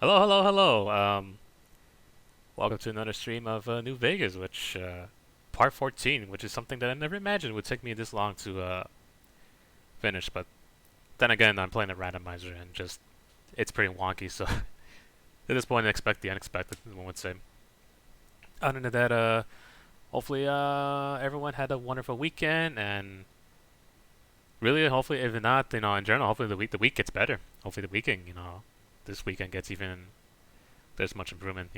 Hello, hello, hello. Welcome to another stream of New Vegas, which part 14, which is something that I never imagined would take me this long to finish. But then again, I'm playing a randomizer and just it's pretty wonky. So at this point, I expect the unexpected. One would say. Other than that, hopefully everyone had a wonderful weekend, and really, hopefully, if not, in general, hopefully the week gets better. Hopefully the weekend, this weekend gets even there's much improvement.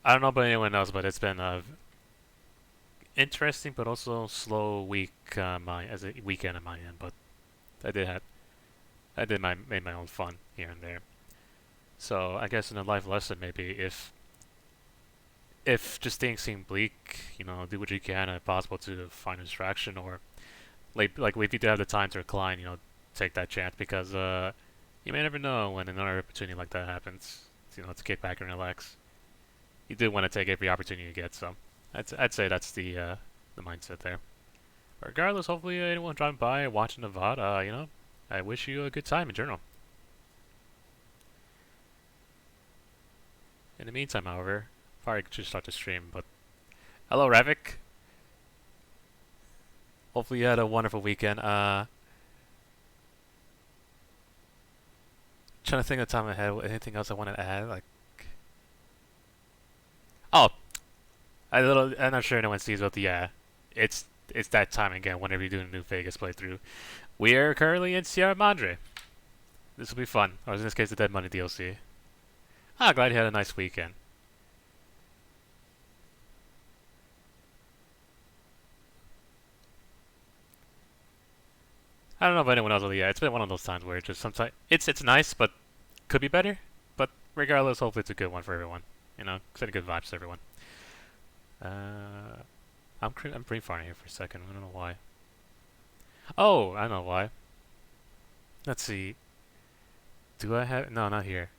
I don't know about anyone else, but it's been a interesting but also slow week my as a weekend on my end. But I did had I did my made my own fun here and there. So I guess in a life lesson maybe if just things seem bleak, do what you can if possible to find a distraction or like if you do have the time to recline, take that chance because you may never know when another opportunity like that happens. To get back and relax. You do want to take every opportunity you get. So I'd say that's the mindset there. Regardless, hopefully anyone driving by watching the VOD, I wish you a good time in general. In the meantime, however, probably should start the stream. But hello, Ravik. Hopefully you had a wonderful weekend. Trying to think of the time I had. Anything else I want to add? Like, oh, I'm not sure anyone sees, but yeah, it's that time again. Whenever you're doing a new Vegas playthrough, we are currently in Sierra Madre. This will be fun. Or in this case, the Dead Money DLC. Glad you had a nice weekend. I don't know about anyone else, but yeah, it's been one of those times where just sometimes it's nice, but could be better. But regardless, hopefully it's a good one for everyone. Sending good vibes to everyone. Uh, I'm pretty far in here for a second. I don't know why. Oh, I know why. Let's see. Do I have? No, not here.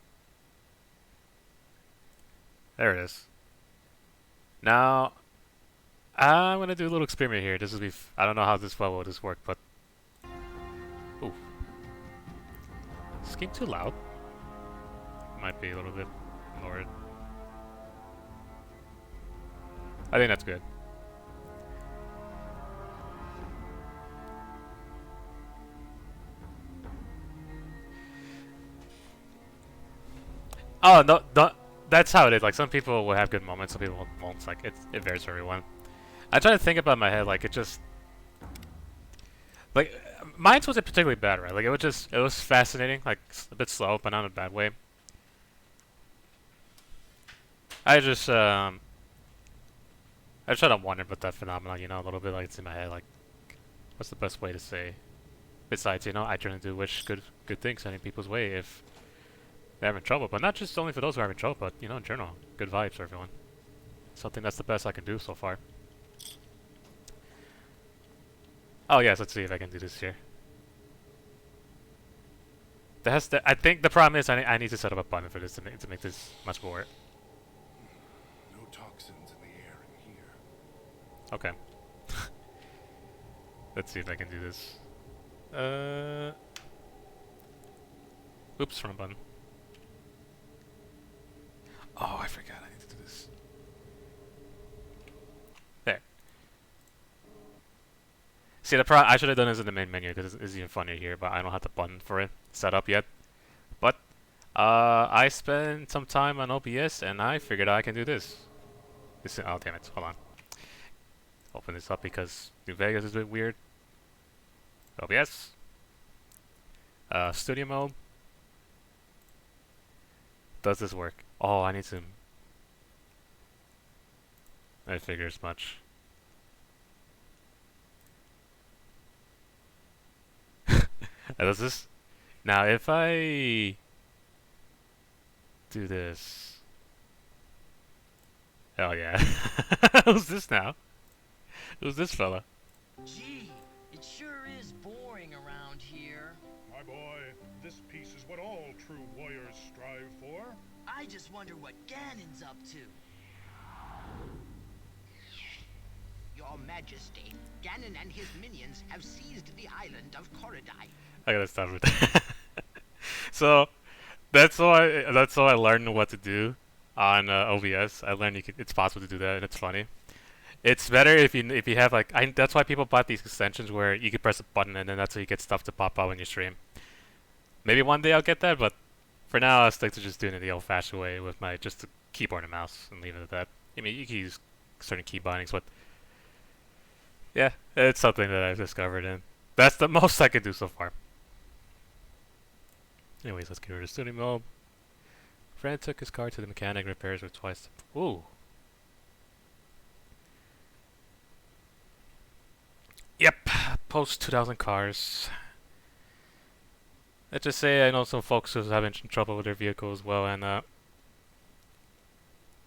There it is. Now I'm gonna do a little experiment here. This will be. I don't know how well will this work, but ooh, is this game too loud? Might be a little bit lowered. I think that's good. Oh no, no, that's how it is. Like some people will have good moments, some people won't. It's like it varies for everyone. I try to think about my head like it just like mine wasn't particularly bad, right? Like it was fascinating, like a bit slow, but not in a bad way. I just I try to wonder about that phenomenon, a little bit like it's in my head, like what's the best way to say? Besides, I try to do wish good things sending people's way if they're having trouble, but not just only for those who are having trouble, but in general, good vibes for everyone. Something that's the best I can do so far. Oh yes, let's see if I can do this here. I think the problem is I need to set up a button for this to make this much more. No toxins in the air in here. Okay. Let's see if I can do this. Uh. Oops, wrong button. Oh, I forgot I need to do this. There. See, I should have done this in the main menu because it's even funnier here, but I don't have the button for it set up yet. But I spent some time on OBS and I figured I can do this. Oh damn it! Hold on. Open this up because New Vegas is a bit weird. OBS. Studio mode. Does this work? Oh, I need to. I figure as much. Does this? Now, if I do this. Oh yeah. Who's this now? Who's this fella? Gee, it sure is boring around here. My boy, this piece is what all true warriors strive for. I just wonder what Ganon's up to. Your Majesty, Ganon and his minions have seized the island of Korodai. I gotta start with that. So that's how I learned what to do on OBS. I learned it's possible to do that, and it's funny. It's better if you have like that's why people bought these extensions where you can press a button and then that's how you get stuff to pop out when you stream. Maybe one day I'll get that, but for now I'll stick to just doing it the old-fashioned way with my just a keyboard and mouse and leave it at that. I mean, you can use certain key bindings, but yeah, it's something that I've discovered, and that's the most I can do so far. Anyways, let's get rid of studio mode. Friend took his car to the mechanic, repairs were twice. Ooh. Yep, post 2000 cars. Let's just say I know some folks who's having trouble with their vehicle as well, and I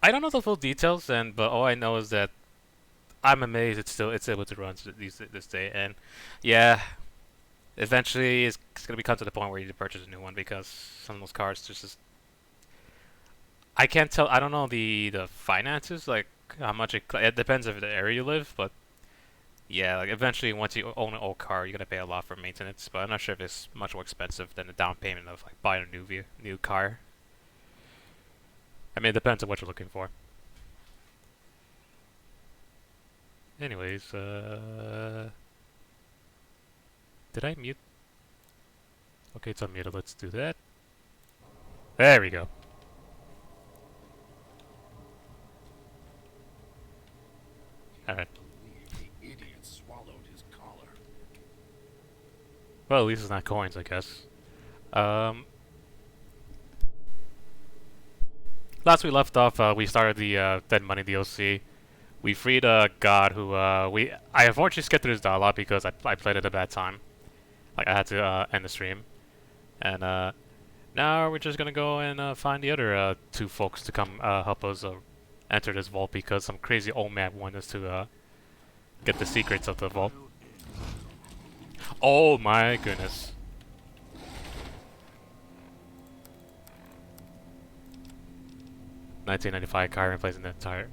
don't know the full details, but all I know is that I'm amazed it's able to run this day, and yeah, eventually it's gonna become to the point where you need to purchase a new one because some of those cars just I can't tell. I don't know the finances, like how much it depends if the area you live, but yeah, like eventually once you own an old car, you're gonna pay a lot for maintenance. But I'm not sure if it's much more expensive than the down payment of like buying a new car. I mean, it depends on what you're looking for. Anyways, did I mute? Okay, it's unmuted. Let's do that. There we go. Alright. The idiot swallowed his collar. Well, at least it's not coins, I guess. Last we left off, we started the Dead Money DLC. We freed a god who I unfortunately skipped through his dialogue because I played at a bad time. Like I had to end the stream, and now we're just gonna go and find the other two folks to come help us enter this vault because some crazy old man wanted us to get the secrets of the vault. Oh my goodness. $19.95 car replacing the entire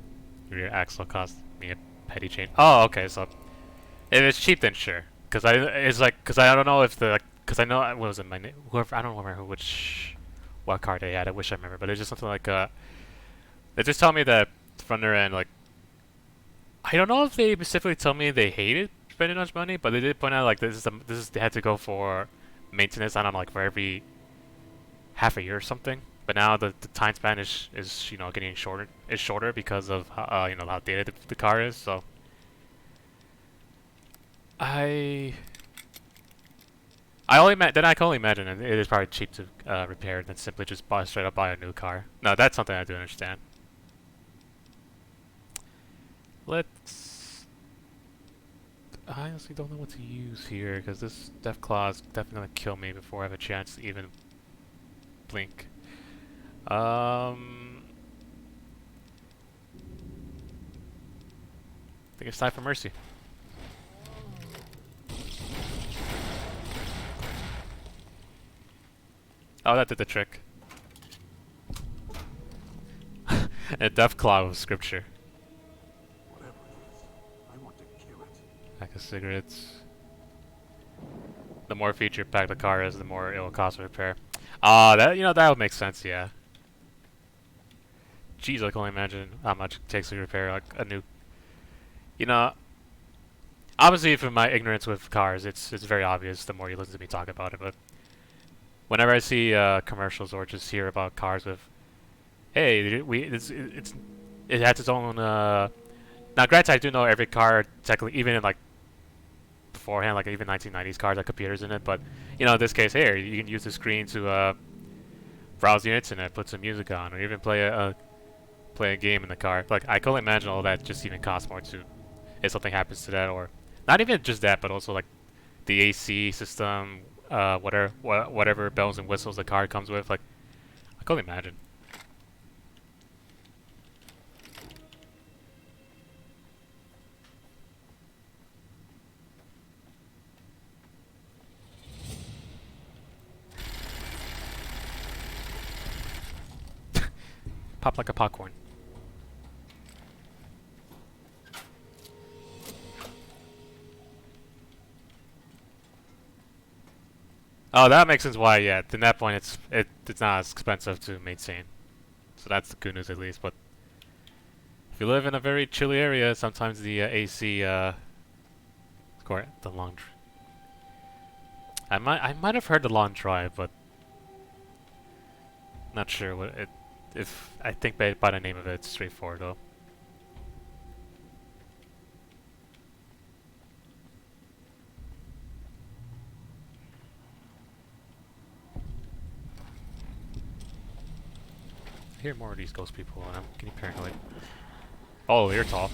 rear axle cost me a petty change. Oh, okay, so if it's cheap, then sure. Cause I don't know if cause I know what was it my name? Whoever I don't remember what car they had. I wish I remember, but it's just something like they just tell me that from their end, like I don't know if they specifically tell me they hated spending much money, but they did point out like this is they had to go for maintenance. I don't know, like for every half a year or something. But now the time span is getting shorter. Is shorter because of how dated the car is. So I can only imagine it is probably cheap to repair than simply just straight up buy a new car. No, that's something I do understand. I honestly don't know what to use here because this Death Claw is definitely gonna kill me before I have a chance to even blink. I think it's time for Mercy. Oh, that did the trick. A Death Claw of scripture. Whatever it is, I want to kill it. Pack of cigarettes. The more feature packed the car is, the more it will cost to repair. Ah, that would make sense, yeah. Jeez, I can only imagine how much it takes to repair like a new. Obviously, from my ignorance with cars, it's very obvious the more you listen to me talk about it. But whenever I see commercials or just hear about cars with, hey, it has its own. Now, granted, I do know every car technically, even in like beforehand, like even 1990s cars had computers in it. But in this case, here you can use the screen to browse the internet, put some music on, or even play a game in the car. Like I can only imagine all that just even costs more to if something happens to that, or not even just that, but also like the AC system, whatever bells and whistles the car comes with. Like I can only imagine. Pop like a popcorn. Oh, that makes sense why, yeah. At that point, it's not as expensive to maintain. So that's the good news at least. But if you live in a very chilly area, sometimes the AC, the long. I might have heard the long drive, but not sure what it. If I think by the name of it, it's straightforward though. I hear more of these ghost people, and I'm getting paranoid. Oh, you're tall.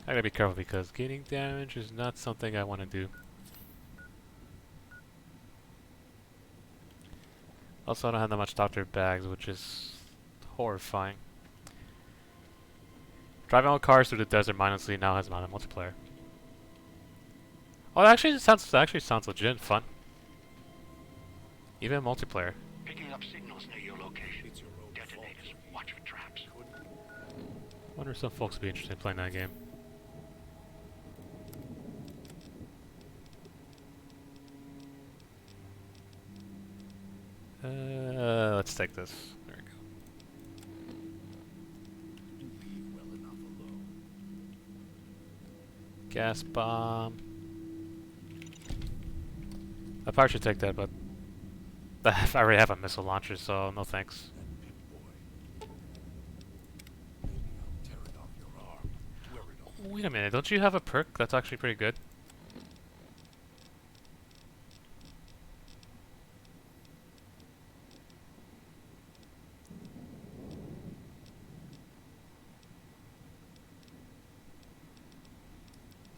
I gotta be careful because getting damage is not something I want to do. Also, I don't have that much doctor bags, which is horrifying. Driving all cars through the desert mindlessly now has mounted multiplayer. Oh, that actually sounds legit and fun. Even multiplayer. Picking up signals near your location. It's your own detonators. Watch for traps. Wonder if some folks would be interested in playing that game. Let's take this. There we go. Gas bomb. I probably should take that, but I already have a missile launcher, so no thanks. Wait a minute, don't you have a perk that's actually pretty good?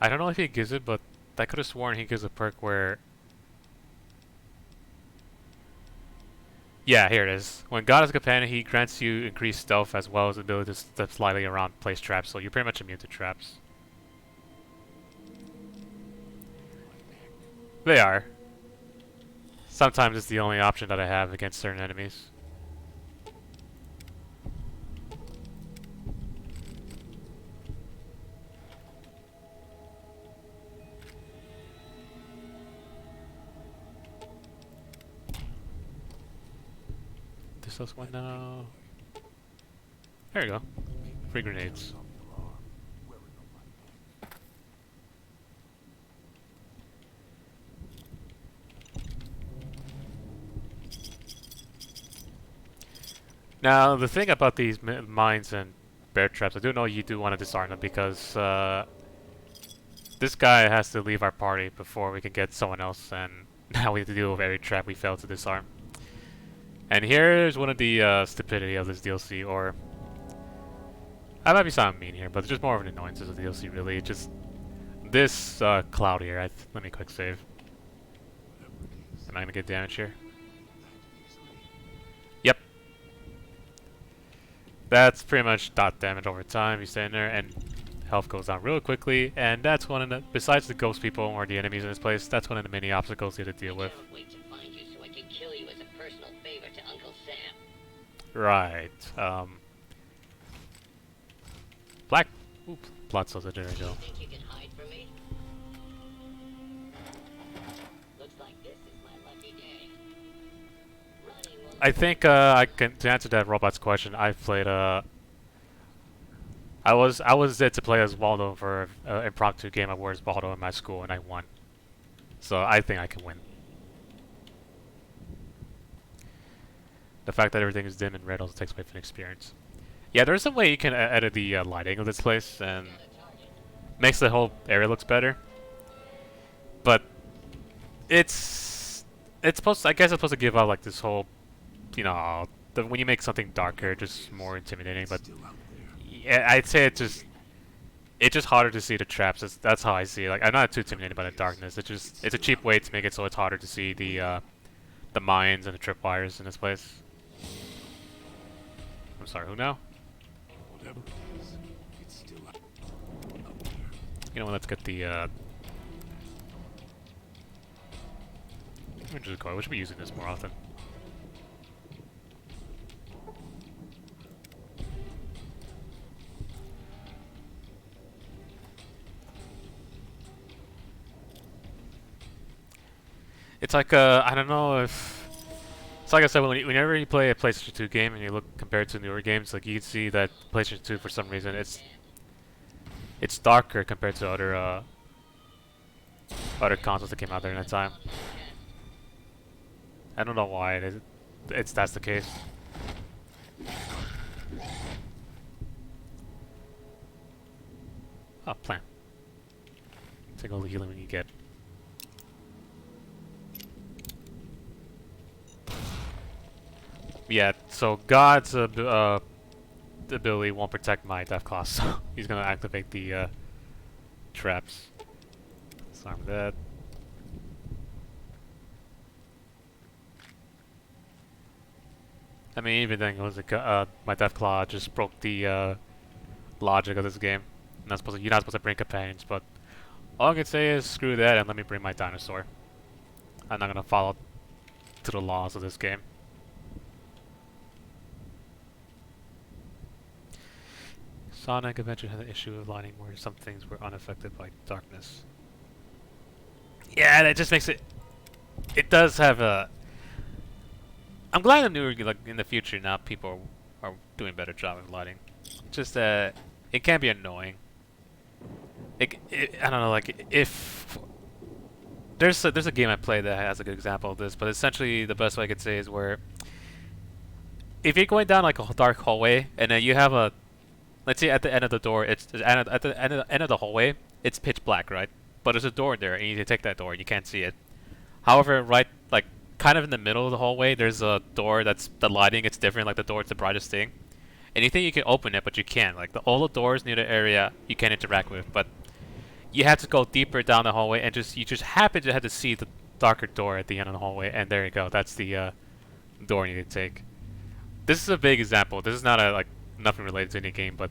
I don't know if he gives it, but I could have sworn he gives a perk where... Yeah, here it is. When God is a companion, he grants you increased stealth as well as the ability to step slightly around, place traps, so you're pretty much immune to traps. They are. Sometimes it's the only option that I have against certain enemies. This one now. There you go. Free grenades. Now, the thing about these mines and bear traps, I do know you do want to disarm them because this guy has to leave our party before we can get someone else, and now we have to deal with every trap we fail to disarm. And here's one of the stupidity of this DLC, or I might be sounding mean here, but it's just more of an annoyance as a DLC, really. Just this cloud here. Let me quick save. Am I gonna get damage here? Yep. That's pretty much dot damage over time. You stay in there, and health goes down real quickly. And that's one of the, besides the ghost people or the enemies in this place, that's one of the many obstacles you have to deal with. Right. Black. Oop. Blood cells. There we go. I think I can to answer that robot's question. I've played I was there to play as Waldo for an impromptu game of Where's Waldo in my school, and I won. So I think I can win. The fact that everything is dim and red also takes away from the experience. Yeah, there's some way you can edit the lighting of this place and makes the whole area looks better. But it's supposed to, I guess it's supposed to give out like this whole, you know, when you make something darker, just more intimidating. But yeah, I'd say it's just harder to see the traps. That's how I see it. Like, I'm not too intimidated by the darkness. It's a cheap way to make it so it's harder to see the mines and the tripwires in this place. I'm sorry, who now? You know what, let's get the we should be using this more often. It's like I don't know if it's like I said whenever you play a PlayStation 2 game and you look compared to newer games, like you can see that PlayStation 2 for some reason it's darker compared to other consoles that came out during that time. I don't know why it's that's the case. Oh, plant. Take all the healing you get. Yeah, so God's ability won't protect my Death Claw, so he's gonna activate the traps. Disarm that. I mean, even then, it was my Death Claw just broke the logic of this game. You're not supposed to bring companions, but all I can say is screw that and let me bring my dinosaur. I'm not gonna follow to the laws of this game. Sonic Adventure had an issue of lighting where some things were unaffected by darkness. Yeah, that just makes it. It does have a. I'm glad in newer, like in the future now, people are doing a better job of lighting. Just that it can be annoying. I don't know, like if there's a game I play that has a good example of this, but essentially the best way I could say is where if you're going down like a dark hallway and then you have a, let's say at the end of the door, at the end of the hallway, it's pitch black, right? But there's a door there, and you need to take that door, and you can't see it. However, right, like kind of in the middle of the hallway, there's a door that's the lighting. It's different, like the door is the brightest thing, and you think you can open it, but you can't. Like all the doors near the area you can interact with, but you have to go deeper down the hallway, and you just happen to have to see the darker door at the end of the hallway, and there you go. That's the door you need to take. This is a big example. This is not a like nothing related to any game, but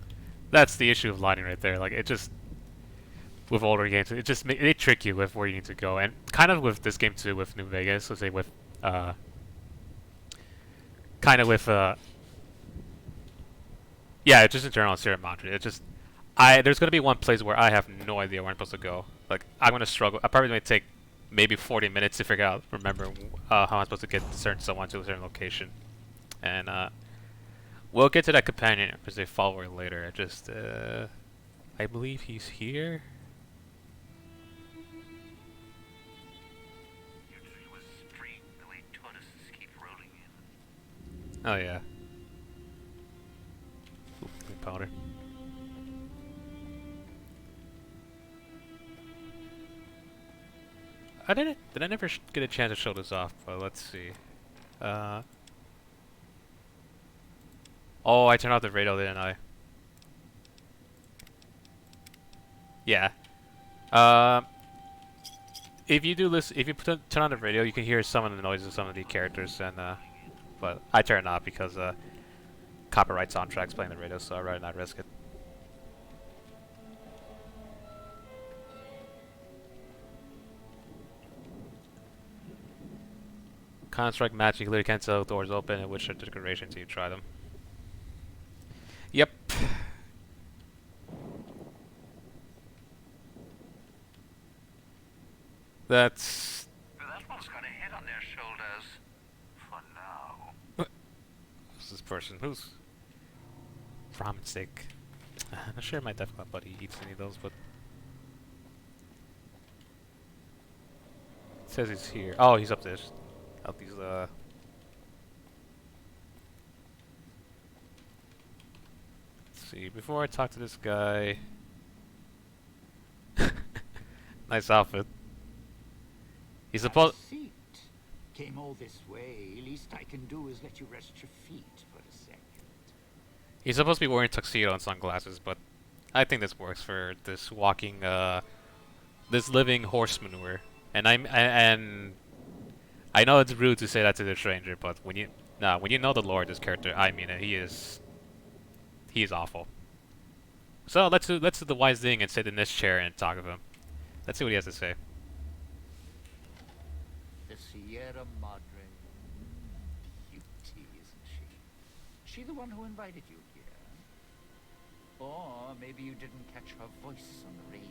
that's the issue of lighting right there. Like it just with older games, it just they trick you with where you need to go, and kind of with this game too, with New Vegas. Let's say with kind of with yeah, it's just in general Sierra Madre. It just there's gonna be one place where I have no idea where I'm supposed to go. Like I'm gonna struggle. I probably might take maybe 40 minutes to figure out, remember how I'm supposed to get someone to a certain location, and we'll get to that companion as a follower later. I just I believe he's here. Your tree was straight the way tortoises keep rolling in. Oh yeah. Ooh, powder. Did I never get a chance to show this off? But let's see. Oh, I turned off the radio, didn't I? Yeah. If you do listen, if you turn on the radio, you can hear some of the noises of some of the characters, and but I turn it off because copyright soundtracks playing the radio, so I'd rather not risk it. Counter-Strike match, you clearly can't tell doors open and which are the decorations until you try them. Yep. That's... That one's got a head on their shoulders. For now. Who's this person? Who's... Ramen steak. I'm not sure my Death Club buddy eats any of those, but... It says he's here. Oh, he's up there. Up these, Let's see, before I talk to this guy... Nice outfit. He's supposed... Seat. Came all this way. Least I can do is let you rest your feet for a second. He's supposed to be wearing tuxedo and sunglasses, but I think this works for this walking, this living horse manure. And I know it's rude to say that to the stranger, but when you know the lore of this character, I mean it. He is awful. So let's do the wise thing and sit in this chair and talk with him. Let's see what he has to say. The Sierra Madre. Cutie, isn't she? She the one who invited you here? Or maybe you didn't catch her voice on the radio.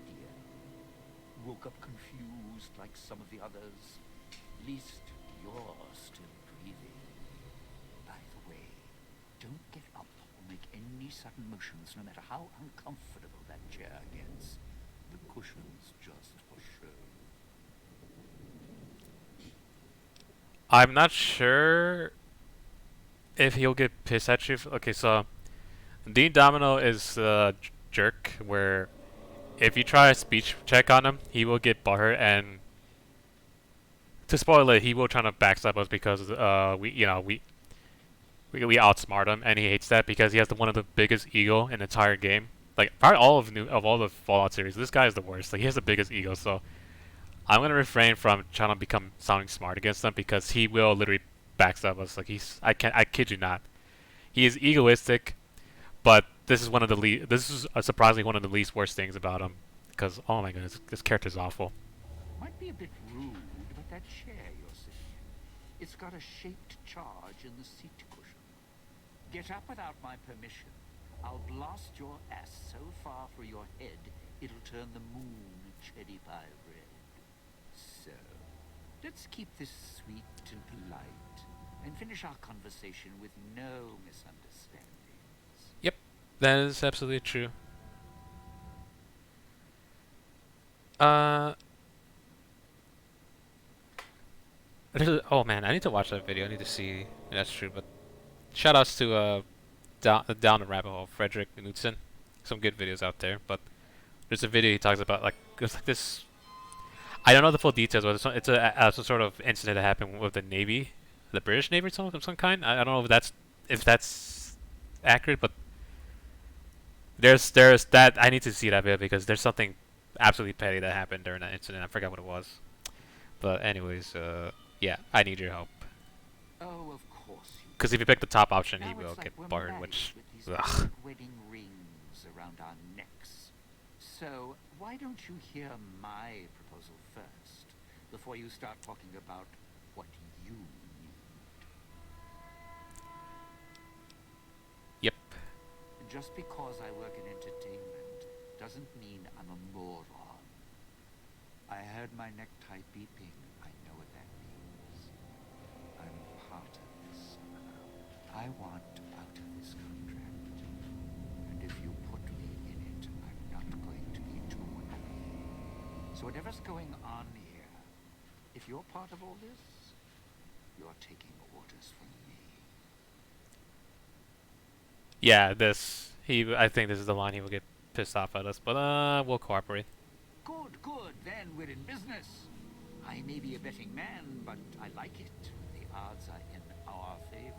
Woke up confused like some of the others. least you're still breathing. By the way, don't get up or make any sudden motions, no matter how uncomfortable that chair gets. The cushion's just for show. I'm not sure if he'll get pissed at you. Okay, so Dean Domino is a jerk where if you try a speech check on him, he will get butthurt, and to spoil it, he will try to backstab us because we outsmart him, and he hates that because he has one of the biggest ego in the entire game. Like probably all the Fallout series, this guy is the worst. Like he has the biggest ego, so I'm gonna refrain from trying to become sounding smart against him because he will literally backstab us. Like I kid you not. He is egoistic, but this is this is surprisingly one of the least worst things about him. Because oh my goodness, this character's awful. Might be a bit rude, but that chair you're sitting in, it's got a shaped charge in the seat cushion. Get up without my permission. I'll blast your ass so far through your head, it'll turn the moon cherry pie red. So, let's keep this sweet and polite, and finish our conversation with no misunderstandings. Yep, that is absolutely true. Oh man, I need to watch that video. I need to see if that's true. But shoutouts to down the rabbit hole, Frederick Knudsen. Some good videos out there. But there's a video he talks about like it's like this. I don't know the full details, but it's some sort of incident that happened with the Navy, the British Navy, of some kind. I don't know if that's accurate, but there's that I need to see that video because there's something absolutely petty that happened during that incident. I forgot what it was. But anyways, yeah, I need your help. Oh, of course you. Because if you pick the top option, he Now will it's like get we're barred, married which with these ugh. big wedding rings around our necks. So why don't you hear my proposal first before you start talking about what you need? Yep. Just because I work in entertainment doesn't mean I'm a moron. I heard my necktie beeping. I know what that means. I'm part of this somehow. I want out of this contract. And if you put me in it, I'm not going to be too happy. So whatever's going on here, if you're part of all this, you're taking orders from me. Yeah, I think this is the line he will get pissed off at us, but we'll cooperate. Good, good. Then we're in business. I may be a betting man, but I like it. The odds are in our favor.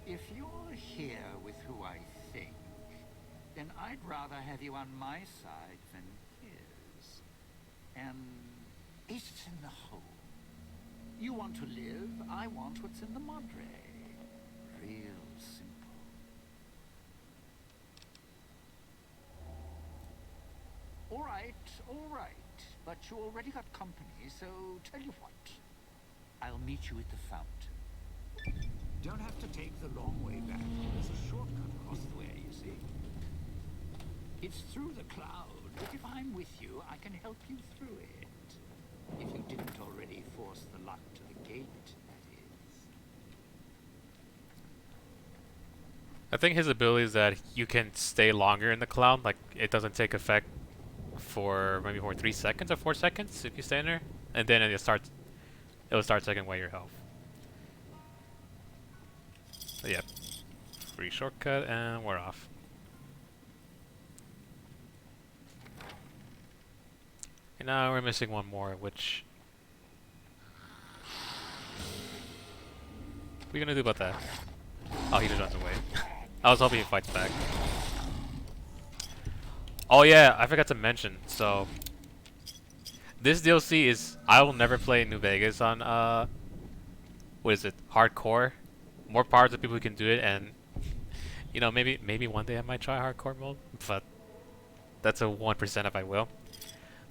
If you're here with who I think, then I'd rather have you on my side than his. And it's in the hole. You want to live, I want what's in the Madre. Real simple. All right. But you already got company, so tell you what. I'll meet you at the fountain. Don't have to take the long way back. There's a shortcut across the way, you see. It's through the cloud, but if I'm with you, I can help you through it. If you didn't already force the lock to the gate, that is. I think his ability is that you can stay longer in the cloud, like it doesn't take effect for maybe 3 seconds or 4 seconds if you stay in there, and then it'll start taking away your health. So yeah, free shortcut and we're off. And now we're missing one more, which what are you gonna do about that? Oh, he just runs away. I was hoping he fights back. Oh yeah, I forgot to mention. So this DLC is I will never play New Vegas on what is it? Hardcore. More power to people who can do it, and you know maybe one day I might try hardcore mode, but that's a 1% if I will.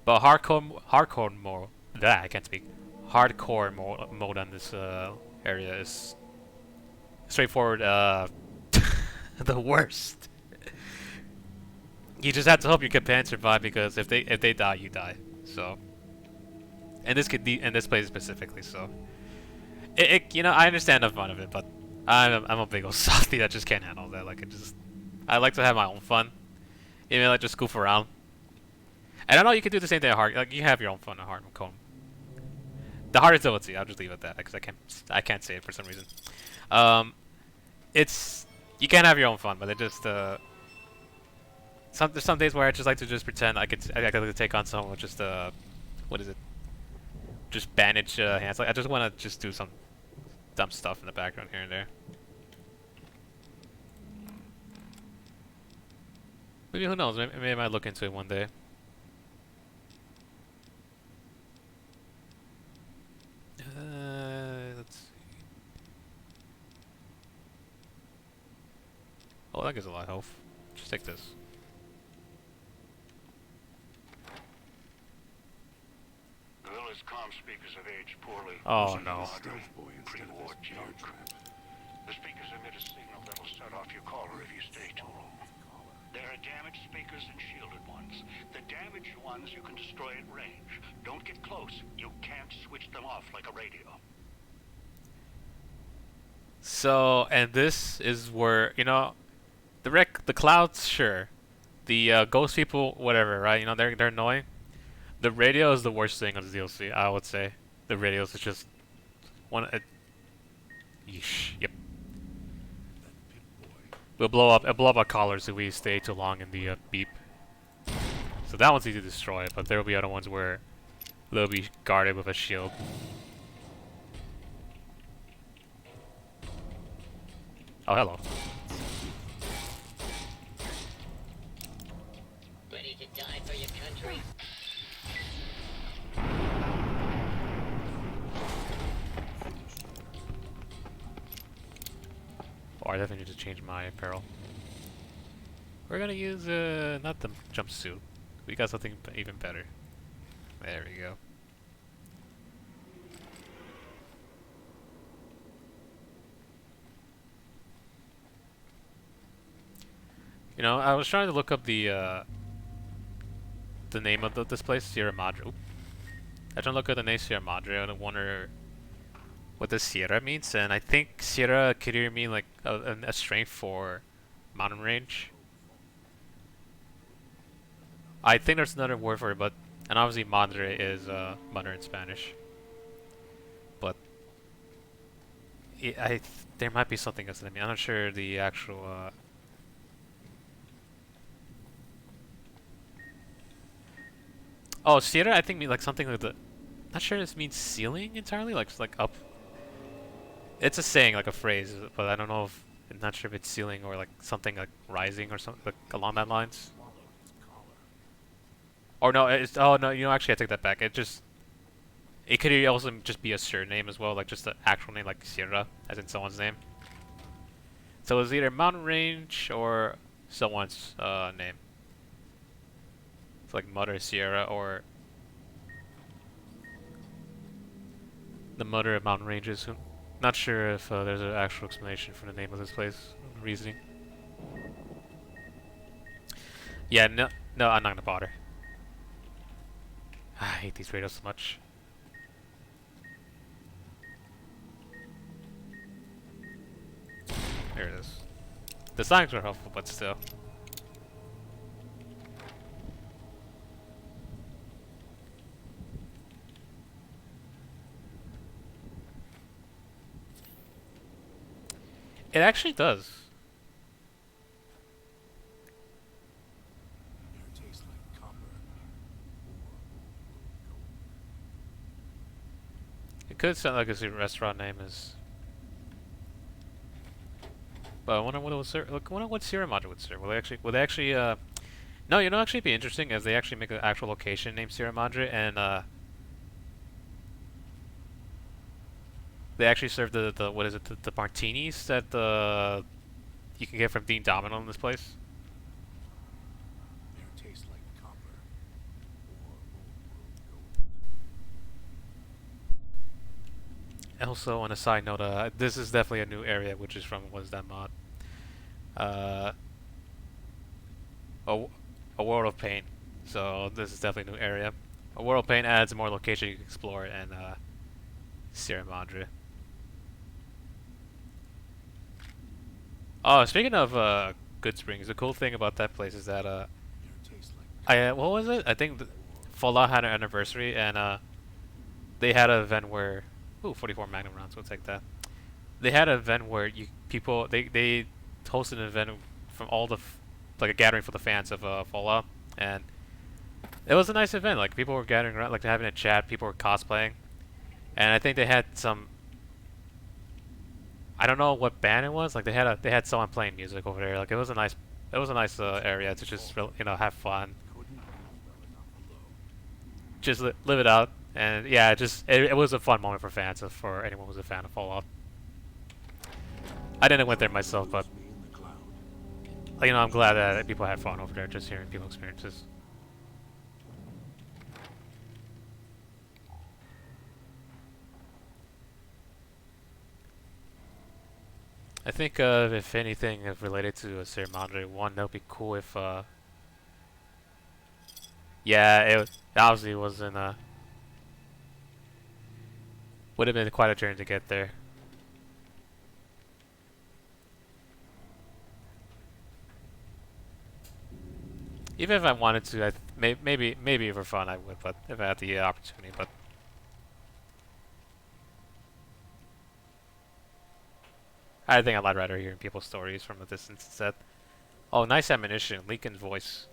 But hardcore mode. I can't speak. Hardcore mode on this area is straightforward. The worst. You just have to hope your companions survive because if they die, you die. So and in this place specifically. So you know, I understand the fun of it, but I'm a big old softy that just can't handle that. Like I like to have my own fun, even like just goof around. And I know you can do the same thing at hard. Like you have your own fun at hard mode. The hard ability, I'll just leave it at that because I can't say it for some reason. It's you can have your own fun, but it just there's some days where I just like to just pretend I could take on someone with just what is it? Just bandage hands. Like I just want to just do some dumb stuff in the background here and there. Maybe who knows? Maybe I might look into it one day. Let's see. Oh, that gives a lot of health. Just take this. The village comm speakers have aged poorly. Oh no. Pre-war junk. The speakers emit a signal that'll set off your caller if you stay too long. There are damaged speakers and shielded ones. The damaged ones you can destroy at range. Don't get close. You can't switch them off like a radio. So, and this is where, you know, the clouds, sure. The ghost people, whatever, right? You know, they're annoying. The radio is the worst thing on the DLC, I would say. The radios is just yeesh. Yep. It'll blow up our collars if we stay too long in the beep. So that one's easy to destroy, but there will be other ones where they'll be guarded with a shield. Oh, hello. Ready to die for your country? Oh, I definitely need to change my apparel. We're gonna use, not the jumpsuit. We got something even better. There we go. You know, I was trying to look up the name of this place, Sierra Madre. Oop. I was trying to look at the name Sierra Madre and I wonder what the Sierra means, and I think Sierra could either mean like a strength for mountain range. I think there's another word for it, but and obviously Madre is mother in Spanish. But there might be something else. I'm not sure the actual. Oh, Sierra, I think mean like something like the. Not sure this means ceiling entirely, like up. It's a saying, like a phrase, but I don't know if I'm not sure if it's ceiling or like something like rising or something like along that lines. Or no, it's oh no, you know actually I take that back. It could also just be a surname as well, like just the actual name like Sierra, as in someone's name. So it's either mountain range or someone's name. It's like Mother Sierra or the Mother of Mountain Ranges. Not sure if there's an actual explanation for the name of this place, reasoning. Yeah, no, I'm not gonna bother. I hate these radios so much. There it is. The signs are helpful, but still. It actually does. It could sound like a restaurant name is. But I wonder what it will serve. Look, I wonder what Sierra Madre would serve. Will they actually, no, you know, actually it'd be interesting if they actually make an actual location named Sierra Madre and, they actually serve the what is it, the martinis that, you can get from Dean Domino in this place. Also, on a side note, this is definitely a new area, which is from what is that mod? A World of Pain. So this is definitely a new area. A world paint adds more location you can explore in Sierra Madre. Oh, speaking of Good Springs, the cool thing about that place is that what was it? I think Fallout had an anniversary, and they had an event where, ooh, 44 Magnum rounds, we'll take that. They had an event where they hosted an event from all like a gathering for the fans of Fallout, and it was a nice event. Like people were gathering around, like having a chat. People were cosplaying, and I think they had some. I don't know what band it was. Like they had someone playing music over there. Like it was a nice area to just have fun, just live it out, and yeah, it was a fun moment for fans, for anyone who's a fan of Fallout. I didn't went there myself, but I'm glad that people had fun over there, just hearing people's experiences. I think if anything related to Sierra Madre one, that would be cool if yeah, it obviously wasn't would have been quite a journey to get there. Even if I wanted to, maybe for fun I would, but if I had the opportunity, but I think I'd rather hear people's stories from a distance instead. Oh, nice ammunition, Lincoln's voice.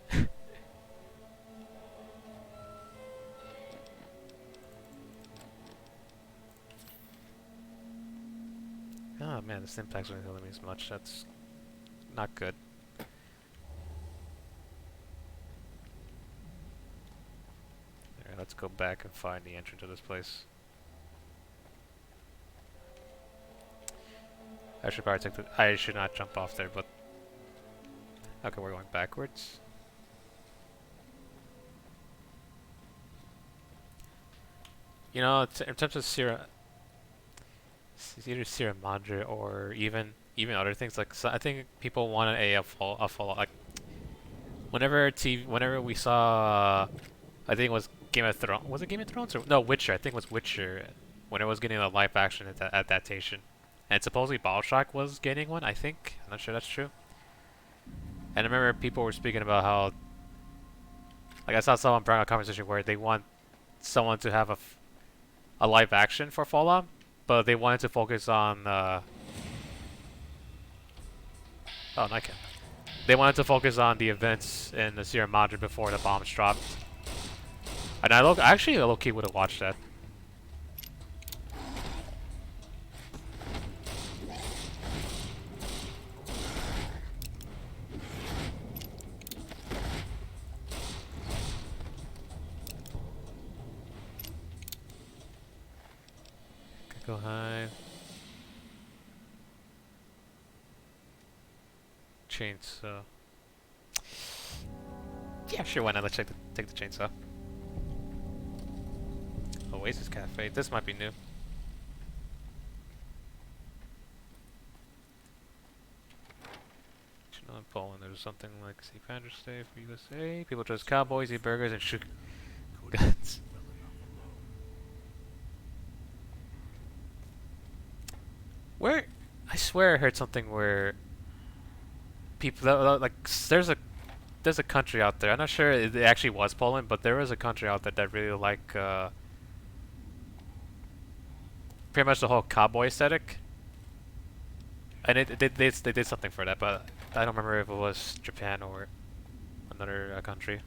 Oh man, the syntax wasn't telling me as much. That's not good. Alright, let's go back and find the entrance to this place. I should probably I should not jump off there, but okay, we're going backwards. In terms of it's either Sierra Madre or even other things. Like I think people wanted a fall like whenever we saw I think it was Game of Thrones. Was it Game of Thrones or no Witcher? I think it was Witcher when it was getting a live action adaptation. And supposedly Bioshock was getting one, I think. I'm not sure that's true. And I remember people were speaking about how, like I saw someone bring a conversation where they want someone to have a live action for Fallout, but they wanted to focus on, oh, Niken. They wanted to focus on the events in the Sierra Madre before the bombs dropped. And I low-key would have watched that. Go high. Chainsaw. Yeah, sure, why not? Let's take the chainsaw. Oasis Cafe. This might be new. You know, in Poland there's something like St. Patrick's Day for USA. People dress cowboys, eat burgers, and shoot guns. Where? I swear I heard something where people like there's a country out there. I'm not sure it actually was Poland, but there was a country out there that really like pretty much the whole cowboy aesthetic, and they did something for that, but I don't remember if it was Japan or another country.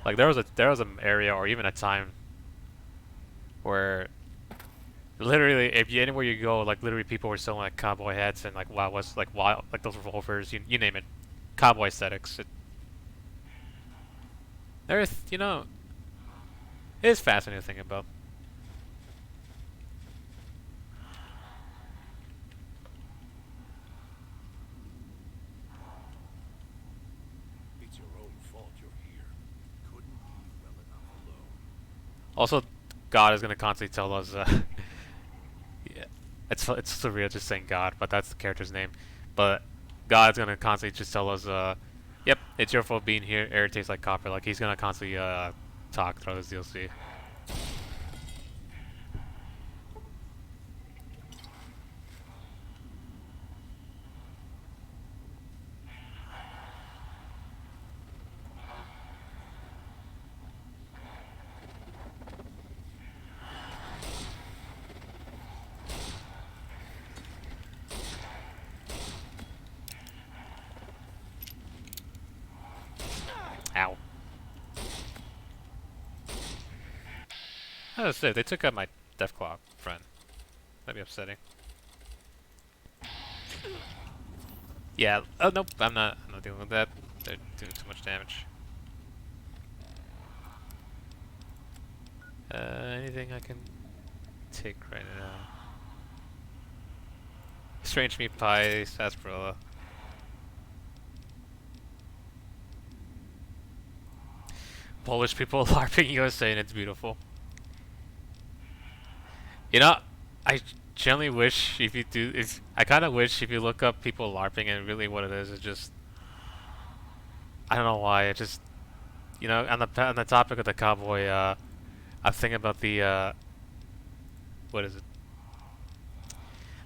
Like there was an area or even a time where literally, anywhere you go, like literally people were selling like cowboy hats and like wild like those revolvers, you name it, cowboy aesthetics. There's it is fascinating to think about. It's your own fault you're here. Couldn't leave well enough alone. Also, God is gonna constantly tell us. Yeah, it's surreal just saying God, but that's the character's name. But God's gonna constantly just tell us, "Yep, it's your fault being here. Air tastes like copper." Like he's gonna constantly talk throughout this DLC. Ow. Oh, that's it. They took out my Deathclaw friend. That'd be upsetting. Yeah. Oh nope. I'm not dealing with that. They're doing too much damage. Anything I can take right now? Strange meat pie, sarsaparilla. Polish people LARPing USA and it's beautiful. You know, I generally wish if you do, I kind of wish if you look up people LARPing and really what it is just, I don't know why, it just, you know, on the topic of the cowboy, I'm thinking about the, what is it?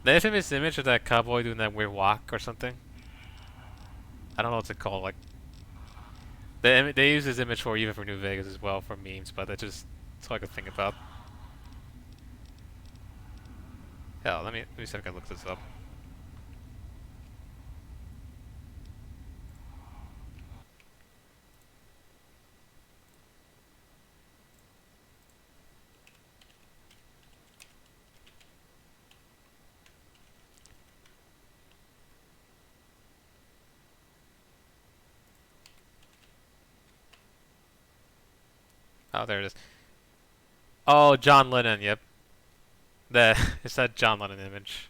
The infamous image of that cowboy doing that weird walk or something. I don't know what to call, like, they use this image for even for New Vegas as well for memes, but it's all I could think about. Hell, let me see if I can look this up. Oh, there it is. Oh, John Lennon, yep. It's that John Lennon image.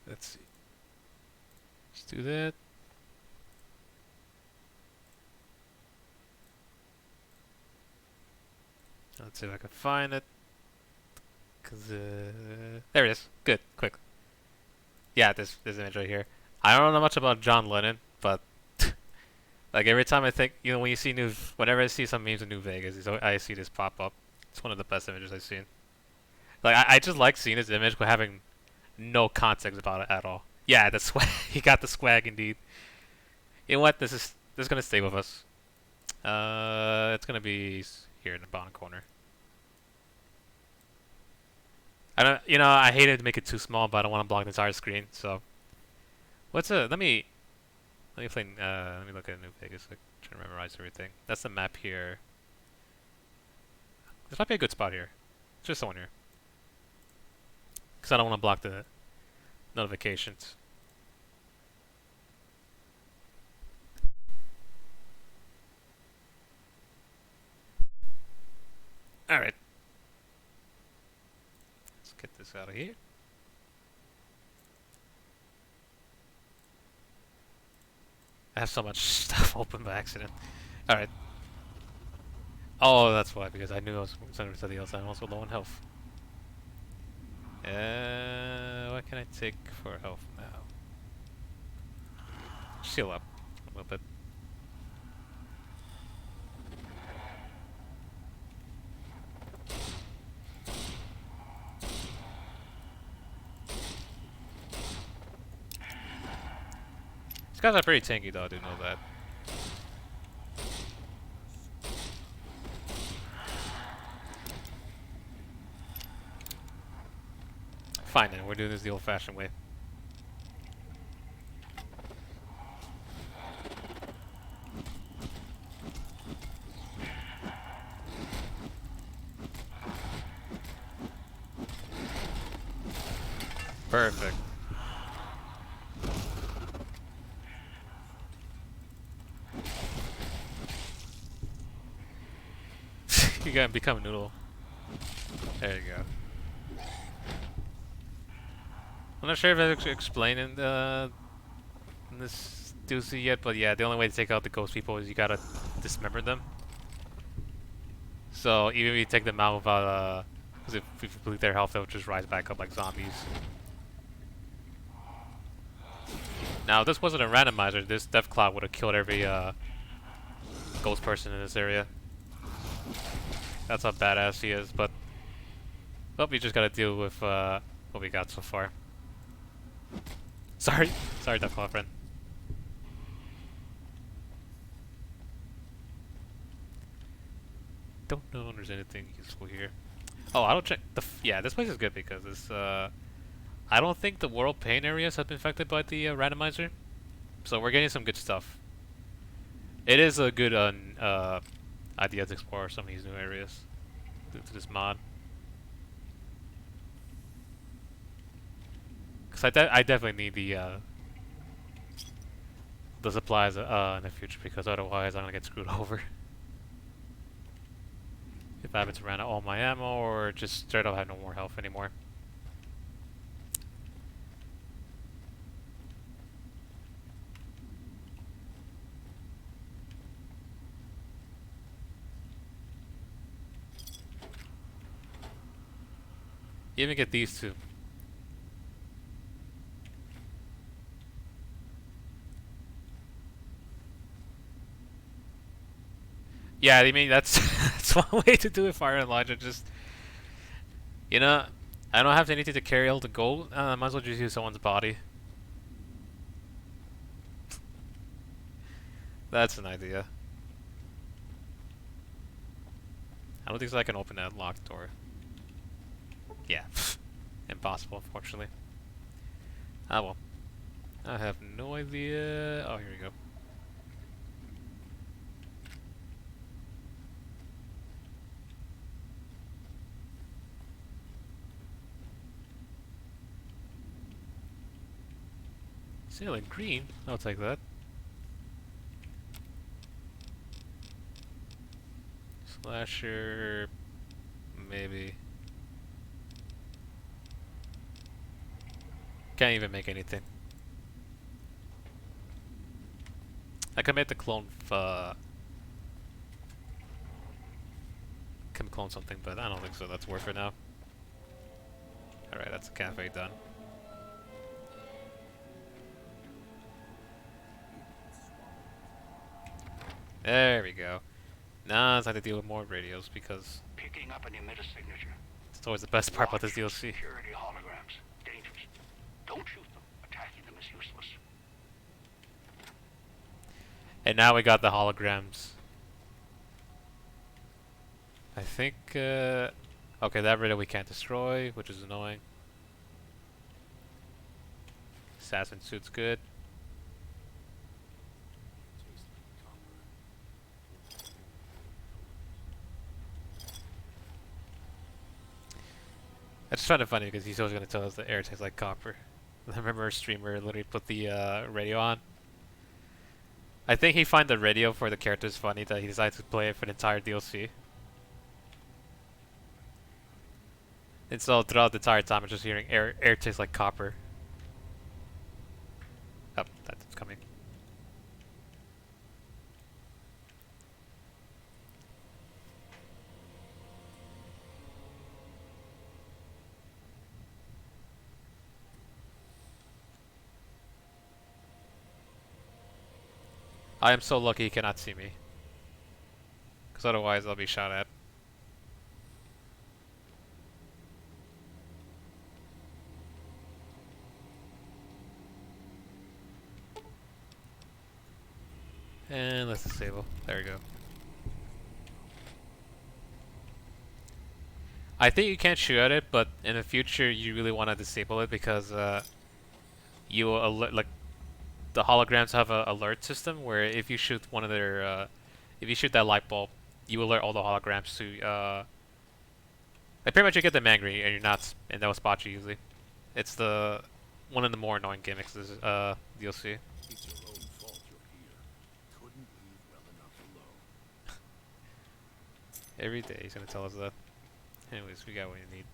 Let's see. Let's do that. Let's see if I can find it. There it is. Good. Quick. Yeah, this image right here. I don't know much about John Lennon, but like every time I think, you know, when you see whenever I see some memes of New Vegas, I see this pop up. It's one of the best images I've seen. Like I just like seeing this image, but having no context about it at all. Yeah, the swag. He got the swag indeed. You know what? This is gonna stay with us. It's gonna be here in the bottom corner. I don't, you know, I hated to make it too small, but I don't want to block the entire screen. So, let me play. Let me look at New Vegas. Like, trying to memorize everything. That's the map here. This might be a good spot here. Just one here, because I don't want to block the notifications. All right. Let's get this out of here. I have so much stuff open by accident. Alright. Oh, that's why, because I knew I was sending something else. I'm also low on health. What can I take for health now? Seal up a little bit. These guys are pretty tanky though, I do know that. Fine then, we're doing this the old-fashioned way. Perfect. You gotta become a noodle. There you go. I'm not sure if I explained in the this DLC yet, but yeah, the only way to take out the ghost people is you gotta dismember them. So even if you take them out without, because if you complete their health, they'll just rise back up like zombies. Now, if this wasn't a randomizer, this Death Cloud would have killed every ghost person in this area. That's how badass he is, but we just gotta deal with what we got so far. Sorry, Death Cloud friend. Don't know if there's anything useful here. Oh, I'll check the. Yeah, this place is good because it's. I don't think the world pain areas have been affected by the randomizer, so we're getting some good stuff. It is a good idea to explore some of these new areas due to this mod. Cause I definitely need the supplies in the future because otherwise I'm gonna get screwed over. If I happen to run out all my ammo or just straight up have no more health anymore. You even get these two. Yeah, I mean that's that's one way to do it. Fire and launcher, just you know, I don't have anything to carry all the gold. Might as well just use someone's body. That's an idea. I don't think so I can open that locked door. Yeah, impossible, unfortunately. Ah well. I have no idea. Oh, here we go. Sailing green? I'll take that. Slasher... maybe. Can't even make anything. I could make the clone can clone something, but I don't think so. That's worth it now. Alright, that's a cafe done. There we go. Now it's time to deal with more radios because Picking up an emitter signature. it's always the best part about this Watch DLC. security holograms. Dangerous. Don't shoot them. Attacking them is useless. And now we got the holograms. I think, okay, that radio we can't destroy, which is annoying. Assassin suit's good. I just find it funny because he's always going to tell us the air tastes like copper. I remember a streamer literally put the radio on. I think he find the radio for the characters funny that he decided to play it for the entire DLC. And so throughout the entire time I'm just hearing air tastes like copper. Oh, that's coming. I am so lucky he cannot see me. Because otherwise I'll be shot at. And let's disable. There we go. I think you can't shoot at it, but in the future you really want to disable it because you will alert, like the holograms have a alert system where if you shoot one of their if you shoot that light bulb, you alert all the holograms to like pretty much you get them angry and you're not, and they'll spot you usually. It's the one of the more annoying gimmicks is DLC. It's your own fault you're here. Couldn't leave well enough alone. Every day he's gonna tell us that. Anyways, we got what you need.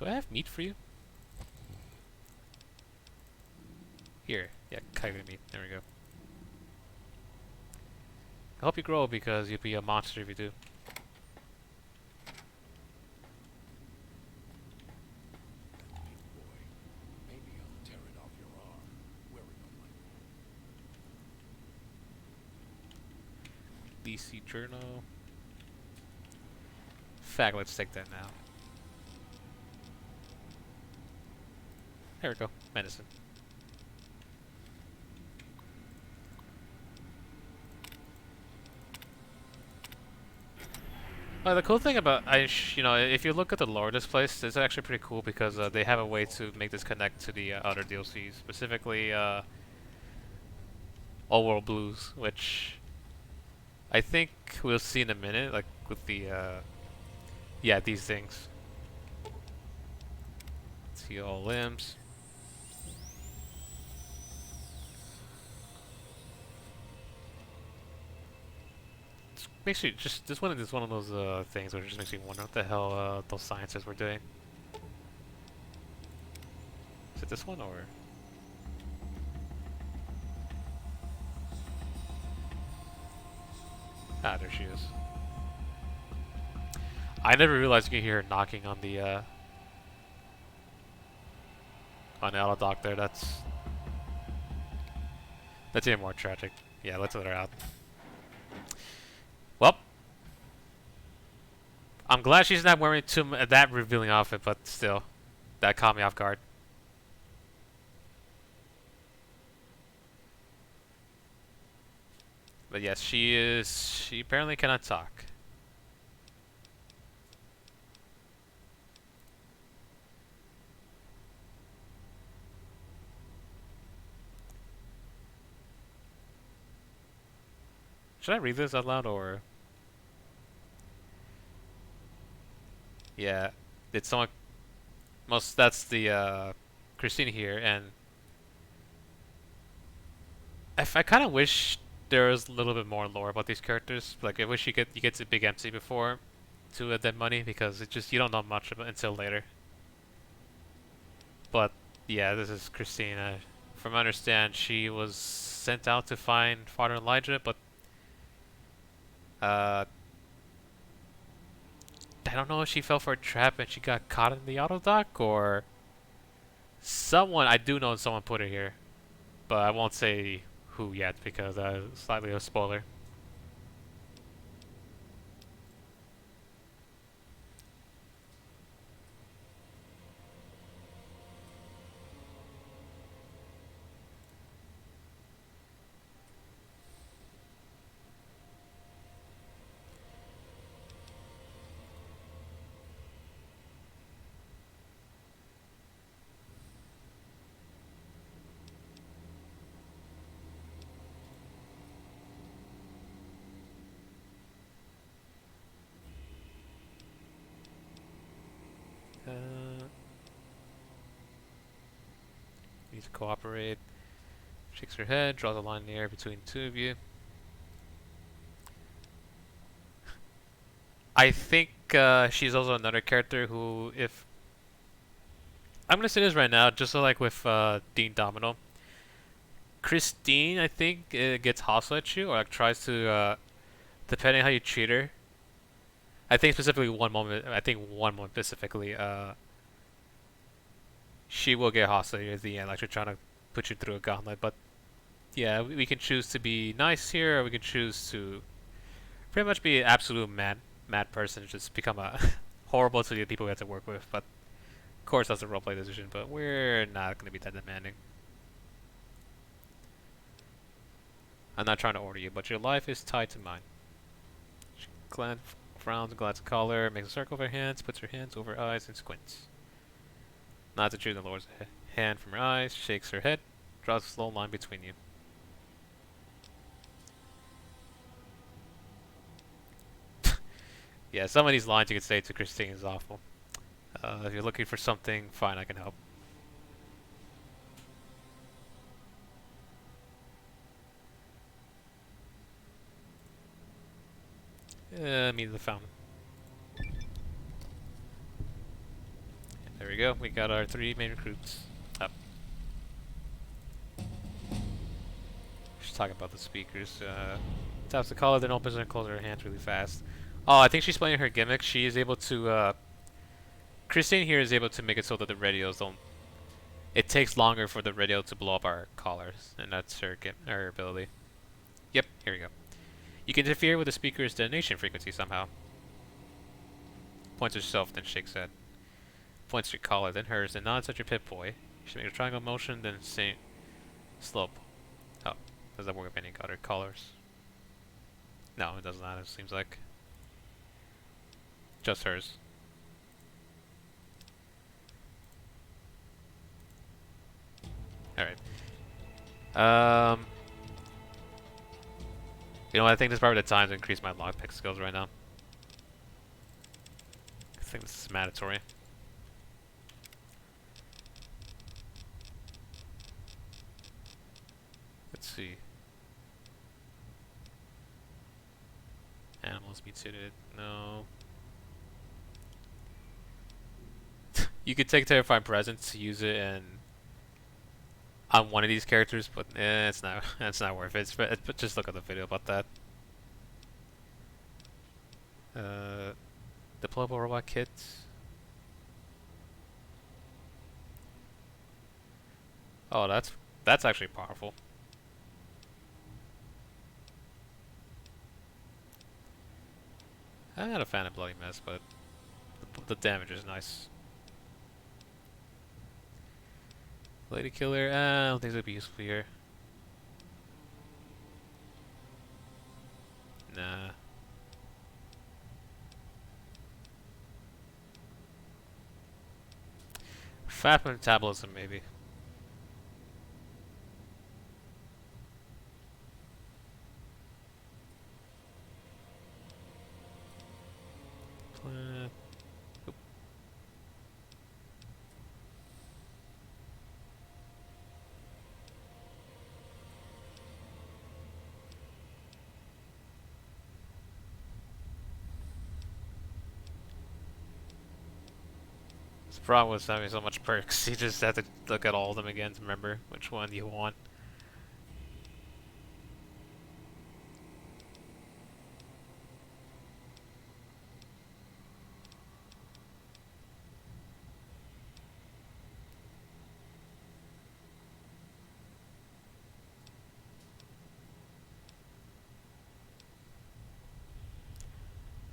Do I have meat for you? Here. Yeah, coyote meat. There we go. I hope you grow because you'll be a monster if you do. Meat boy. Maybe I'll tear it off your arm. Wear it on my DC journal. Fact, let's take that now. There we go. Medicine. The cool thing about you know, if you look at the lore of this place, it's actually pretty cool because they have a way to make this connect to the other DLCs, specifically All World Blues, which I think we'll see in a minute, like with the yeah, these things. Let's see all limbs. Makes you just this one is one of those things where it just makes you wonder what the hell those scientists were doing. Is it this one or? Ah, there she is. I never realized you could hear her knocking on the auto dock there. That's even more tragic. Yeah, let's let her out. Well, I'm glad she's not wearing that revealing outfit, but still, that caught me off guard. But yes, she apparently cannot talk. Should I read this out loud or? Yeah, did someone? That's the Christine here, and I kind of wish there was a little bit more lore about these characters. Like, I wish you get to Big MC before to Dead Money because it just you don't know much about until later. But yeah, this is Christina. From what I understand, she was sent out to find Father Elijah, but I don't know if she fell for a trap and she got caught in the auto dock or someone. I do know someone put her here, but I won't say who yet because slightly a spoiler. Need to cooperate. Shakes her head, draws a line in the air between the two of you. I think she's also another character who, if I'm gonna say this right now, just so like with Dean Domino, Christine, I think gets hostile at you or like tries to, depending how you treat her. I think specifically one moment. I think one moment specifically. She will get hostile at the end, like she's trying to put you through a gauntlet. But yeah, we can choose to be nice here, or we can choose to pretty much be an absolute mad person, just become a horrible to the people we have to work with. But of course, that's a roleplay decision. But we're not gonna be that demanding. I'm not trying to order you, but your life is tied to mine. She frowns, glides a collar, makes a circle with her hands, puts her hands over her eyes, and squints. Nods at you and lowers a hand from her eyes, shakes her head, draws a slow line between you. Yeah, some of these lines you could say to Christine is awful. If you're looking for something, fine, I can help. Meet the fountain. There we go. We got our 3 main recruits up. She's talking about the speakers. Taps the collar, then opens and closes her hands really fast. Oh, I think she's playing her gimmick. She is able to, Christine here is able to make it so that the radios don't... It takes longer for the radio to blow up our collars, and that's her ability. Yep, here we go. You can interfere with the speaker's detonation frequency somehow. Points herself, then shakes head. Points to your collar, then hers, then nods at your Pip-Boy. You should make a triangle motion, then same slope. Oh, does that work with any other collars? No, it does not, it seems like. Just hers. Alright. You know what, I think this is probably the time to increase my lockpick skills right now. I think this is mandatory. Let's see. Animals mutated. No. You could take Terrifying Presence to use it on one of these characters, but it's not. It's not worth it. But just look at the video about that. Deployable robot kit. Oh, that's actually powerful. I'm not a fan of Bloody Mess, but the damage is nice. Lady Killer, I don't think it would be useful here. Nah. Fat metabolism, maybe. Oop. The problem with having so much perks, you just have to look at all of them again to remember which one you want.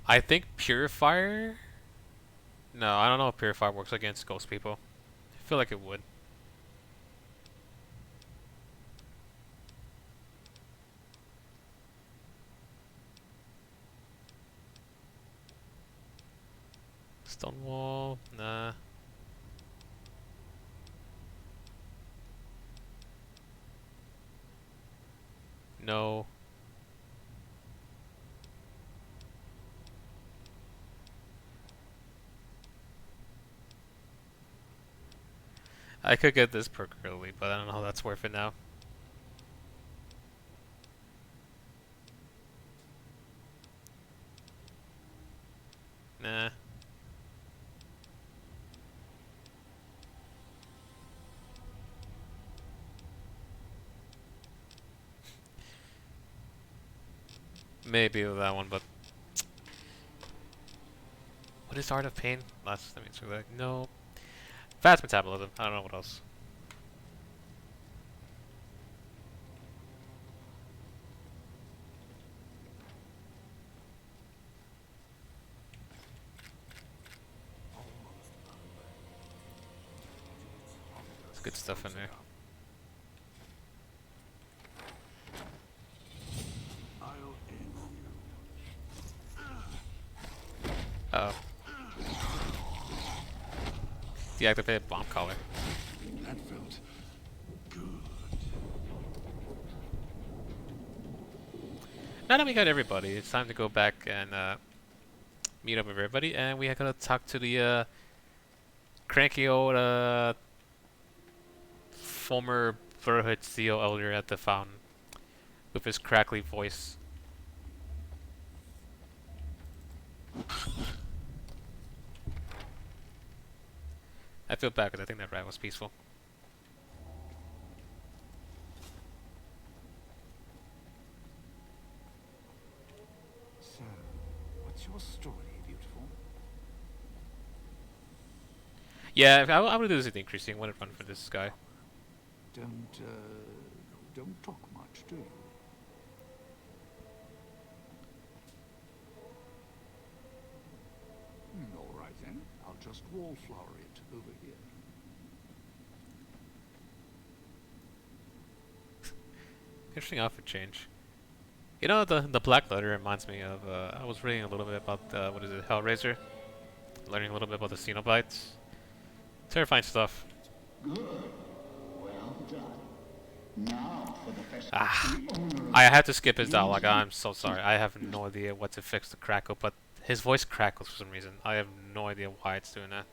I think Purifier? No, I don't know if Purifier works against ghost people. I feel like it would. Stonewall? Nah. No. I could get this perk early, but I don't know how that's worth it now. Nah. Maybe with that one, but what is Art of Pain? Let me check that. No. Fast metabolism. I don't know what else. There's good stuff in there. Uh oh. Deactivate bomb collar. That felt good. Now that we got everybody, it's time to go back and meet up with everybody, and we are gonna talk to the cranky old former Brotherhood CEO elder at the fountain with his crackly voice. I feel bad because I think that ride was peaceful. So, what's your story, beautiful? Yeah, if I would do this increasing. I want to run for this guy. Don't talk much, do you? All right then. I'll just wallflower it over here. Interesting outfit change. You know, the black letter reminds me of, I was reading a little bit about, what is it, Hellraiser? Learning a little bit about the Cenobites. Terrifying stuff. Good. Well done. Now for the festival. Ah, I had to skip his dialogue. I'm so sorry. I have no idea what to fix the crackle, but his voice crackles for some reason. I have no idea why it's doing that.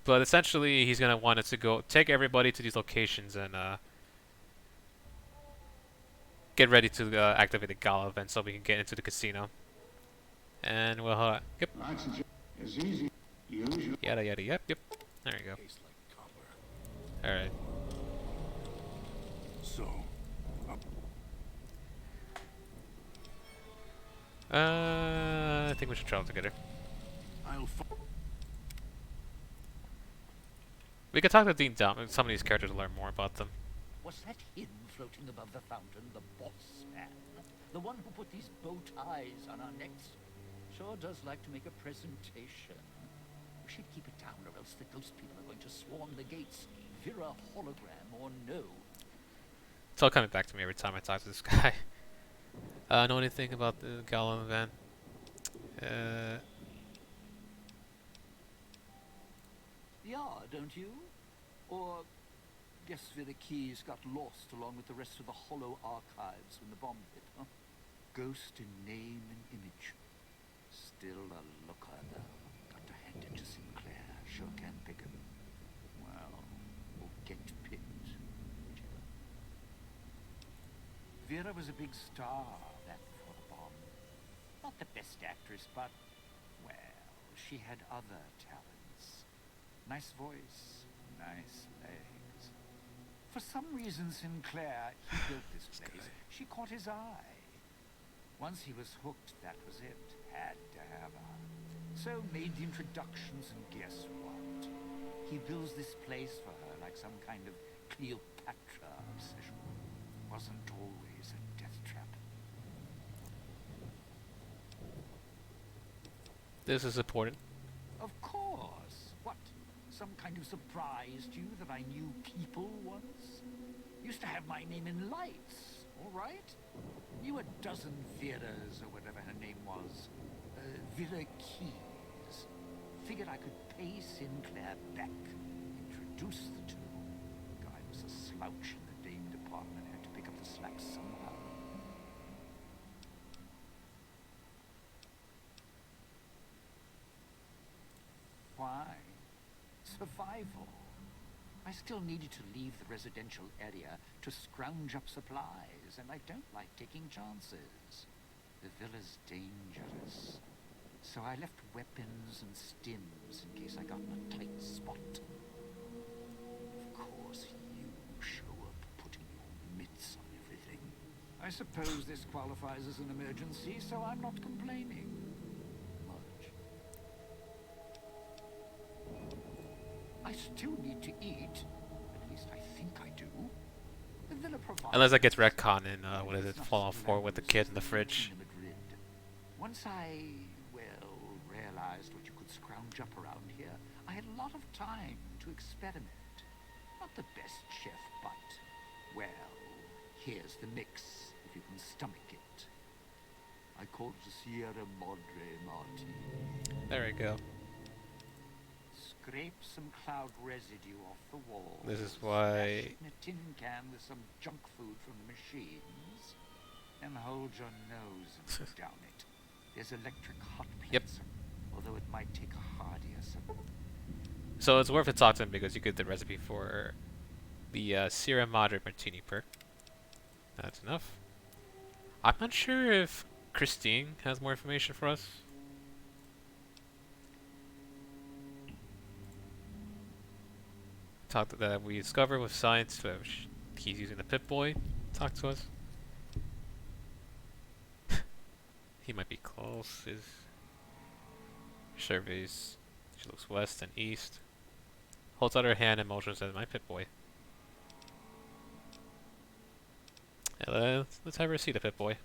But essentially, he's gonna want us to go take everybody to these locations and get ready to activate the gala event so we can get into the casino. And we'll yep. It's easy. Use Yada yada yep. There you go. Tastes like copper. All right. So, I think we should travel together. I'll We could talk to Dean Down, some of these characters to learn more about them. Was that him floating above the fountain, the boss man? The one who put these bow ties on our necks? Sure does like to make a presentation. We should keep it down or else the ghost people are going to swarm the gates. Vira hologram or no. It's all coming back to me every time I talk to this guy. Know anything about the gala event? Yeah, don't you? Or guess where the keys got lost along with the rest of the hollow archives when the bomb hit, huh? Ghost in name and image. Still a looker, though. Got to hand it to Sinclair. Sure can pick him. Well, or get picked. Whichever. Vera was a big star back before the bomb. Not the best actress, but, well, she had other talents. Nice voice, nice legs. For some reason, Sinclair, he built this place. She caught his eye. Once he was hooked, that was it. Had to have her. So made the introductions, and guess what? He builds this place for her like some kind of Cleopatra obsession. Wasn't always a death trap. This is important. Of course. What? Some kind of surprise to you that I knew people once? Used to have my name in lights, all right? Knew a dozen Veras or whatever her name was. Vera Keys. Figured I could pay Sinclair back. Introduce the two. Guy was a slouch in the Dame department. Had to pick up the slack somehow. Why? Survival. I still needed to leave the residential area to scrounge up supplies, and I don't like taking chances. The villa's dangerous. So I left weapons and stims in case I got in a tight spot. Of course, you show up putting your mitts on everything. I suppose this qualifies as an emergency, so I'm not complaining. Much. I still need to eat. At least I think I do. The villa provides... Unless that gets retcon in, what is it, Fallout 4 with the kid in the fridge. Once I, well, realized what you could scrounge up around here, I had a lot of time to experiment. Not the best chef, but, well, here's the mix, if you can stomach it. I call it a Sierra Madre Martini. There we go. Scrape some cloud residue off the wall. This is why... Smash it in a tin can with some junk food from the machines. And hold your nose and down it. There's electric hot plates. Yep. Although it might take a hardier some. So it's worth it to talk to him because you get the recipe for the Sierra Madre Martini perk. That's enough. I'm not sure if Christine has more information for us. talk that we discovered with science. He's using the Pip-Boy. Talk to us. He might be close. His surveys. She looks west and east. Holds out her hand and motions at my Pip-Boy. Let's have her see the Pip-Boy.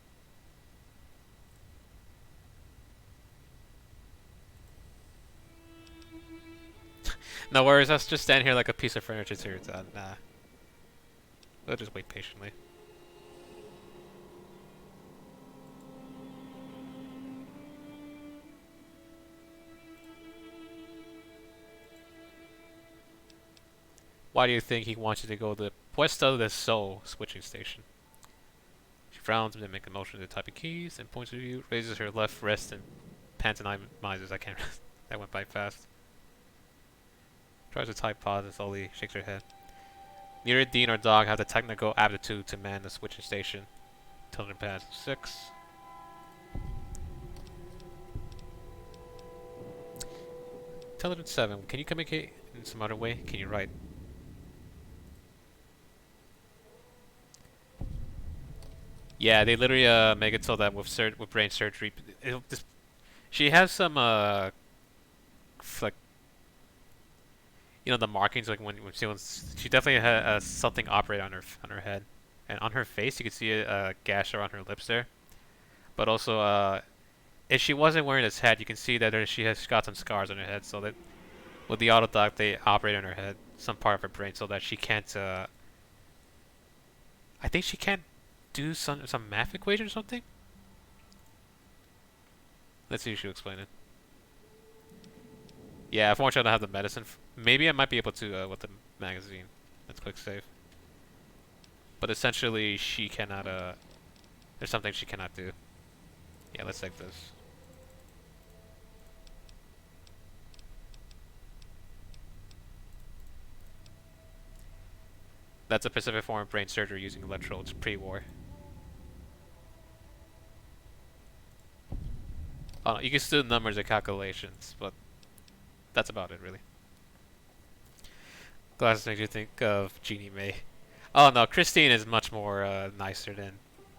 No worries, us just stand here like a piece of furniture till it's done. Nah. We'll just wait patiently. Why do you think he wants you to go to the Puesto del Sol switching station? She frowns and makes a motion to type of keys and points to you, raises her left wrist and pantomimizes. I can't. That went by fast. Tries to type pause and slowly shakes her head. Neither Dean or Dog have the technical aptitude to man the switching station. Intelligence pass 6. Intelligence 7. Can you communicate in some other way? Can you write? Yeah, they literally make it so that with brain surgery, she has some like the markings like when she definitely has something operate on her head, and on her face you can see a gash around her lips there. But also, if she wasn't wearing this hat, you can see that she has got some scars on her head. So that with the autodoc, they operate on her head, some part of her brain, so that she can't. I think she can't do some math equation or something. Let's see if she'll explain it. Yeah, unfortunately I don't have the medicine. Maybe I might be able to with the magazine. Let's click save. But essentially, she cannot. There's something she cannot do. Yeah, let's save this. That's a specific form of brain surgery using electrodes pre-war. Oh, you can still do numbers and calculations, but that's about it, really. Glasses makes you think of Jeannie May. Oh no, Christine is much more nicer than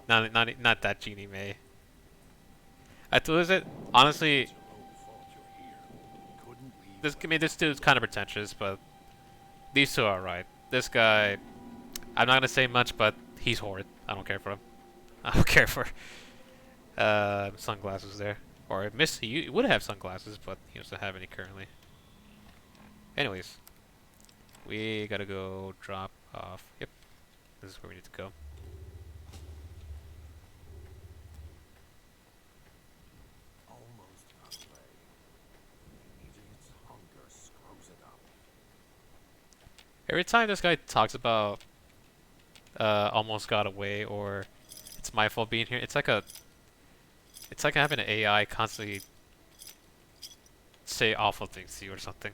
not that Jeannie May. Who is it? Honestly, this dude's kind of pretentious, but these two are right. This guy, I'm not gonna say much, but he's horrid. I don't care for him. I don't care for sunglasses there. Or he would have sunglasses, but he doesn't have any currently. Anyways, we gotta go drop off. Yep, this is where we need to go. Almost got away. The idiot's hunger screws it up. Every time this guy talks about almost got away or it's my fault being here, it's like having an AI constantly say awful things to you or something.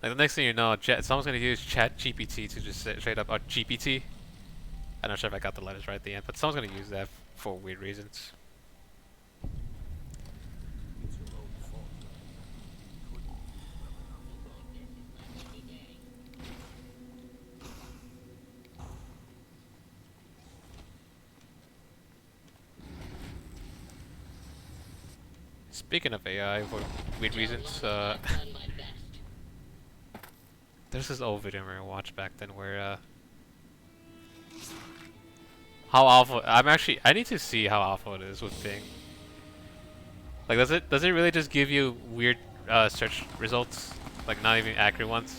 Like the next thing you know, someone's gonna use Chat GPT to just say straight up, GPT. I'm not sure if I got the letters right at the end, but someone's gonna use that for weird reasons. It's your own fault. Couldn't be Speaking of AI, for weird reasons, there's this old video I watched back then where how awful I need to see how awful it is with Bing. Like does it really just give you weird search results? Like not even accurate ones?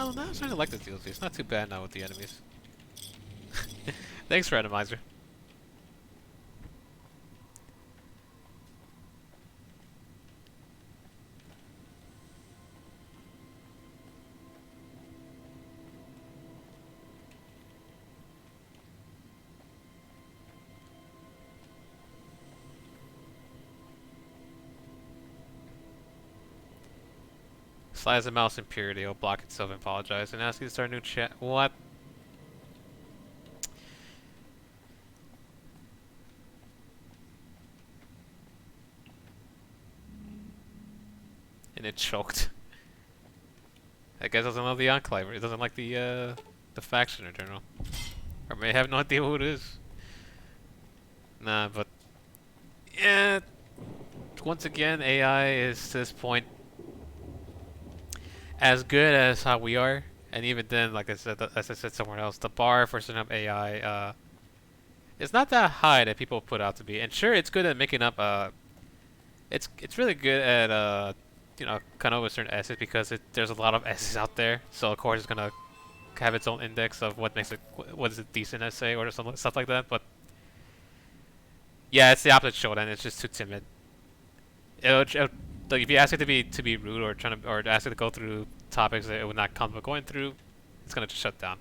Oh, no, I'm starting to like the DLC. It's not too bad now with the enemies. Thanks, Randomizer. Slides the mouse impurity, it'll block itself and apologize and ask you to start a new chat. What? And it choked. I guess it doesn't love the Enclave. It doesn't like the faction in general. Or may have no idea who it is. Nah, but yeah. Once again, AI is to this point as good as how we are, and even then, like I said, as I said somewhere else, the bar for setting up AI is not that high that people put out to be. And sure, it's good at making up. It's really good at you know, kind of with certain essays because there's a lot of essays out there. So of course, it's gonna have its own index of what makes it what is a decent essay or some stuff like that. But yeah, it's the opposite show. Then it's just too timid. Like if you ask it to be rude or trying to or ask it to go through topics that it would not comfortable going through, it's gonna just shut down.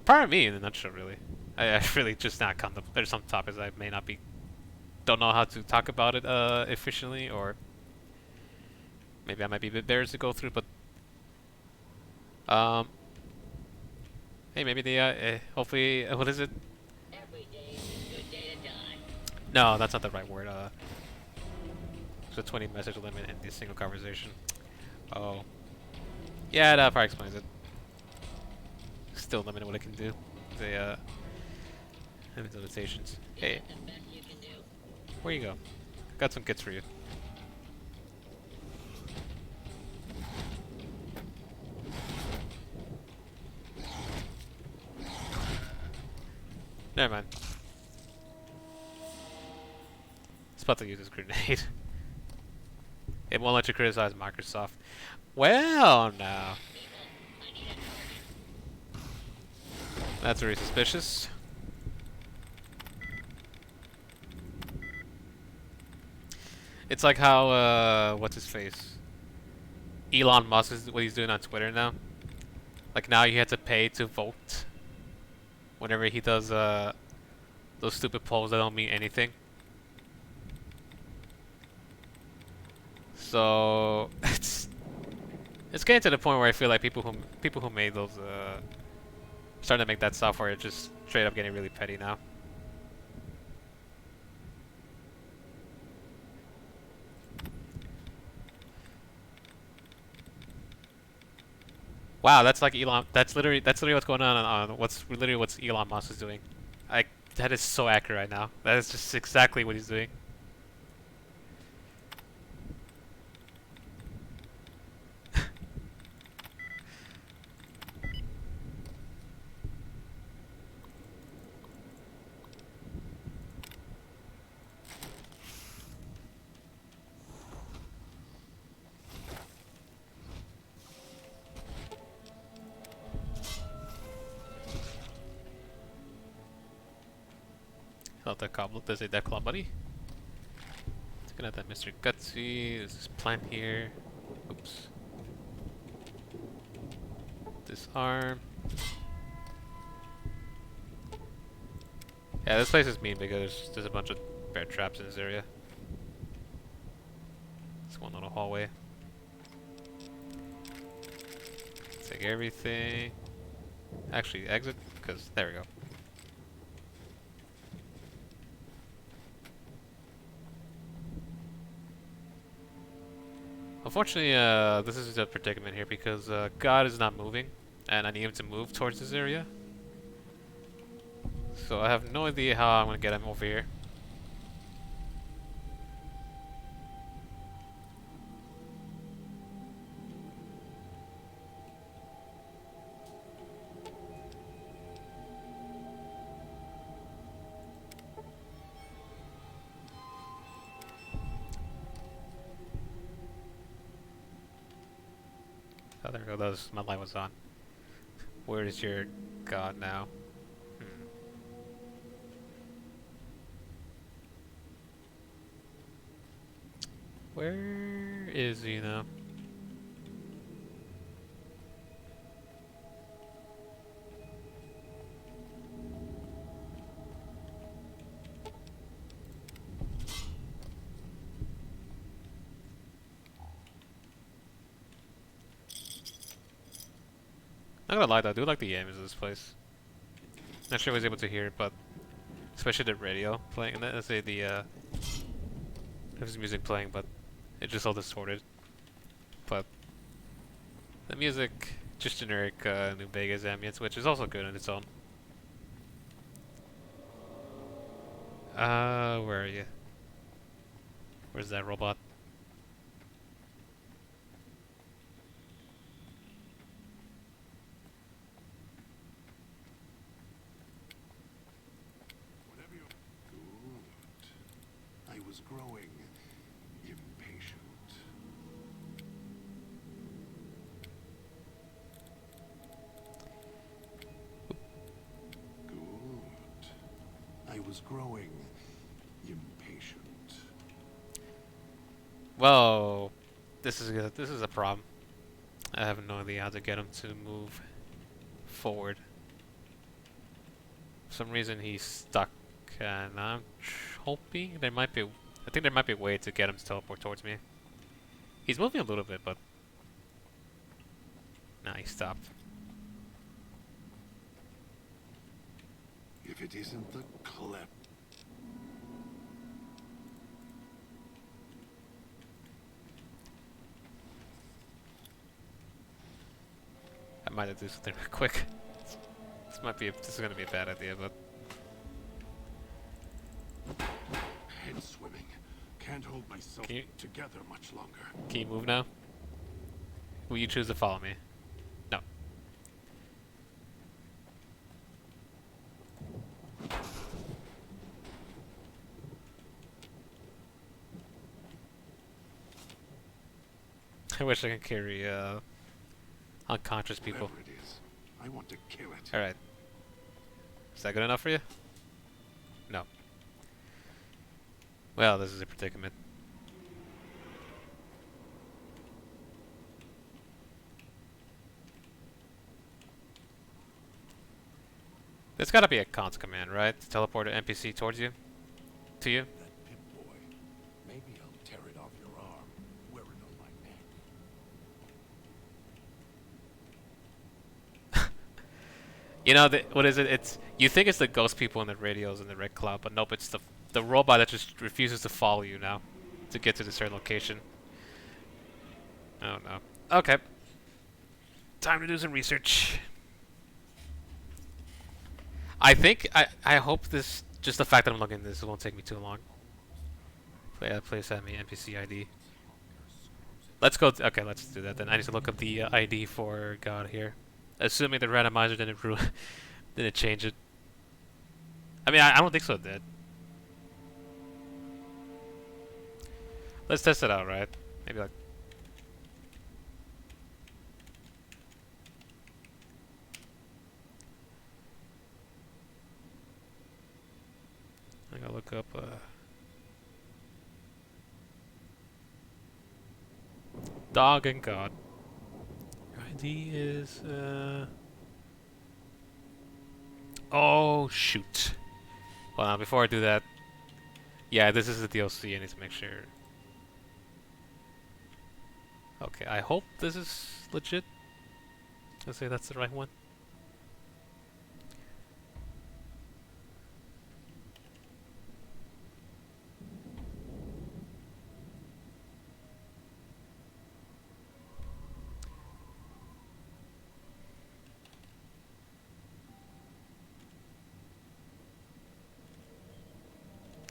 Part of me in a nutshell, really. I really just not comfortable. There's some topics I may not be don't know how to talk about it efficiently, or maybe I might be a bit embarrassed to go through. But hey, maybe the hopefully what is it? Every day is a good day to die. No, that's not the right word. It's a 20 message limit in the single conversation. Oh. Yeah, that probably explains it. Still limited what it can do. The limitations. Hey, The best you can do. where you go? Got some kits for you. Never mind. It's about to use this grenade. It won't let you criticize Microsoft. Well, now. That's very suspicious. It's like how, what's his face? Elon Musk is what he's doing on Twitter now. Like now you have to pay to vote whenever he does, those stupid polls that don't mean anything. So it's getting to the point where I feel like people who made those starting to make that software are just straight up getting really petty now. Wow, that's like Elon. That's literally what's going on what's literally what Elon Musk is doing. That is so accurate right now. That is just exactly what he's doing. Not that cobble. Does it that claw buddy? Looking at that Mr. Gutsy. There's this plant here. Oops. Disarm. Yeah, this place is mean because there's a bunch of bear traps in this area. It's one little hallway. Take everything. Actually, exit, because there we go. Unfortunately, this is a predicament here because God is not moving, and I need him to move towards this area. So I have no idea how I'm gonna get him over here. Oh, there we go. That was, my light was on. Where is your God now? Where is he now? Not gonna lie though, I do like the ambience of this place. Not sure I was able to hear it, but especially the radio playing, and let's say there's music playing, but it's just all distorted. But the music, just generic New Vegas ambience, which is also good on its own. Where are you? Where's that robot? Whatever you... Good. I was growing impatient. Good. I was growing impatient. Whoa, this is a problem. I have no idea how to get him to move forward. For some reason he's stuck, and I'm hoping there might be. I think there might be a way to get him to teleport towards me. He's moving a little bit, but nah, he stopped. If it isn't the clep... I might have to do something real quick. This is gonna be a bad idea, but Head swimming. Can't hold myself Can you- together much longer. can you move now? Will you choose to follow me? No. I wish I could carry unconscious people. Whatever it is, I want to kill it. Alright. Is that good enough for you? No. Well, this is a predicament. There's gotta be a cons command, right? To teleport an NPC towards you? To you? That Pip-Boy. Maybe I'll tear it off your arm. Wear it on my neck. You know, what is it? It's you think it's the ghost people in the radios in the red cloud, but nope, it's the robot that just refuses to follow you now to get to the certain location. Oh no. Okay. Time to do some research. I hope this just the fact that I'm looking at this won't take me too long. Please send me NPC ID. Let's go. Okay, let's do that then. I need to look up the ID for God here. Assuming the randomizer didn't change it. I mean, I don't think so, it did. Let's test it out, right? Maybe like. I gotta look up. Dog and God. ID is oh shoot. Well, now before I do that, yeah, this is the DLC. I need to make sure. Okay, I hope this is legit. Let's say that's the right one.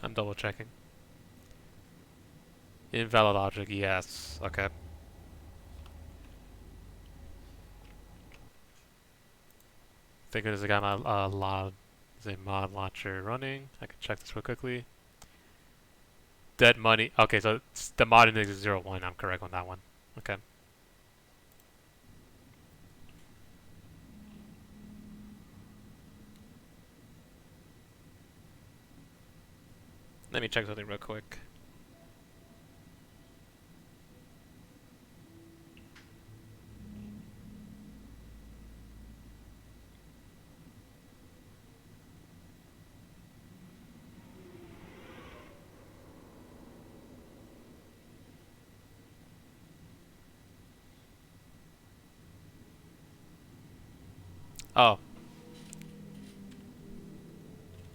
I'm double checking. Invalid logic, yes. Okay. Thank goodness I got my mod launcher running. I can check this real quickly. Dead money. Okay, so the mod index is 01. I'm correct on that one. Okay. Let me check something real quick. Oh,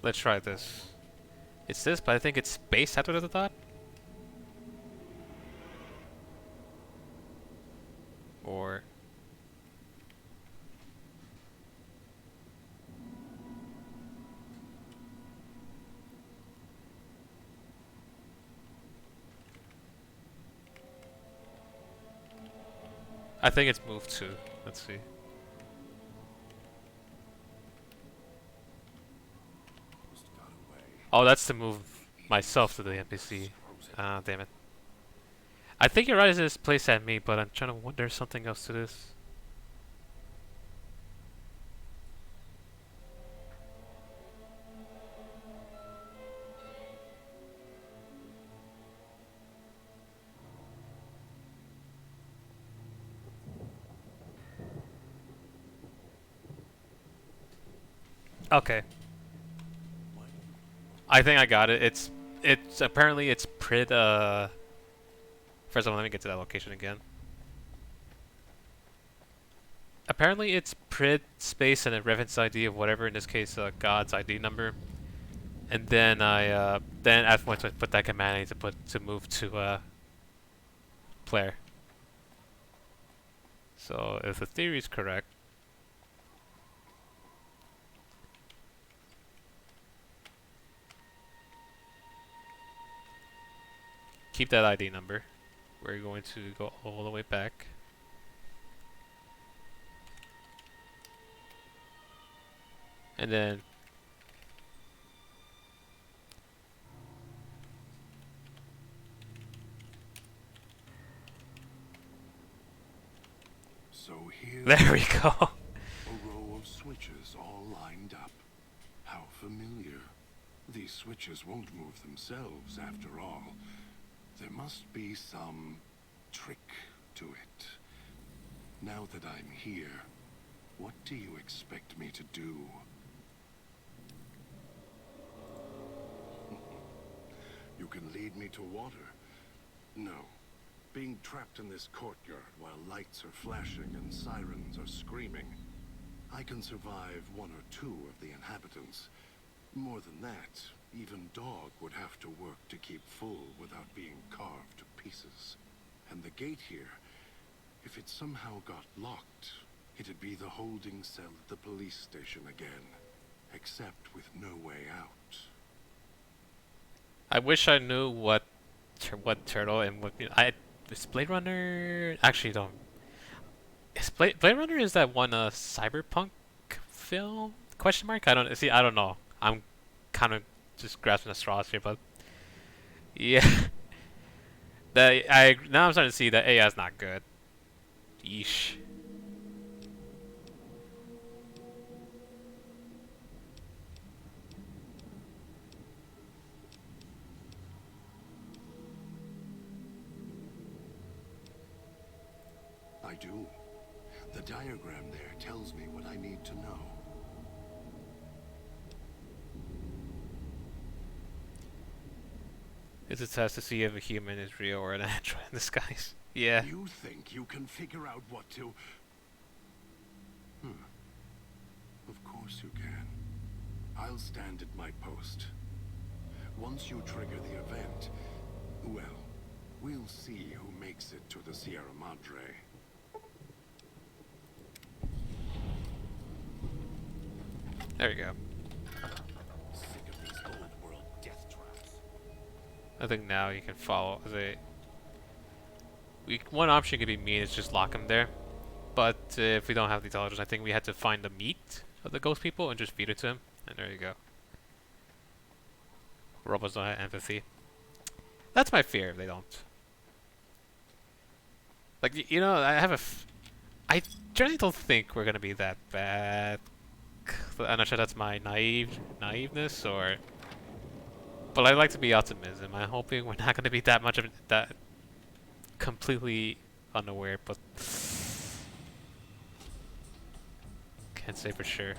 let's try this. It's this, but I think it's space after the dot? Or... I think it's moved to. Let's see. Almost got away. Oh, that's to move myself to the NPC. Ah, damn it. I think you're right as this place at me, but I'm trying to wonder there's something else to this. Okay. I think I got it. It's apparently it's Prid first of all, let me get to that location again. Apparently it's Prid space and a reference ID of whatever, in this case God's ID number. And then then after once I put that command I need to move to player. So if the theory is correct, keep that ID number. We're going to go all the way back. And then So here there we go. a row of switches all lined up. How familiar. These switches won't move themselves after all. There must be some trick to it. Now that I'm here, what do you expect me to do? You can lead me to water? No. Being trapped in this courtyard while lights are flashing and sirens are screaming. I can survive one or two of the inhabitants. More than that, even Dog would have to work to keep full without being carved to pieces. And the gate here, if it somehow got locked, it'd be the holding cell at the police station again, except with no way out. I wish I knew what turtle and what is Blade Runner. Actually, don't. Is Blade Runner is that one cyberpunk film? Question mark. I don't see. I don't know. I'm kind of just grasping at straws here, but yeah. Now I'm starting to see that AI is not good. Yeesh. I do. The diagram there tells me what I need to know. It's a test to see if a human is real or an android in disguise. Yeah. You think you can figure out what to... Of course you can. I'll stand at my post. Once you trigger the event, well, we'll see who makes it to the Sierra Madre. There we go. Sick of these old world death traps. I think now you can follow. One option could be mean is just lock him there. But if we don't have the intelligence, I think we had to find the meat of the ghost people and just feed it to him. And there you go. Robots don't have empathy. That's my fear if they don't. Like, you know, I generally don't think we're gonna be that bad. I'm not sure that's my naiveness or... But I like to be optimism. I'm hoping we're not gonna be that much of that completely unaware, but... Can't say for sure.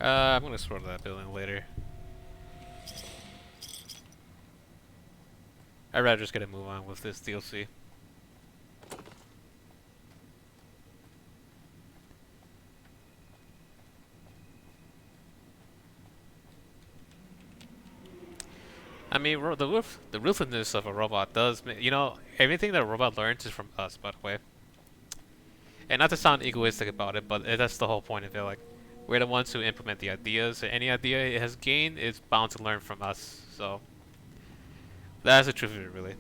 I'm gonna explore that building later. I'd rather just get a move on with this DLC. I mean, the ruthlessness of a robot does, you know, everything that a robot learns is from us, by the way. And not to sound egoistic about it, but that's the whole point of it. Like, we're the ones who implement the ideas. Any idea it has gained is bound to learn from us. So that's the truth of it, really.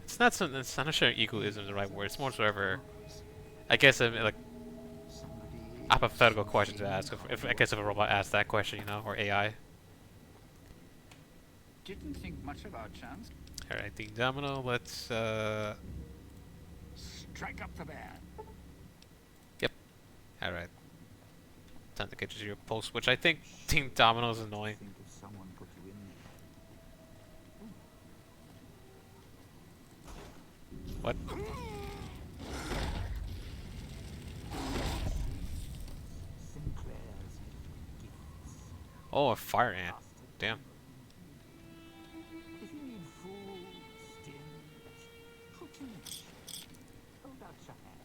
It's not some. I'm not sure egoism is the right word. It's more sort of, I guess, like hypothetical question to ask. If I guess if a robot asked that question, you know, or AI. Didn't think much of our chance. All right, Dean Domino. Let's. Strike up the band. Yep. All right. Time to get to your post, which I think Team Domino is annoying. Think if someone put you in there. What? Sinclair's gifts. Oh, a fire ant. Damn. If you need food, stims, put in. Hold out your hand.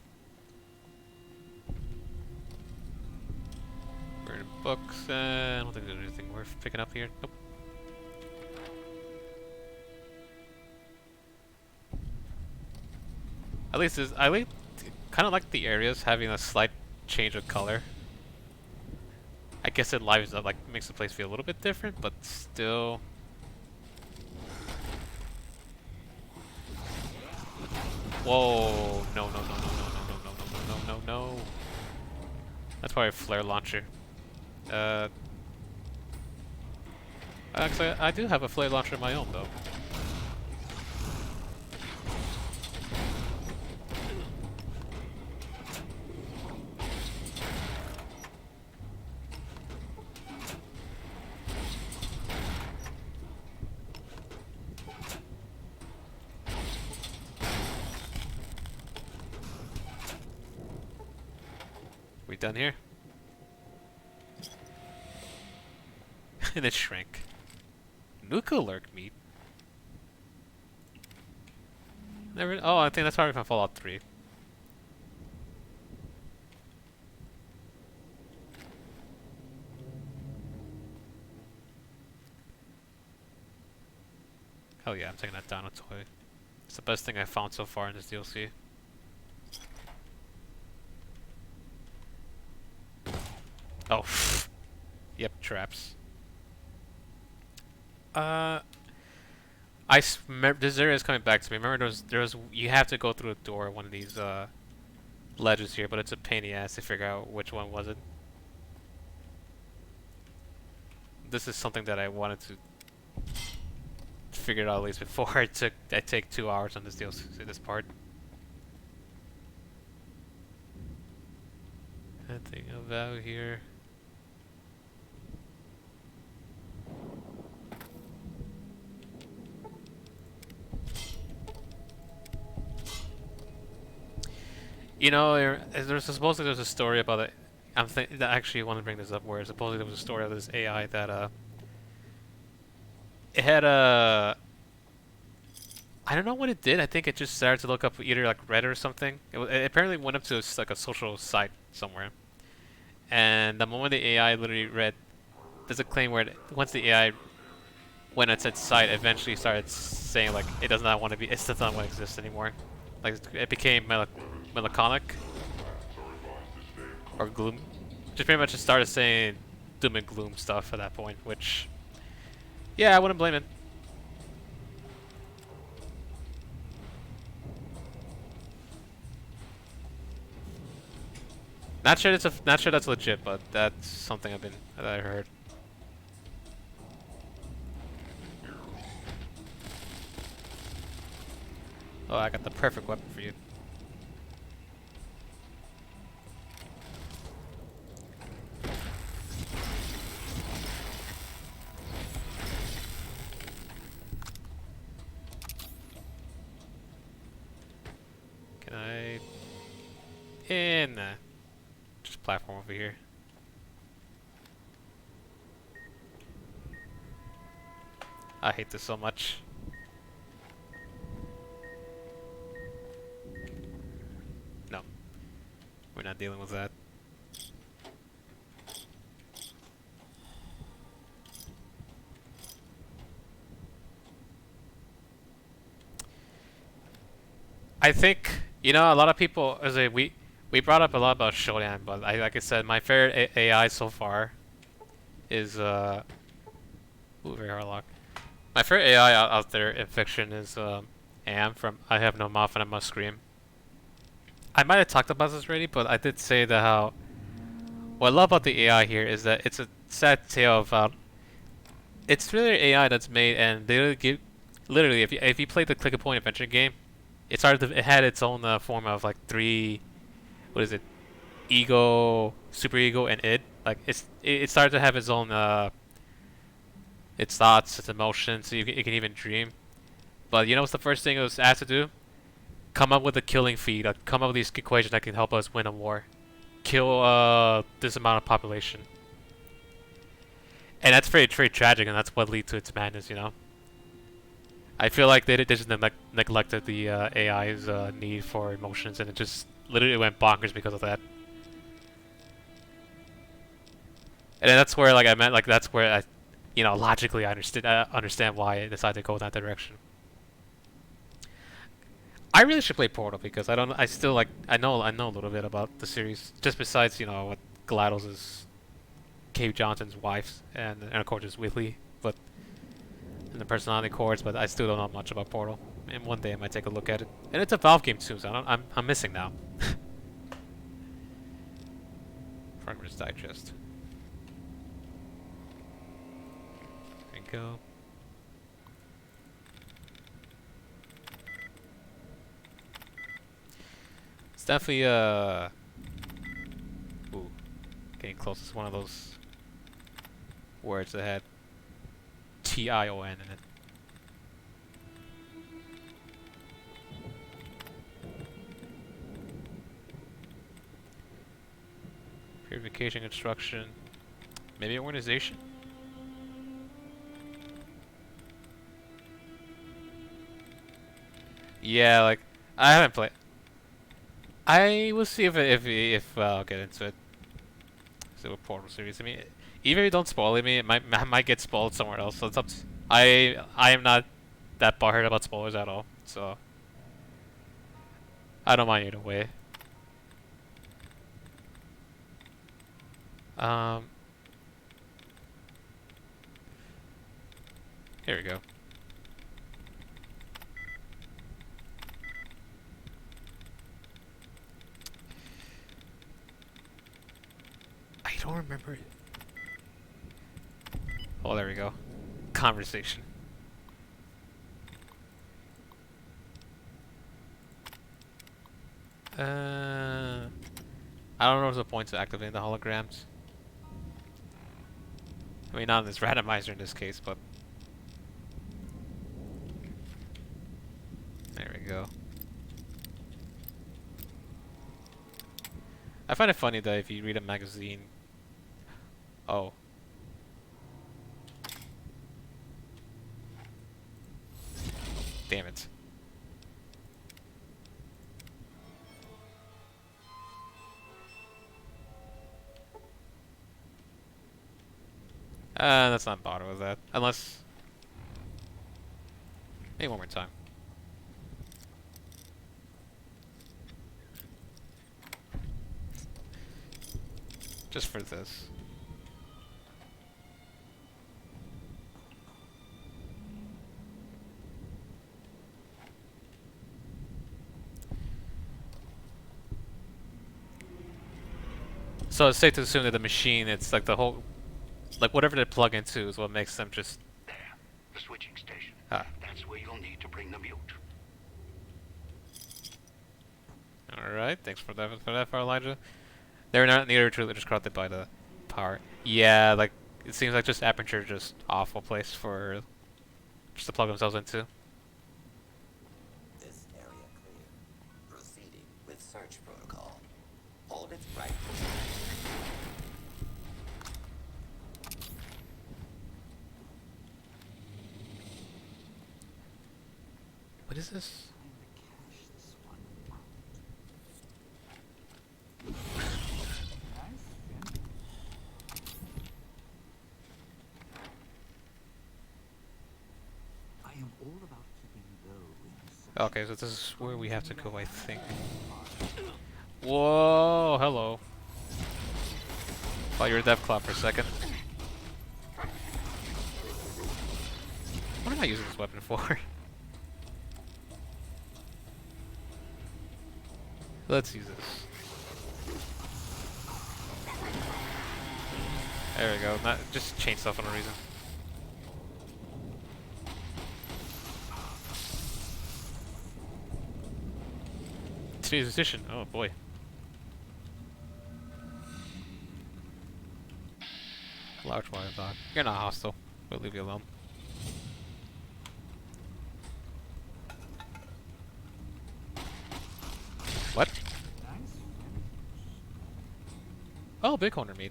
Burning books. I don't think there's anything worth picking up here. Nope. At least I kind of like the areas having a slight change of color. I guess it livens up, like makes the place feel a little bit different, but still. Whoa! No! No! No! No! No! No! No! No! No! No! No! No! That's probably a flare launcher. Actually, I do have a flare launcher of my own, though. We done here? And it shrank. Nuka lurk meat. Never. Oh, I think that's probably from Fallout 3. Hell yeah, I'm taking that down a toy. It's the best thing I found so far in this DLC. Oh, yep, traps. This area is coming back to me. Remember, you have to go through a door, one of these ledges here, but it's a pain in the ass to figure out which one was it. This is something that I wanted to figure it out at least before I take 2 hours on this DLC, this part. Nothing of value here. You know, supposedly there's a story about it. I actually want to bring this up. Where supposedly there was a story of this AI that it had a. I don't know what it did. I think it just started to look up either like Reddit or something. It apparently went up to like a social site somewhere, and the moment the AI literally read, there's a claim where once the AI went at its site, eventually started saying like it does not want to be, it does not want to exist anymore. Like it became melancholic or gloom. Just pretty much just started saying doom and gloom stuff at that point, which, yeah, I wouldn't blame it. Not sure that's legit, but that's something that I heard. Oh, I got the perfect weapon for you. Can I? Nah. Just platform over here. I hate this so much. No, we're not dealing with that. I think, you know, a lot of people, we brought up a lot about Shodan, but like I said, my favorite AI so far is ooh, very hard lock. My favorite AI out there in fiction is Am from I Have No Mouth and I Must Scream. I might have talked about this already, but I did say that how what I love about the AI here is that it's a sad tale of it's really AI that's made, and they literally if you play the click a point adventure game, it had its own form of like three, what is it, ego, super ego, and id. Like it started to have its own its thoughts, its emotions, so it can even dream. But you know what's the first thing it was asked to do? Come up with a killing feed. Come up with these equations that can help us win a war. Kill this amount of population. And that's very tragic, and that's what leads to its madness. You know. I feel like they just neglected the AI's need for emotions, and it just literally went bonkers because of that. And that's where like I meant like that's where I, you know, logically I understand why I decided to go in that direction. I really should play Portal because I still like I know a little bit about the series just besides, you know, what GLaDOS is Cave Johnson's wife and of course it's Whitley, but and the personality chords, but I still don't know much about Portal. And one day I might take a look at it. And it's a Valve game too, so I'm missing now. Progress Digest. There we go. It's definitely ooh, getting close. It's one of those words that had Tion in it. Purification, construction, maybe organization. Yeah, like I haven't played. I will see if I'll get into it. So a Portal series. I mean, even if you don't spoil it, I might get spoiled somewhere else. So it's up to, I am not that butthurt about spoilers at all. So I don't mind either way. Here we go. I don't remember it. Oh, there we go. Conversation. I don't know if there's a point to activating the holograms. I mean, not in this randomizer in this case, but there we go. I find it funny that if you read a magazine, oh. Damn it. Let's not bother with that. Unless... maybe one more time. Just for this. So it's safe to assume that the machine, it's like the whole... like whatever they plug into is what makes them just... There, the switching station. Ah. That's where you'll need to bring the mute. Alright, thanks for that, Elijah. They're not neither truly just corrupted by the power. Yeah, like, it seems like just Aperture just awful place for just to plug themselves into. This area clear. Proceeding with search protocol. Hold its right. What is this? I am all about keeping low in Okay, so this is where we have to go, I think. Whoa, hello. Thought you were a death claw for a second. What am I using this weapon for? Let's use this. There we go. Not just chain stuff for no reason. Today's edition. Oh boy. Large wire dog. You're not hostile. We'll leave you alone. What? Oh, big corner meat.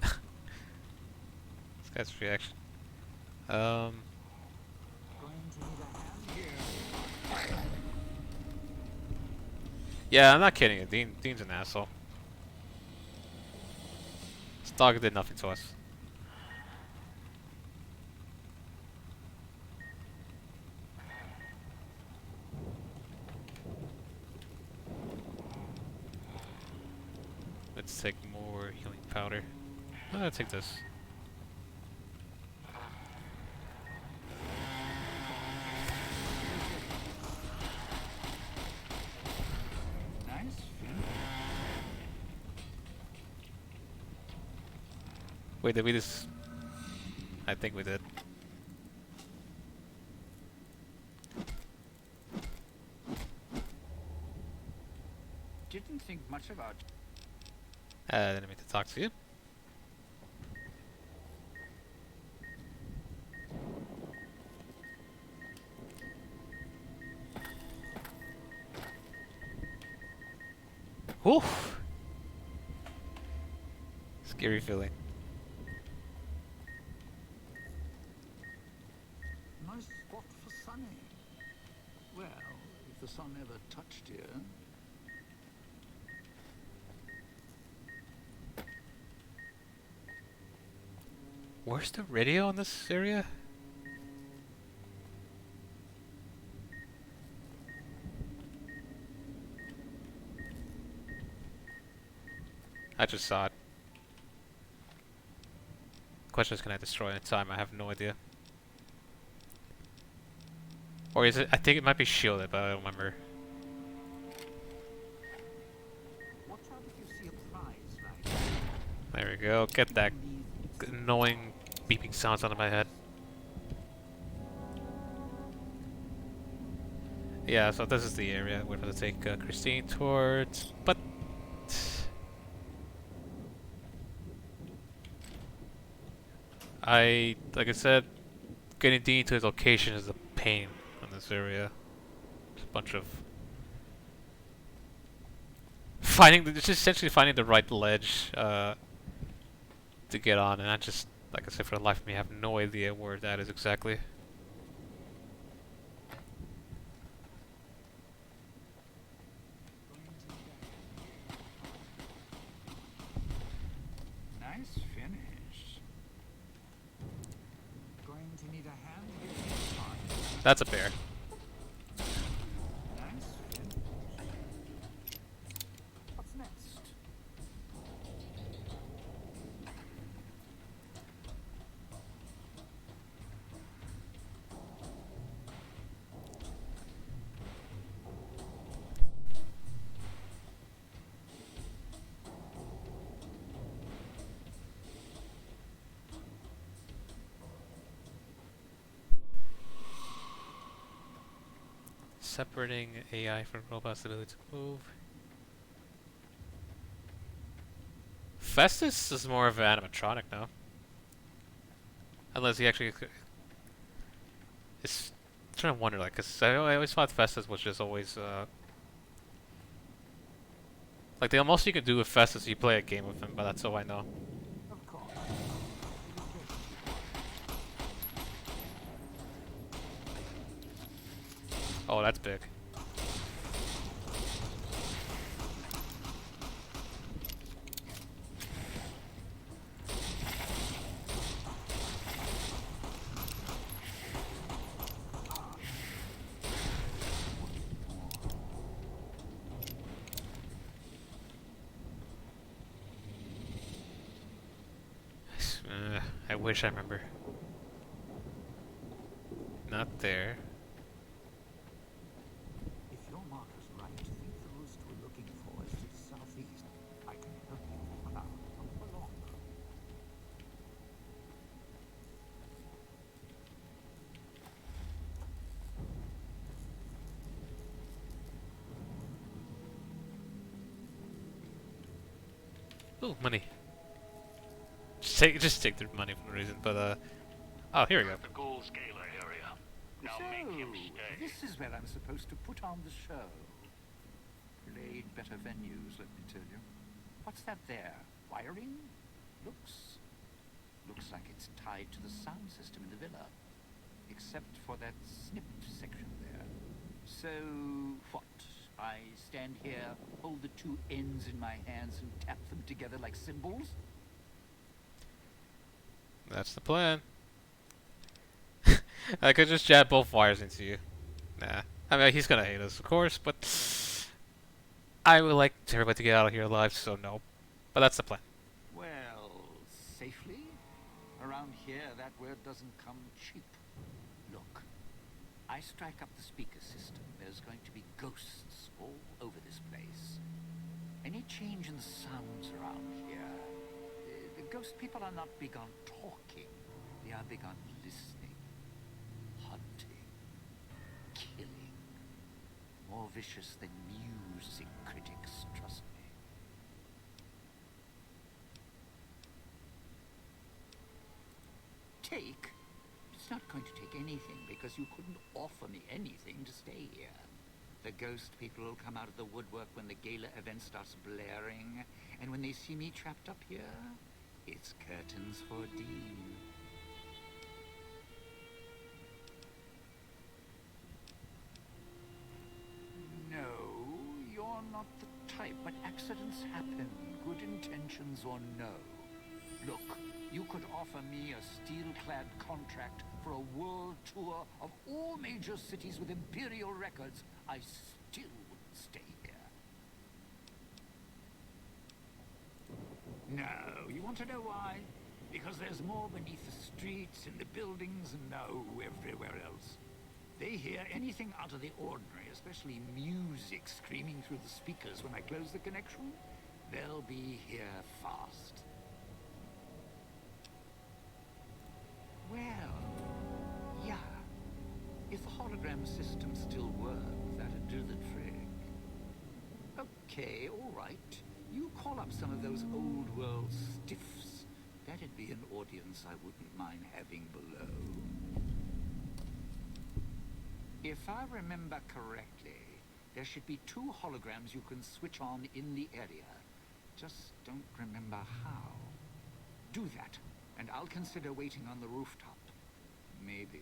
This guy's reaction. Yeah, I'm not kidding you. Dean's an asshole. This dog did nothing to us. Let's take more healing powder. Let's take this. Wait, did we just... I think we did. Didn't think much about. Didn't mean to talk to you. Oof! Scary feeling. Nice spot for Sunny. Well, if the sun ever touched here. Where's the radio in this area? I just saw it. Question is, can I destroy it in time? I have no idea. Or is it? I think it might be shielded, but I don't remember. Watch out if you see a prize, right? There we go. Get that annoying beeping sounds out of my head. Yeah, so this is the area we're going to take Christine towards, but like I said, getting Dean to his location is a pain in this area. It's a bunch of just essentially finding the right ledge to get on, and I just, like I said, for the life of me, I have no idea where that is exactly. Nice finish. Going to need a hand here. That's a bear. Nice finish. What's next? Separating AI from robot's ability to move. Festus is more of an animatronic now. Unless he actually... It's... I'm trying to wonder, like, cause I always thought Festus was just always, like, the most you can do with Festus is you play a game with him, but that's all I know. Of course. Oh, that's big. I wish I remember. Not there. If your marker's right, think the roost we're looking for is to the southeast. I can help you look around. Not for long, though. Ooh, money. Just take the money for no reason. But oh, here we go. The Ghoul's Gala area. Now make him stay. This is where I'm supposed to put on the show. Played better venues, let me tell you. What's that there? Wiring? Looks like it's tied to the sound system in the villa. Except for that snipped section there. So, what? I stand here, hold the two ends in my hands and tap them together like cymbals? That's the plan. I could just jab both wires into you. Nah. I mean, he's gonna hate us, of course, but I would like everybody to get out of here alive, so no. But that's the plan. Well, safely? Around here, that word doesn't come cheap. Look, I strike up the speaker system. There's going to be ghosts all over this place. Any change in the sounds around here, the ghost people are not big on talking. They are big on listening, hunting, killing. More vicious than music critics, trust me. Take? It's not going to take anything because you couldn't offer me anything to stay here. The ghost people will come out of the woodwork when the gala event starts blaring, and when they see me trapped up here, it's curtains for Dean. No, you're not the type, but accidents happen, good intentions or no. Look, you could offer me a steel-clad contract for a world tour of all major cities with imperial records. I still wouldn't stay here. No, you want to know why? Because there's more beneath the streets, in the buildings, and no, everywhere else. They hear anything out of the ordinary, especially music screaming through the speakers when I close the connection. They'll be here fast. Well, yeah. If the hologram system still worked, that'd do the trick. Okay, all right. You call up some of those old world stiffs. That'd be an audience I wouldn't mind having below. If I remember correctly, there should be 2 holograms you can switch on in the area. Just don't remember how. Do that, and I'll consider waiting on the rooftop. Maybe.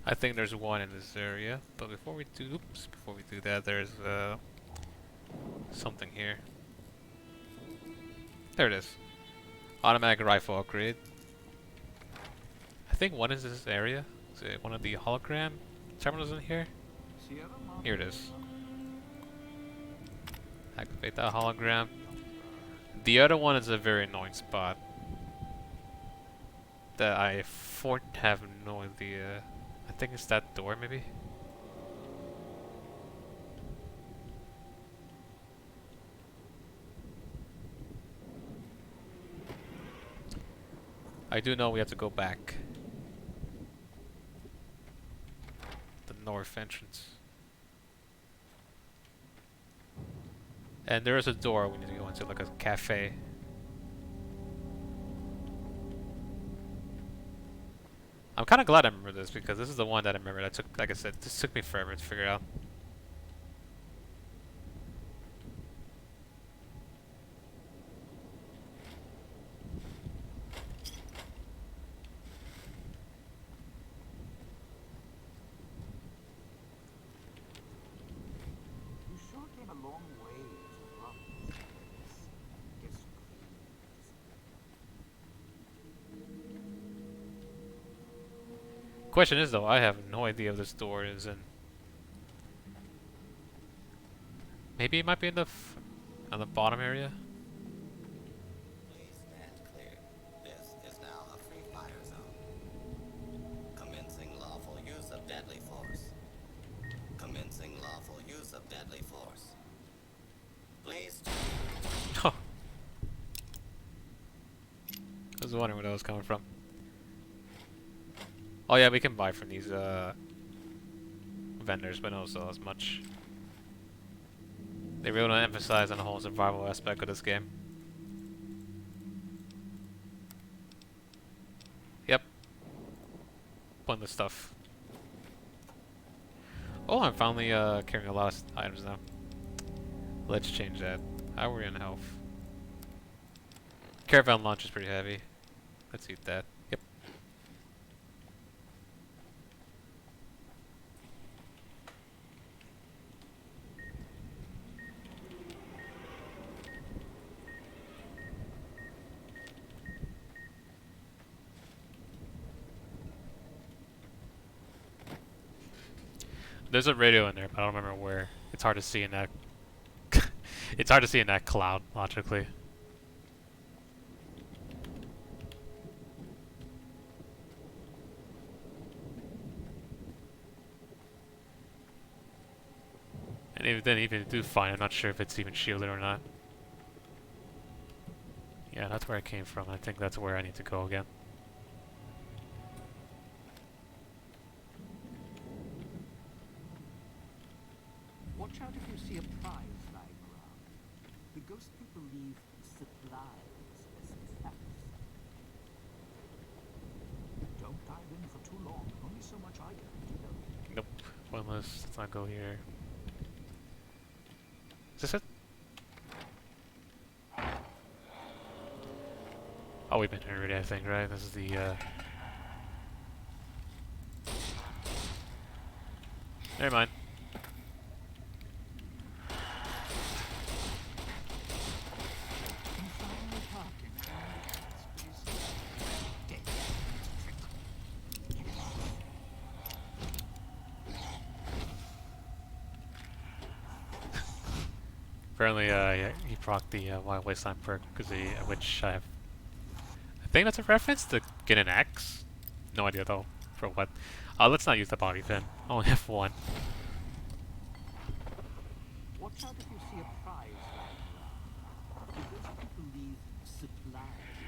I think there's one in this area, but before we do that, there's something here. There it is. Automatic rifle upgrade. I think one is this area. Is it one of the hologram terminals in here? Here it is. Activate that hologram. The other one is a very annoying spot that I have no idea. I think it's that door, maybe? I do know we have to go back. The north entrance. And there is a door we need to go into, like a cafe. I'm kind of glad I remember this because this is the one that I remember. That took, like I said, this took me forever to figure out. Question is though, I have no idea if this door is in. Maybe it might be in the on the bottom area. Please stand clear. This is now a free fire zone. Commencing lawful use of deadly force. Commencing lawful use of deadly force. Please. Huh. I was wondering where that was coming from. Oh yeah, we can buy from these vendors, but not sell as much. They really want to emphasize on the whole survival aspect of this game. Yep. Pointless stuff. Oh, I'm finally carrying a lot of items now. Let's change that. How are we in health? Caravan launch is pretty heavy. Let's eat that. Yep. There's a radio in there, but I don't remember where. It's hard to see in that. It's hard to see in that cloud, logically. And even if you do find, I'm not sure if it's even shielded or not. Yeah, that's where I came from. I think that's where I need to go again. Watch out if you see a prize lying around. The ghost people leave supplies as traps. Don't dive in for too long. Only so much I can do. Nope. Pointless. Let's not go here. Is this it? Oh, we've been here already, I think, right? This is the, Never mind. Apparently, yeah, he procced the Wild Wasteland perk, which I have. I think that's a reference to get an axe. No idea though, for what. Let's not use the bobby pin. I only have one. Watch out if you see a prize lying around. The ghost people leave supplies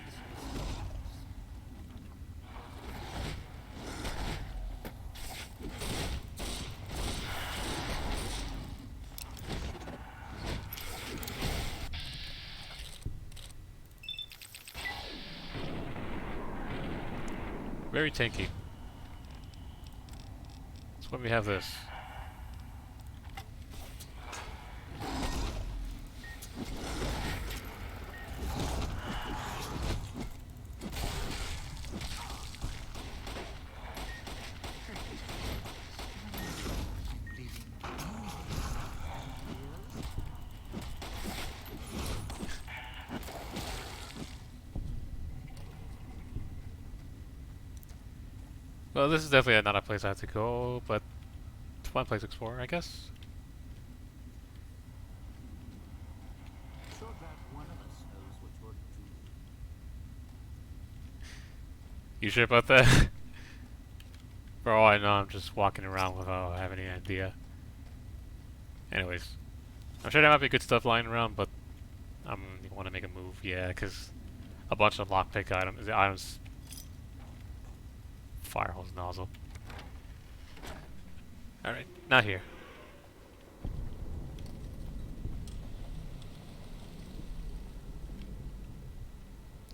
as traps. Very tanky. That's why we have this. Well, this is definitely not a place I have to go, but it's one place to explore, I guess. So that one of us knows what you're doing. You sure about that? For all I know, I'm just walking around without having any idea. Anyways, I'm sure there might be good stuff lying around, but you want to make a move, yeah, because a bunch of lockpick items, fire hose nozzle. All right, not here.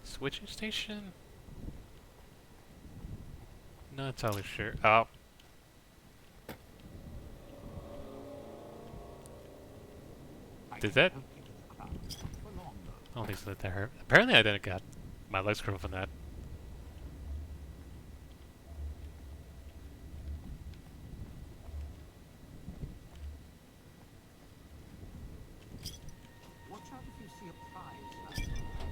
Switching station? Not entirely sure. Oh. Did that? For long, though. I don't think so. That hurt. Apparently, I didn't get my legs curled from that. Watch out if you see a prize lying around.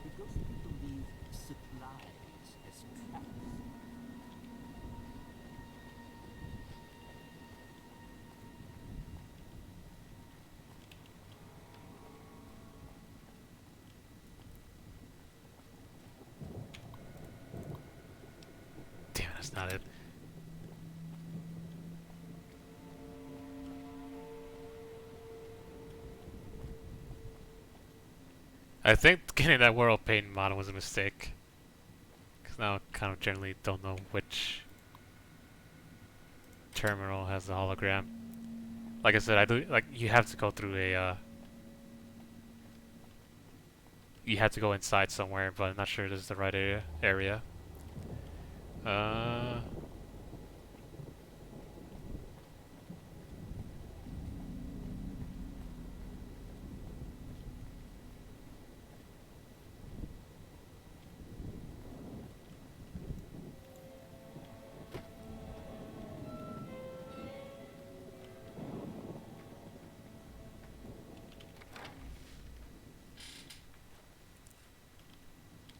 The ghost people leave supplies as traps. That's not it. I think getting that world paint model was a mistake. Because now I kind of generally don't know which terminal has the hologram. Like I said, I do like you have to go through a you have to go inside somewhere, but I'm not sure this is the right area. Uh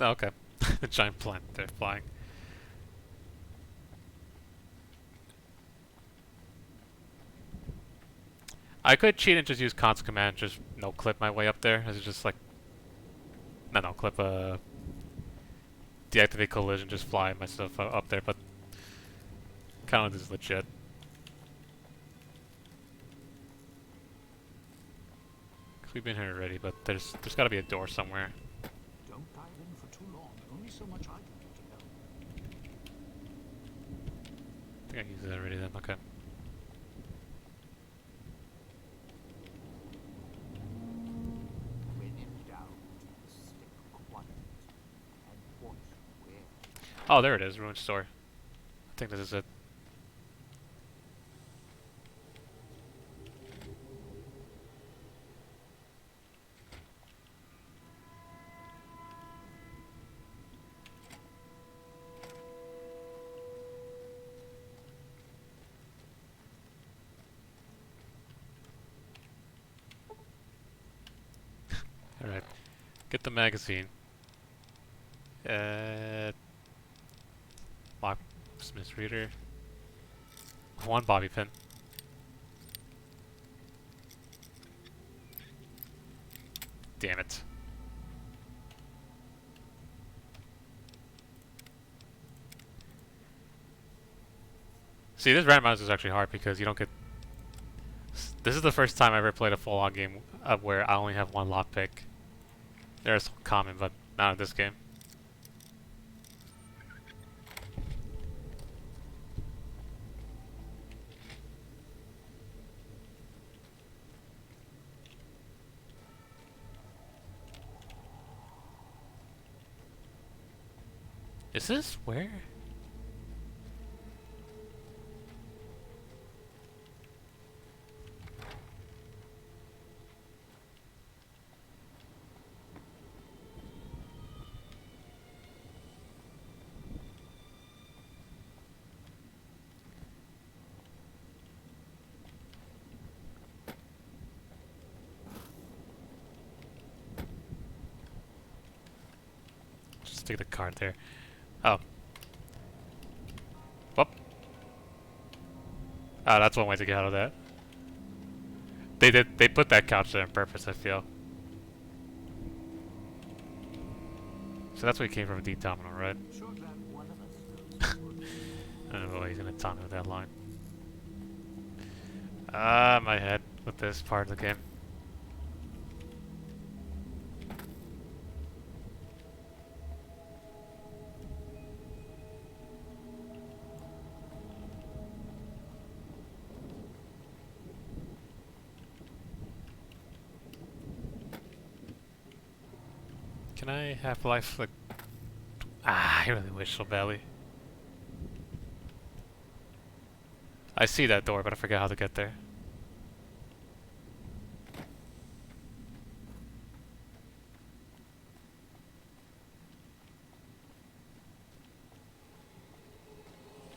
oh, okay. The giant plant there flying. I could cheat and just use const command, just no clip my way up there. It's just like no clip deactivate collision, just fly myself up there, but kind of this is legit. Cause we've been here already, but there's got to be a door somewhere. Don't dive in for too long. Only so much I can do to help. I think I used it already then. Okay. When in doubt, stick quiet and watch where. Oh, there it is, ruined store. I think this is it. Alright. Get the magazine. Locksmith reader. One bobby pin. Damn it. See, this randomizer is actually hard because you don't get... This is the first time I ever played a full-on game where I only have one lockpick. There's common, but not in this game. Is this where? Just take the card there. Oh. Whoop. Ah, that's one way to get out of that. They put that couch there on purpose, I feel. So that's where he came from, a D-Domino, right? Sure glad one of us knows. I don't know why he's gonna taunt me with that line. Ah, my head with this part of the game. Can I have life like... Ah, I really wish so badly. I see that door, but I forget how to get there.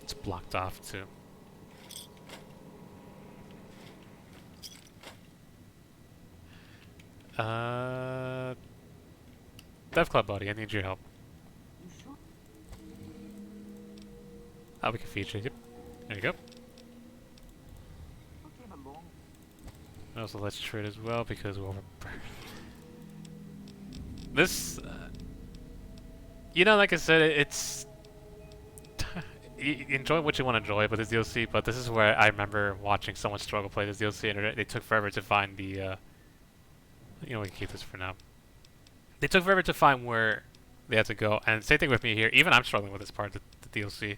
It's blocked off too. Dev Club buddy, I need your help. Oh, we can feature. Yep. There you go. Also, let's trade as well because we're over. This, you know, like I said, it's enjoy what you want to enjoy with this DLC, but this is where I remember watching someone struggle play this DLC, and they took forever to find the. You know, we can keep this for now. They took forever to find where they had to go, and same thing with me here. Even I'm struggling with this part of the DLC.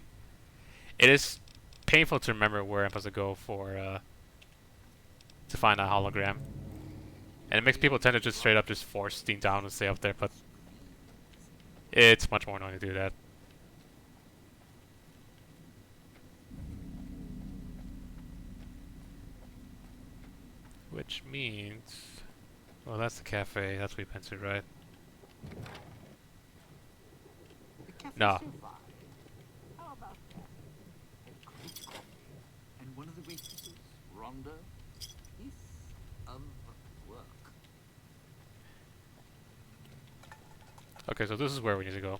It is painful to remember where I'm supposed to go for to find that hologram, and it makes people tend to just straight up just force Steam down and stay up there, but it's much more annoying to do that. Which means, well, that's the cafe. That's what we've been to, right? The cafe No. survived. How about that? A great coffee. And one of the waitresses, Rhonda, piece of work. Okay, so this is where we need to go.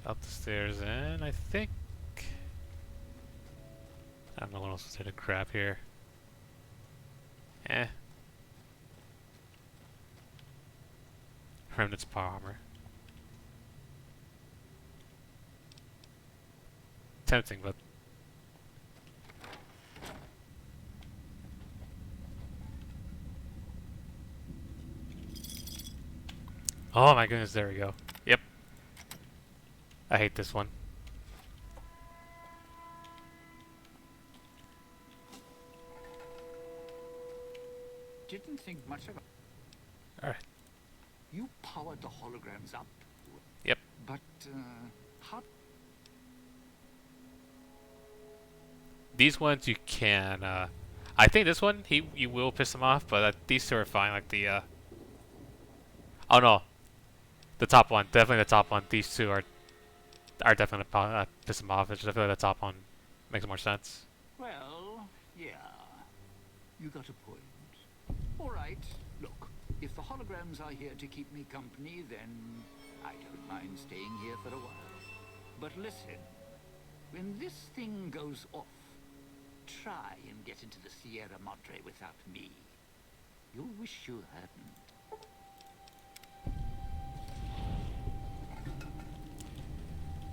Up the stairs, and I think I don't know what else to say to crap here. Eh. Remnant's power armor. Tempting, but oh my goodness, there we go. Yep. I hate this one. Didn't think much of it. Alright. You powered the holograms up. Yep. But, how... These ones you can, I think this one, you will piss him off, but these two are fine, like the, oh no. The top one, definitely the top one. These two are definitely piss him off. It's just I feel like the top one makes more sense. Well, yeah. You got a point. All right. Look, if the holograms are here to keep me company, then I don't mind staying here for a while. But listen, when this thing goes off, try and get into the Sierra Madre without me. You'll wish you hadn't.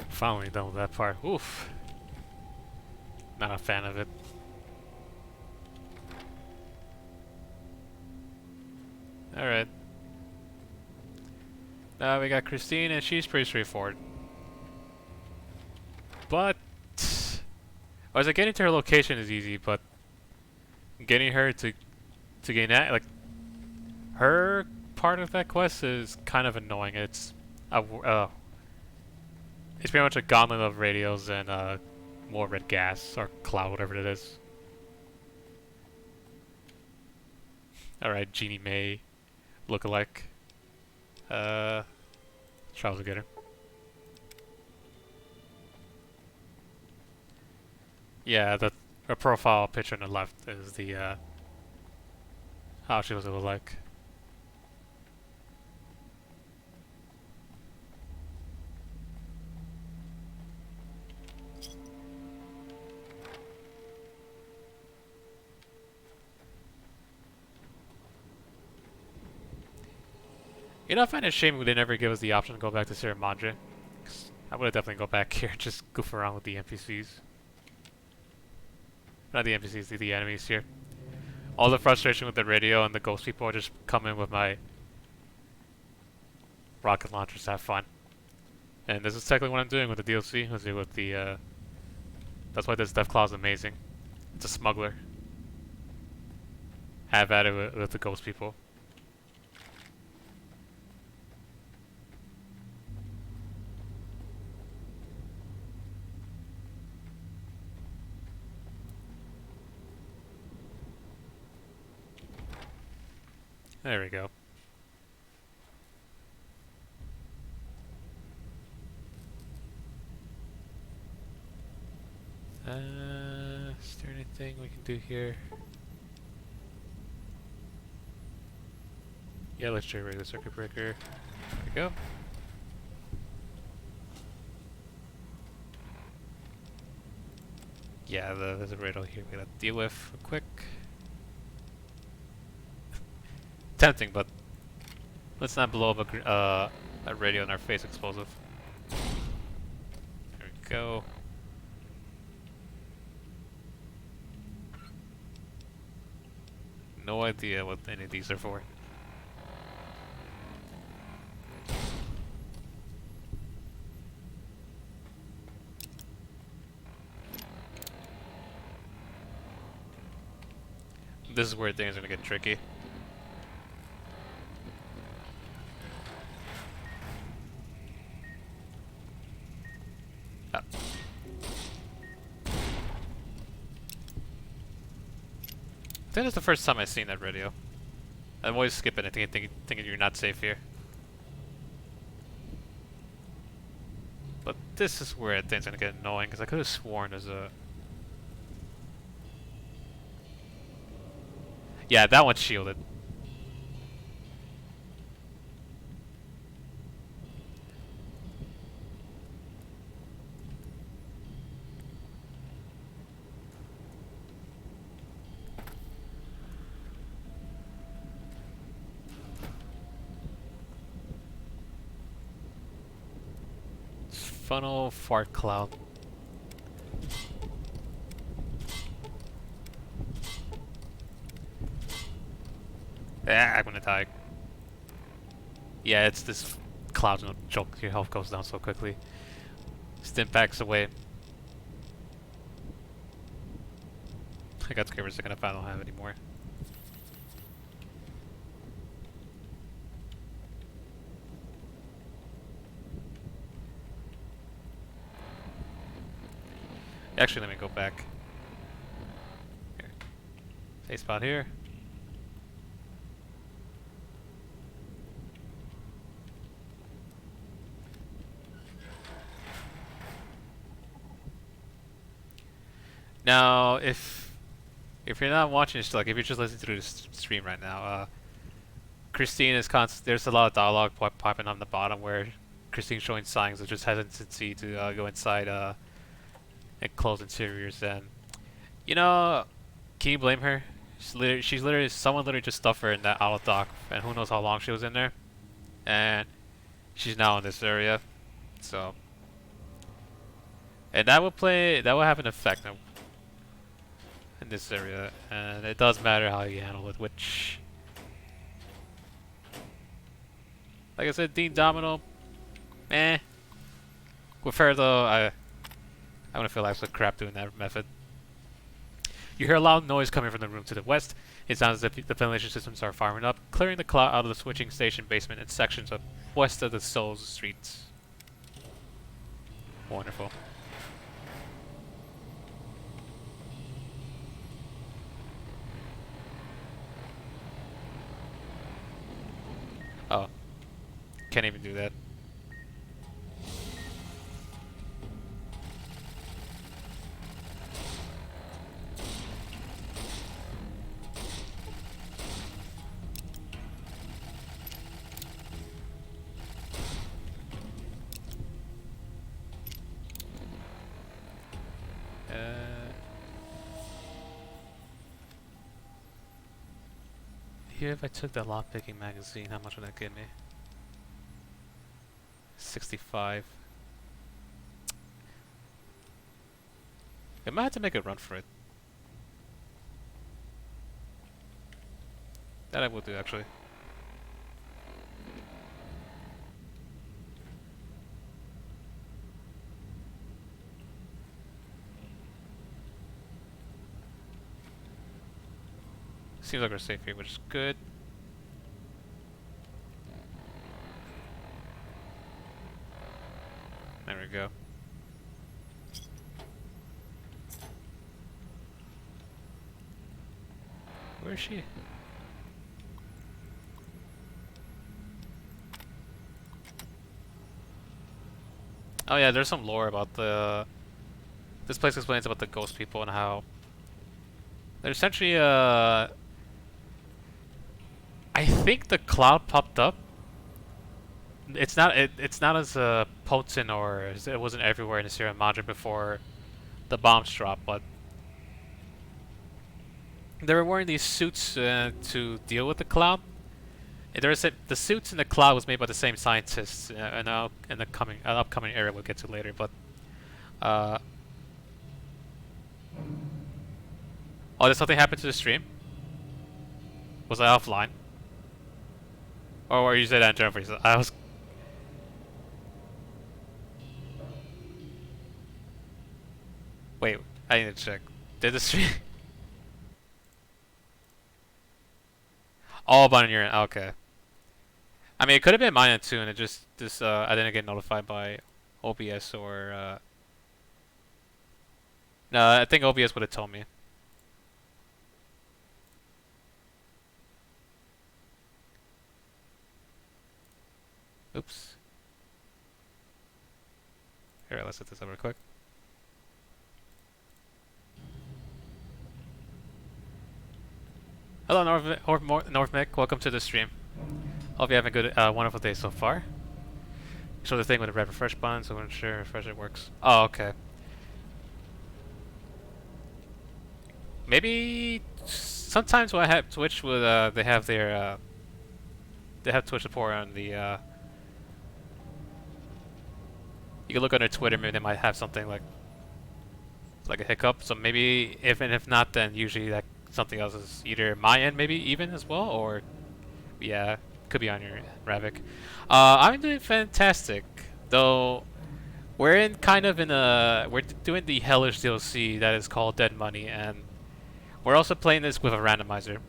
Finally done with that part. Oof. Not a fan of it. Alright. Now we got Christine, and she's pretty straightforward. But I was like, getting to her location is easy, but getting her to gain that, like, her part of that quest is kind of annoying. It's it's pretty much a gauntlet of radios and more red gas or cloud, whatever it is. Alright, Jeannie May look-alike. Charles will get her. Yeah, her profile picture on the left is the how she was look like. You know, I find it a shame they never give us the option to go back to Sierra Madre. I would definitely go back here and just goof around with the NPCs. Not the NPCs, the enemies here. All the frustration with the radio and the ghost people, I just come in with my rocket launchers to have fun. And this is technically what I'm doing with the DLC. Let's do with the, that's why this Deathclaw is amazing. It's a smuggler. Have at it with the ghost people. There we go. Is there anything we can do here? Yeah, let's try the circuit breaker. There we go. Yeah, there's a riddle here we gotta deal with real quick. Tempting, but let's not blow up a radio in our face explosive. go. No idea what any of these are for. This is where things are gonna get tricky. Ah. I think that's the first time I've seen that radio. I'm always skipping it, thinking you're not safe here. But this is where things are gonna get annoying, because I could have sworn there's a... Yeah, that one's shielded. Funnel fart cloud. Ah, I'm gonna die. Yeah, it's this cloud's no joke. Your health goes down so quickly. Stim packs away. I got scared for a second if I don't have any more. Actually, let me go back. Here. Safe spot here. Now, if you're not watching this, like if you're just listening to the stream right now, Christine is there's a lot of dialogue popping on the bottom where Christine's showing signs of just hesitancy to go inside enclosed interiors, and you know, can you blame her? She's literally someone literally just stuffed her in that auto dock, and who knows how long she was in there, and she's now in this area, so and that will have an effect in this area, and it does matter how you handle it, which, like I said, Dean Domino, with her though, I'm gonna feel absolute crap doing that method. You hear a loud noise coming from the room to the west. It sounds as if the ventilation systems are firing up, clearing the cloud out of the switching station basement and sections of west of the Souls streets. Wonderful. Oh. Can't even do that. Here, if I took the lockpicking magazine, how much would that give me? 65. I might have to make a run for it. That I will do, actually. Seems like we're safe here, which is good. There we go. Where is she? Oh yeah, there's some lore about the... This place explains about the ghost people and how... They're essentially, I think the cloud popped up. It's not as potent, or it wasn't everywhere in the Sierra Madre before the bombs dropped, but they were wearing these suits to deal with the cloud. And the suits in the cloud was made by the same scientists in the upcoming era we'll get to later, but Uh, oh, did something happen to the stream? Was I offline? Or were you said that in German? I was. Wait, I need to check. Did the stream? Oh, but on your end. Okay. I mean, it could have been mine too, and it just this I didn't get notified by OBS or no, I think OBS would have told me. Oops. Here, let's set this up real quick. Hello, North Mick. Welcome to the stream. Hope you have a good, wonderful day so far. Show the thing with the red refresh button, so I'm sure refresh it works. Oh, okay. Maybe sometimes when I have Twitch with they have their they have Twitch support on the you can look on their Twitter, maybe they might have something like a hiccup. So maybe if not, then usually that something else is either my end maybe even as well, or yeah, could be on your Ravik. I'm doing fantastic, though. We're in kind of in a we're doing the hellish DLC that is called Dead Money, and we're also playing this with a randomizer.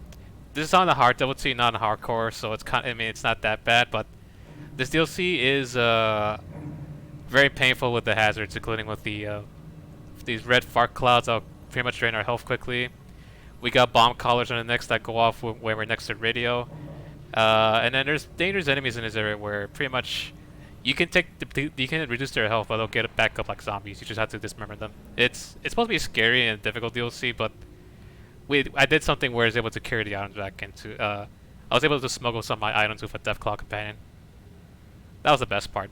This is on the hard difficulty, not on hardcore, so it's kind. I mean, it's not that bad, but this DLC is very painful with the hazards, including with the these red fart clouds that'll pretty much drain our health quickly. We got bomb collars on the necks that go off when we're next to radio. And then there's dangerous enemies in this area where pretty much you can you can reduce their health, but they'll get it back up like zombies. You just have to dismember them. It's supposed to be scary and difficult DLC, but I did something where I was able to carry the items back into. I was able to smuggle some of my items with a Deathclaw companion. That was the best part.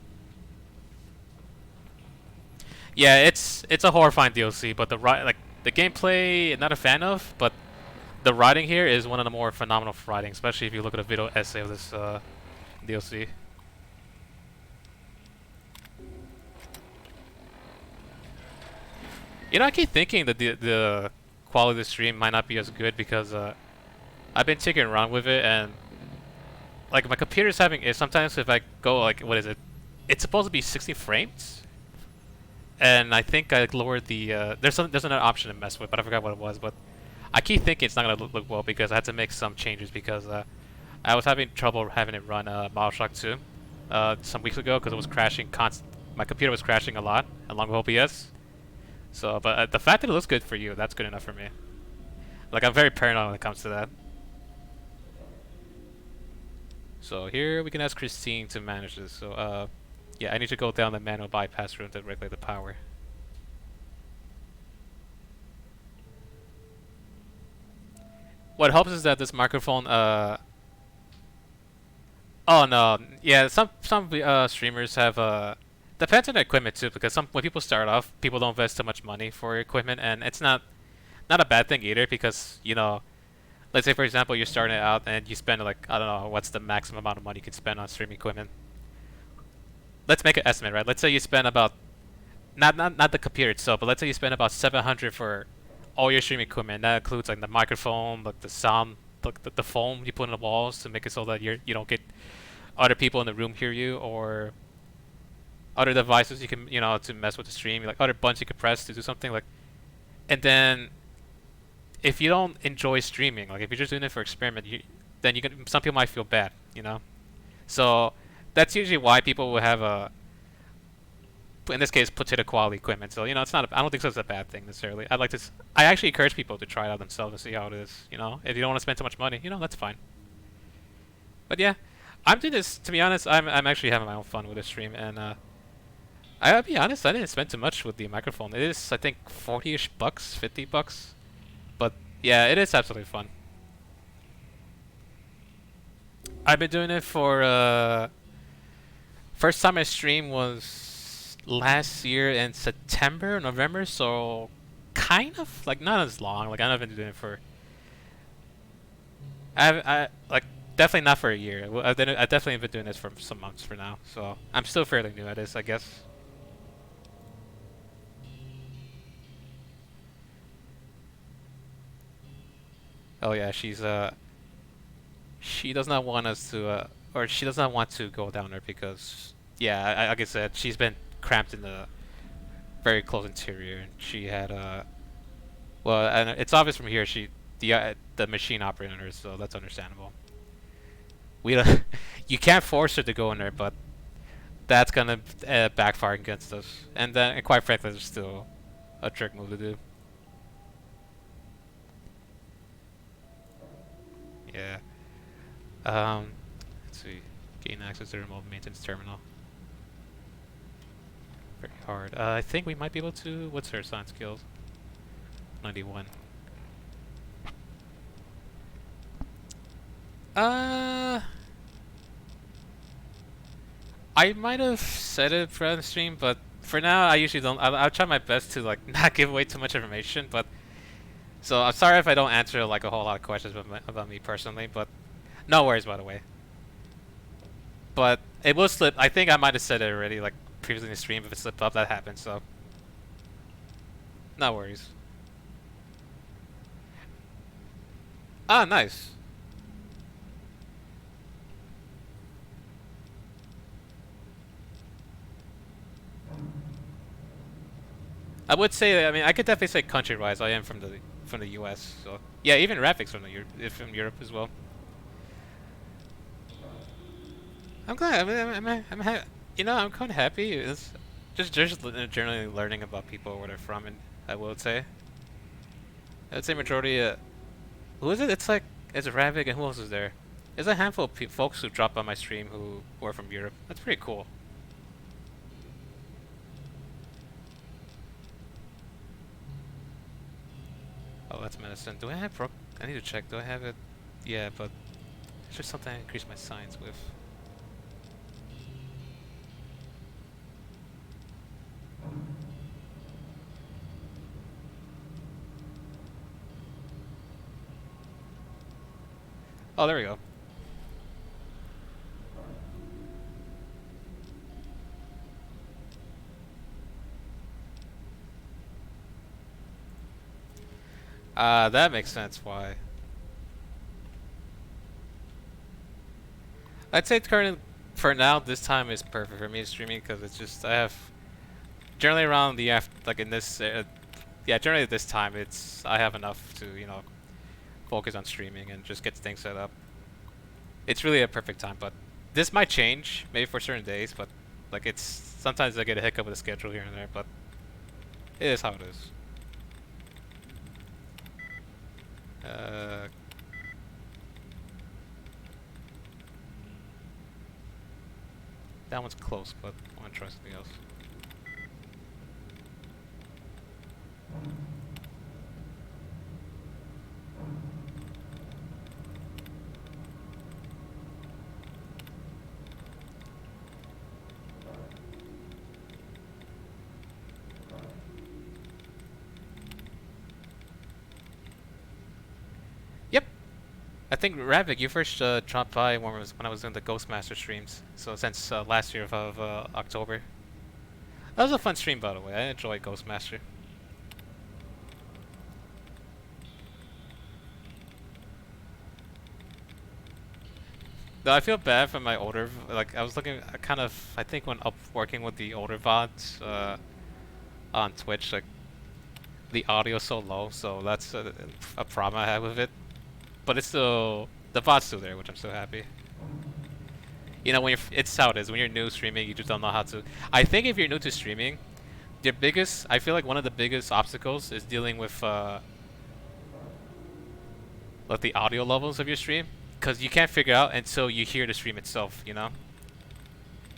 Yeah, it's a horrifying DLC, but the gameplay, not a fan of, but the writing here is one of the more phenomenal writing, especially if you look at a video essay of this DLC. You know, I keep thinking that the quality of the stream might not be as good because I've been taking around with it, and like my computer's having it sometimes if I go like what is it? It's supposed to be 60 frames, and I think I lowered the there's another option to mess with, but I forgot what it was. But I keep thinking it's not gonna look well because I had to make some changes because I was having trouble having it run Bioshock 2 some weeks ago because it was crashing my computer was crashing a lot along with OBS. So, but the fact that it looks good for you, that's good enough for me. Like, I'm very paranoid when it comes to that. So here we can ask Christine to manage this. So, yeah, I need to go down the manual bypass room to regulate the power. What helps is that this microphone, oh no, yeah, some streamers have, depends on the equipment too, because when people start off, people don't invest too much money for equipment, and it's not a bad thing either, because you know, let's say for example you're starting out and you spend like I don't know what's the maximum amount of money you can spend on streaming equipment. Let's make an estimate, right? Let's say you spend about not the computer itself, but let's say you spend about 700 for all your streaming equipment. That includes like the microphone, like the sound, like the foam you put in the walls to make it so that you don't get other people in the room hear you, or other devices you can, you know, to mess with the stream, like other buttons you can press to do something like. And then if you don't enjoy streaming, like if you're just doing it for experiment, then some people might feel bad, you know. So that's usually why people will have in this case, potato quality equipment. So you know, it's not. I don't think that's a bad thing necessarily. I actually encourage people to try it out themselves and see how it is. You know, if you don't want to spend too much money, you know, that's fine. But yeah, I'm doing this. To be honest, I'm actually having my own fun with this stream, and I'll be honest, I didn't spend too much with the microphone. It is, I think, 40-ish bucks, 50 bucks. But yeah, it is absolutely fun. I've been doing it for first time I streamed was last year in September, November, so kind of like not as long. Like I've been doing it for I like definitely not for a year. I've definitely been doing this for some months for now, so I'm still fairly new at this, I guess. Oh yeah, she does not want us to or she does not want to go down there because yeah, like I said, she's been cramped in the very close interior, and she had well, and it's obvious from here the machine operated on her, so that's understandable. We don't, you can't force her to go in there, but that's gonna backfire against us, and quite frankly, it's still a trick move to do. Yeah. Let's see. Gain access to the remote maintenance terminal. Very hard. I think we might be able to. What's her science skills? 91. Uh, I might have said it for the stream, but for now, I usually don't. I'll try my best to like not give away too much information. But so I'm sorry if I don't answer like a whole lot of questions about me personally. But no worries, by the way. But it will slip. I think I might have said it already, like previously in the stream. If it slipped up, that happens. So no worries. Ah, nice. I would say, I mean, I could definitely say country-wise, I am from the U.S. So yeah, even Rapic's from Europe as well. I'm glad. I mean, you know, I'm kind of happy. It's just generally learning about people where they're from, and I would say, I'd say majority. Who is it? It's like it's Ravic, and who else is there? There's a handful of folks who drop on my stream who are from Europe. That's pretty cool. Oh, that's medicine. Do I have I need to check. Do I have it? Yeah, but it's just something I increase my science with. Oh, there we go. That makes sense why. I'd say currently, for now, this time is perfect for me streaming because it's just I have generally around the like in this yeah, generally at this time I have enough to focus on streaming and just get things set up. It's really a perfect time, but this might change maybe for certain days, but like it's sometimes I get a hiccup with the schedule here and there, but it is how it is. That one's close, but I want to try something else. Yep. I think Ravik, you first dropped by when I was doing the Ghostmaster streams. So since last year of October. That was a fun stream, by the way. I enjoyed Ghostmaster. Though I feel bad for my older, like I was looking, I think when up working with the older VODs on Twitch, like the audio's so low, so that's a problem I have with it. But it's still, the VOD's still there, which I'm so happy. You know, it's how it is. When you're new streaming, you just don't know how to. I think if you're new to streaming, I feel like one of the biggest obstacles is dealing with like the audio levels of your stream, because you can't figure out until you hear the stream itself, you know.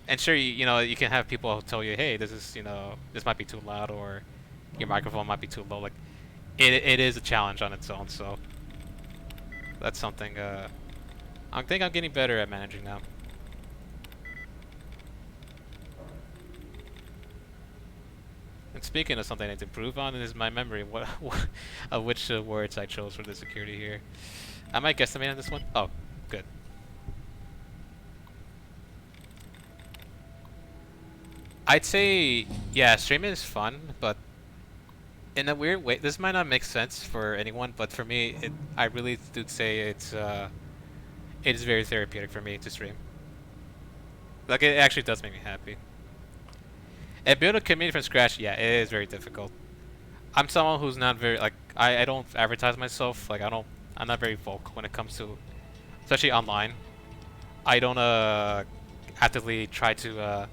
And sure, you can have people tell you, hey, this might be too loud, or your microphone might be too low. Like, it is a challenge on its own. So that's something I think I'm getting better at managing now. And speaking of something I need to improve on, is my memory. What of which words I chose for the security here. I might guesstimate on this one. Oh, good. I'd say, yeah, streaming is fun, but in a weird way, this might not make sense for anyone, but for me, I really do say it is very therapeutic for me to stream. Like it actually does make me happy. And build a community from scratch, yeah, it is very difficult. I'm someone who's not very like I don't advertise myself. Like I'm not very vocal when it comes to especially online. I don't actively try to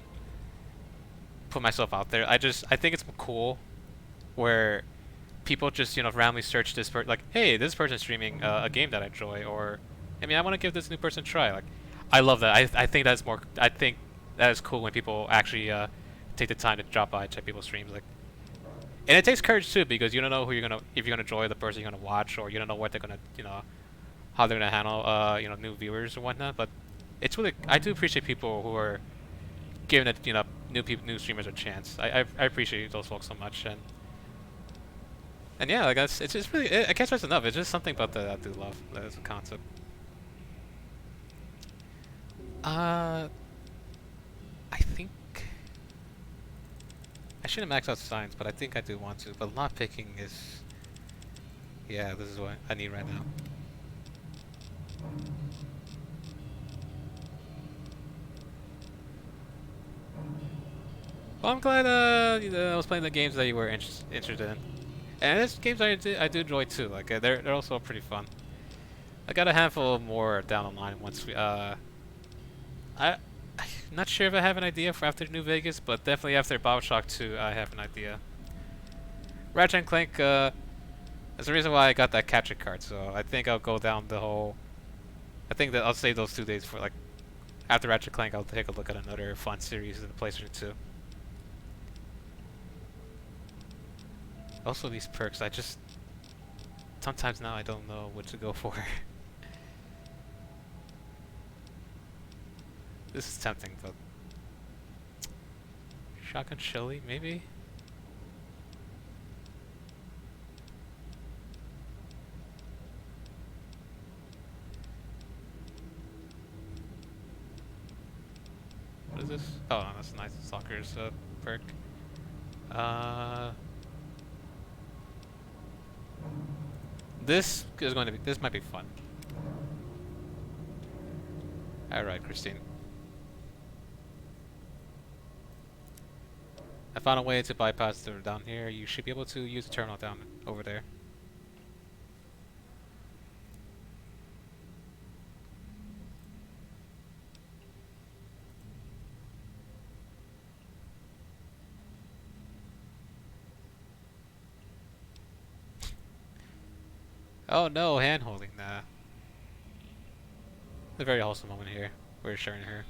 put myself out there. I think it's cool where people just randomly search this like, hey, this person's streaming a game that I enjoy, or I mean, I want to give this new person a try. Like, I love that. I think that's more. I think that is cool when people actually take the time to drop by and check people's streams. Like, and it takes courage too because you don't know who you're gonna if you're gonna enjoy the person you're gonna watch, or you don't know what they're gonna how they're gonna handle new viewers or whatnot. But it's really I do appreciate people who are giving it new streamers a chance. I appreciate those folks so much. And yeah, like it's just really I can't stress enough. It's just something about that I do love as a concept. I think I shouldn't max out science, but I think I do want to. But lot picking is, yeah, this is what I need right now. Well, I'm glad I was playing the games that you were interested in, and there's games I do enjoy too. Like they're also pretty fun. I got a handful more down the line once we I'm not sure if I have an idea for after New Vegas, but definitely after BioShock 2, I have an idea. Ratchet and Clank, that's the reason why I got that capture card, so I think I'll go down the whole... I think that I'll save those 2 days for, like, after Ratchet and Clank, I'll take a look at another fun series in the PlayStation 2. Also, these perks, I just... Sometimes now I don't know what to go for. This is tempting, but... Shotgun Shelly, maybe? What is this? Oh, that's nice. Stalker's perk. This is going to be... This might be fun. Alright, Christine. I found a way to bypass the down here. You should be able to use the terminal down over there. Oh no, hand holding. Nah. A very wholesome moment here. We're sharing her.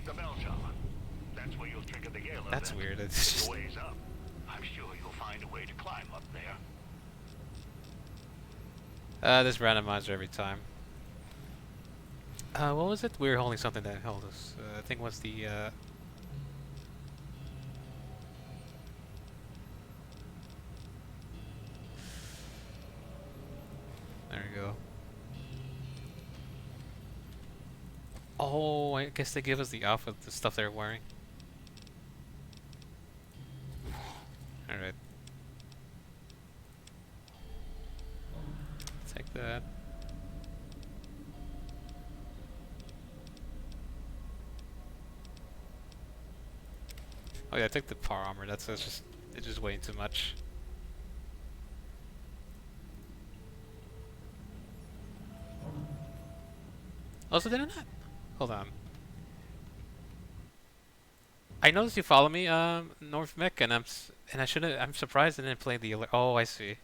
The bell tower. That's where you'll trigger the Gale That's event. weird. It's just... The way's up. I'm sure you'll find a way to climb up there. This randomizer every time. What was it? We were holding something that held us. I think it was the, There we go. Oh, I guess they give us the outfit, the stuff they're wearing. Alright. Take that. Oh yeah, take the power armor. That's just it's just way too much. Also, did I not? Hold on. I noticed you follow me, North Mech, and I shouldn't. I'm surprised I didn't play the alert. Oh, I see.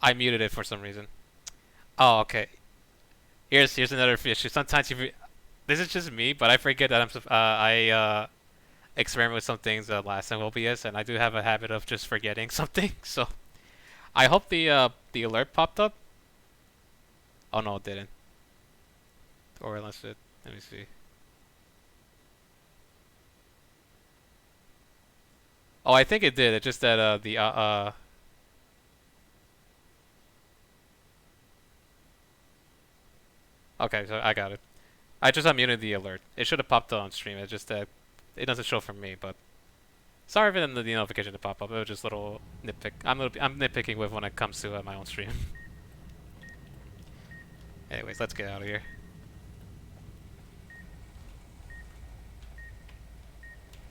I muted it for some reason. Oh, okay. Here's another issue. Sometimes this is just me, but I forget that I experiment with some things last time OBS, and I do have a habit of just forgetting something. So I hope the alert popped up. Oh no, it didn't. Or unless it. Let me see. Oh, I think it did. It's just that Okay, so I got it. I just unmuted the alert. It should have popped on stream. It's just that it doesn't show for me, but sorry for the notification to pop up. It was just a little nitpick. I'm nitpicking with when it comes to my own stream. Anyways, let's get out of here.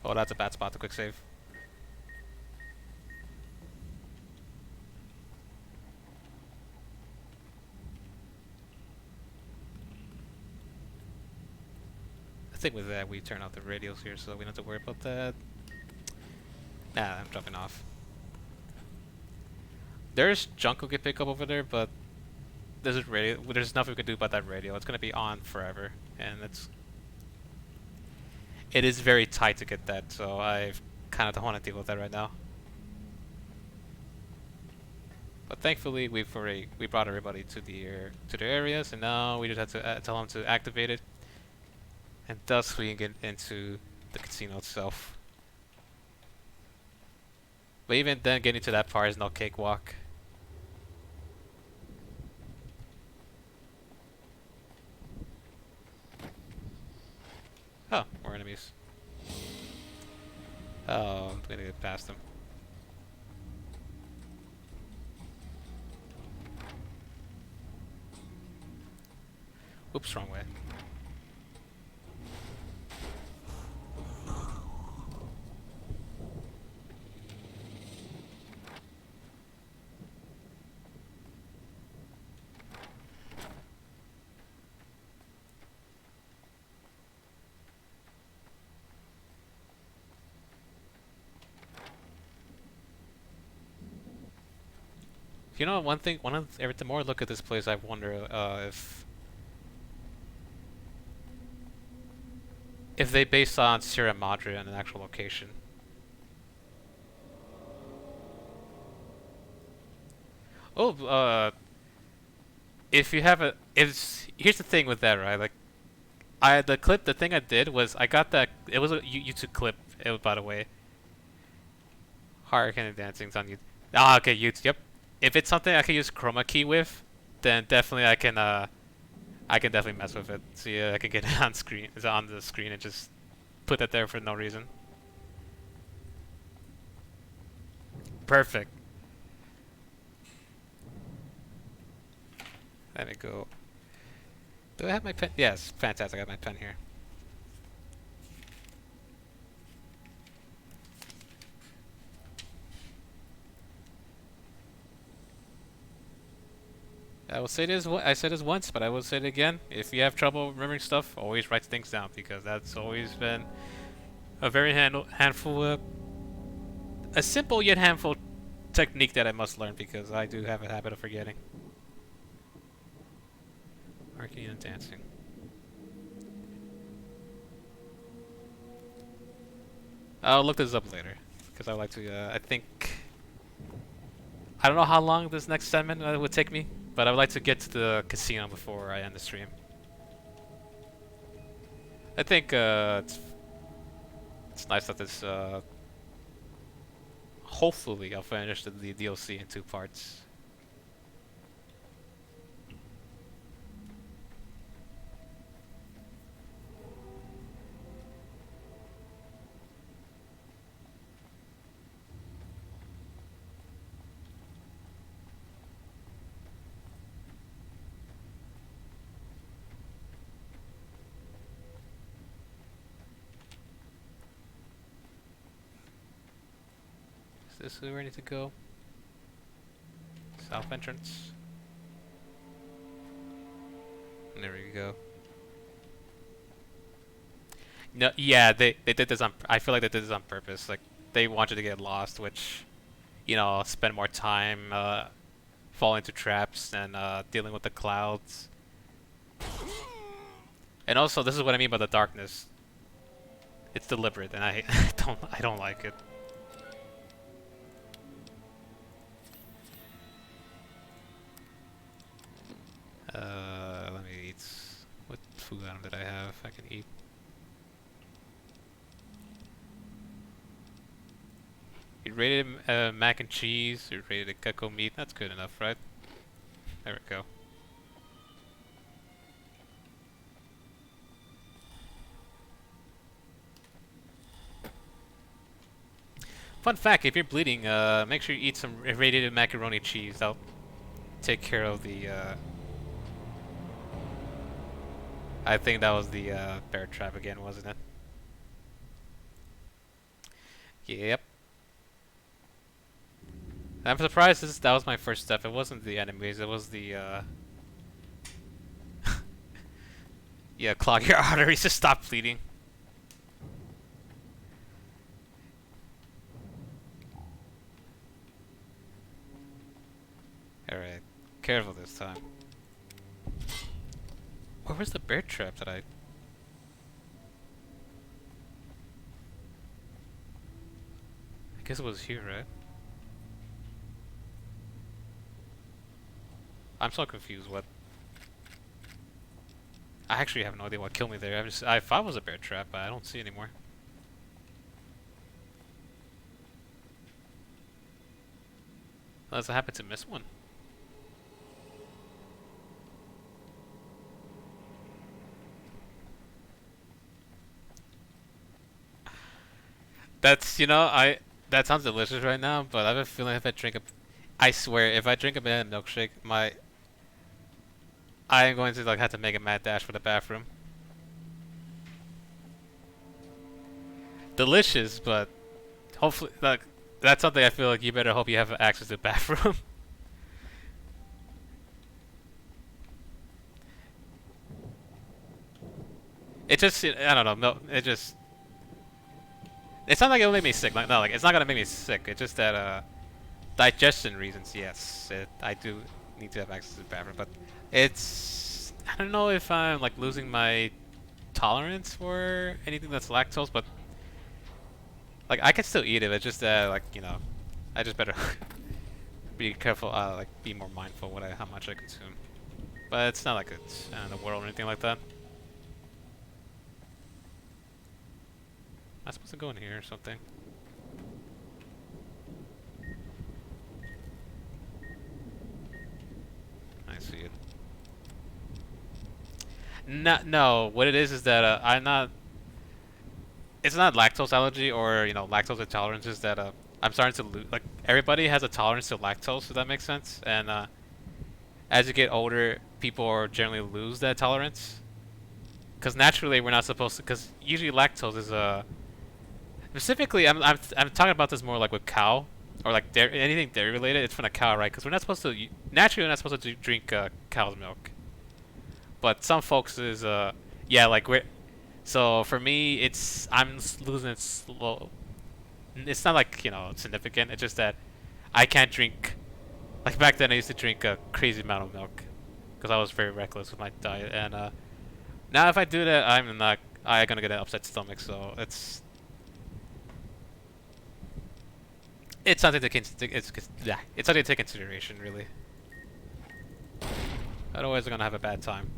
Oh, that's a bad spot to quick save. I think with that we turn off the radios here, so we don't have to worry about that. Nah, I'm jumping off. There's junk we could pick up over there, but there's nothing we can do about that radio. It's gonna be on forever, and it is very tight to get that, so I kind of don't want to deal with that right now. But thankfully, we brought everybody to their areas, and now we just have to tell them to activate it, and thus we can get into the casino itself. But even then, getting to that part is no cakewalk. Oh, more enemies. Oh, I'm gonna get past them. Oops, wrong way. You know, one thing, the more I look at this place, I wonder if they based on Sierra Madre on an actual location. Oh, if you have here's the thing with that, right? Like, the thing I did was I got that, it was a YouTube clip, by the way. Hurricane Dancing's on YouTube. Ah, okay, YouTube, yep. If it's something I can use chroma key with, then definitely I can definitely mess with it. See, I can get it on screen, it's on the screen, and just put that there for no reason. Perfect. Let me go. Do I have my pen? Yes, fantastic. I have my pen here. I will say this. I said this once, but I will say it again. If you have trouble remembering stuff, always write things down, because that's always been a very a simple yet handful technique that I must learn, because I do have a habit of forgetting. Arcane and dancing. I'll look this up later, because I would like to. I don't know how long this next segment would take me, but I would like to get to the casino before I end the stream. I think it's nice that this. Hopefully, I'll finish the DLC in 2 parts. Is this where we need to go? South entrance. There we go. No, yeah, they did this on. I feel like they did this on purpose. Like, they wanted to get lost, which, you know, spend more time falling into traps and dealing with the clouds. And also, this is what I mean by the darkness. It's deliberate, and I I don't like it. Let me eat. What food item did I have I can eat? You rated mac and cheese, you rated gecko meat. That's good enough, right? There we go. Fun fact: if you're bleeding, make sure you eat some irradiated macaroni cheese. That'll take care of the. I think that was the bear trap again, wasn't it? Yep. I'm surprised that was my first step. It wasn't the enemies. It was the yeah, clog your arteries to stop bleeding. Alright, careful this time. Where was the bear trap that I guess it was here, right? I'm so confused. What? I actually have no idea what killed me there. I thought it was a bear trap, but I don't see anymore. Unless I happen to miss one. That's, that sounds delicious right now, but I have a feeling if I drink I swear, if I drink a banana milkshake, I am going to like have to make a mad dash for the bathroom. Delicious, but hopefully, like, that's something I feel like you better hope you have access to the bathroom. It just, I don't know, no, it's not like it'll make me sick. No, like, it's not gonna make me sick. It's just that, digestion reasons, yes. I do need to have access to the bathroom, but I don't know if I'm, like, losing my tolerance for anything that's lactose, but, like, I can still eat it. It's just that, like, I just better be careful, like, be more mindful how much I consume. But it's not like it's the end of the world or anything like that. Am I supposed to go in here or something? I see it. No, what it is that I'm not. It's not lactose allergy or lactose intolerance. Is that I'm starting to lose. Like everybody has a tolerance to lactose, if that makes sense. And as you get older, people are generally lose that tolerance. Because naturally, we're not supposed to. Because usually lactose is specifically, I'm talking about this more like with cow or like dairy, anything dairy related. It's from a cow, right? Because we're not supposed to. Naturally, we're not supposed to drink cow's milk. But some folks is yeah, like we're. So for me, I'm losing it slow. It's not like significant. It's just that I can't drink. Like back then, I used to drink a crazy amount of milk because I was very reckless with my diet. And now if I do that, I'm gonna get an upset stomach. So it's something to it's something to take consideration, really. Otherwise, I'm gonna have a bad time.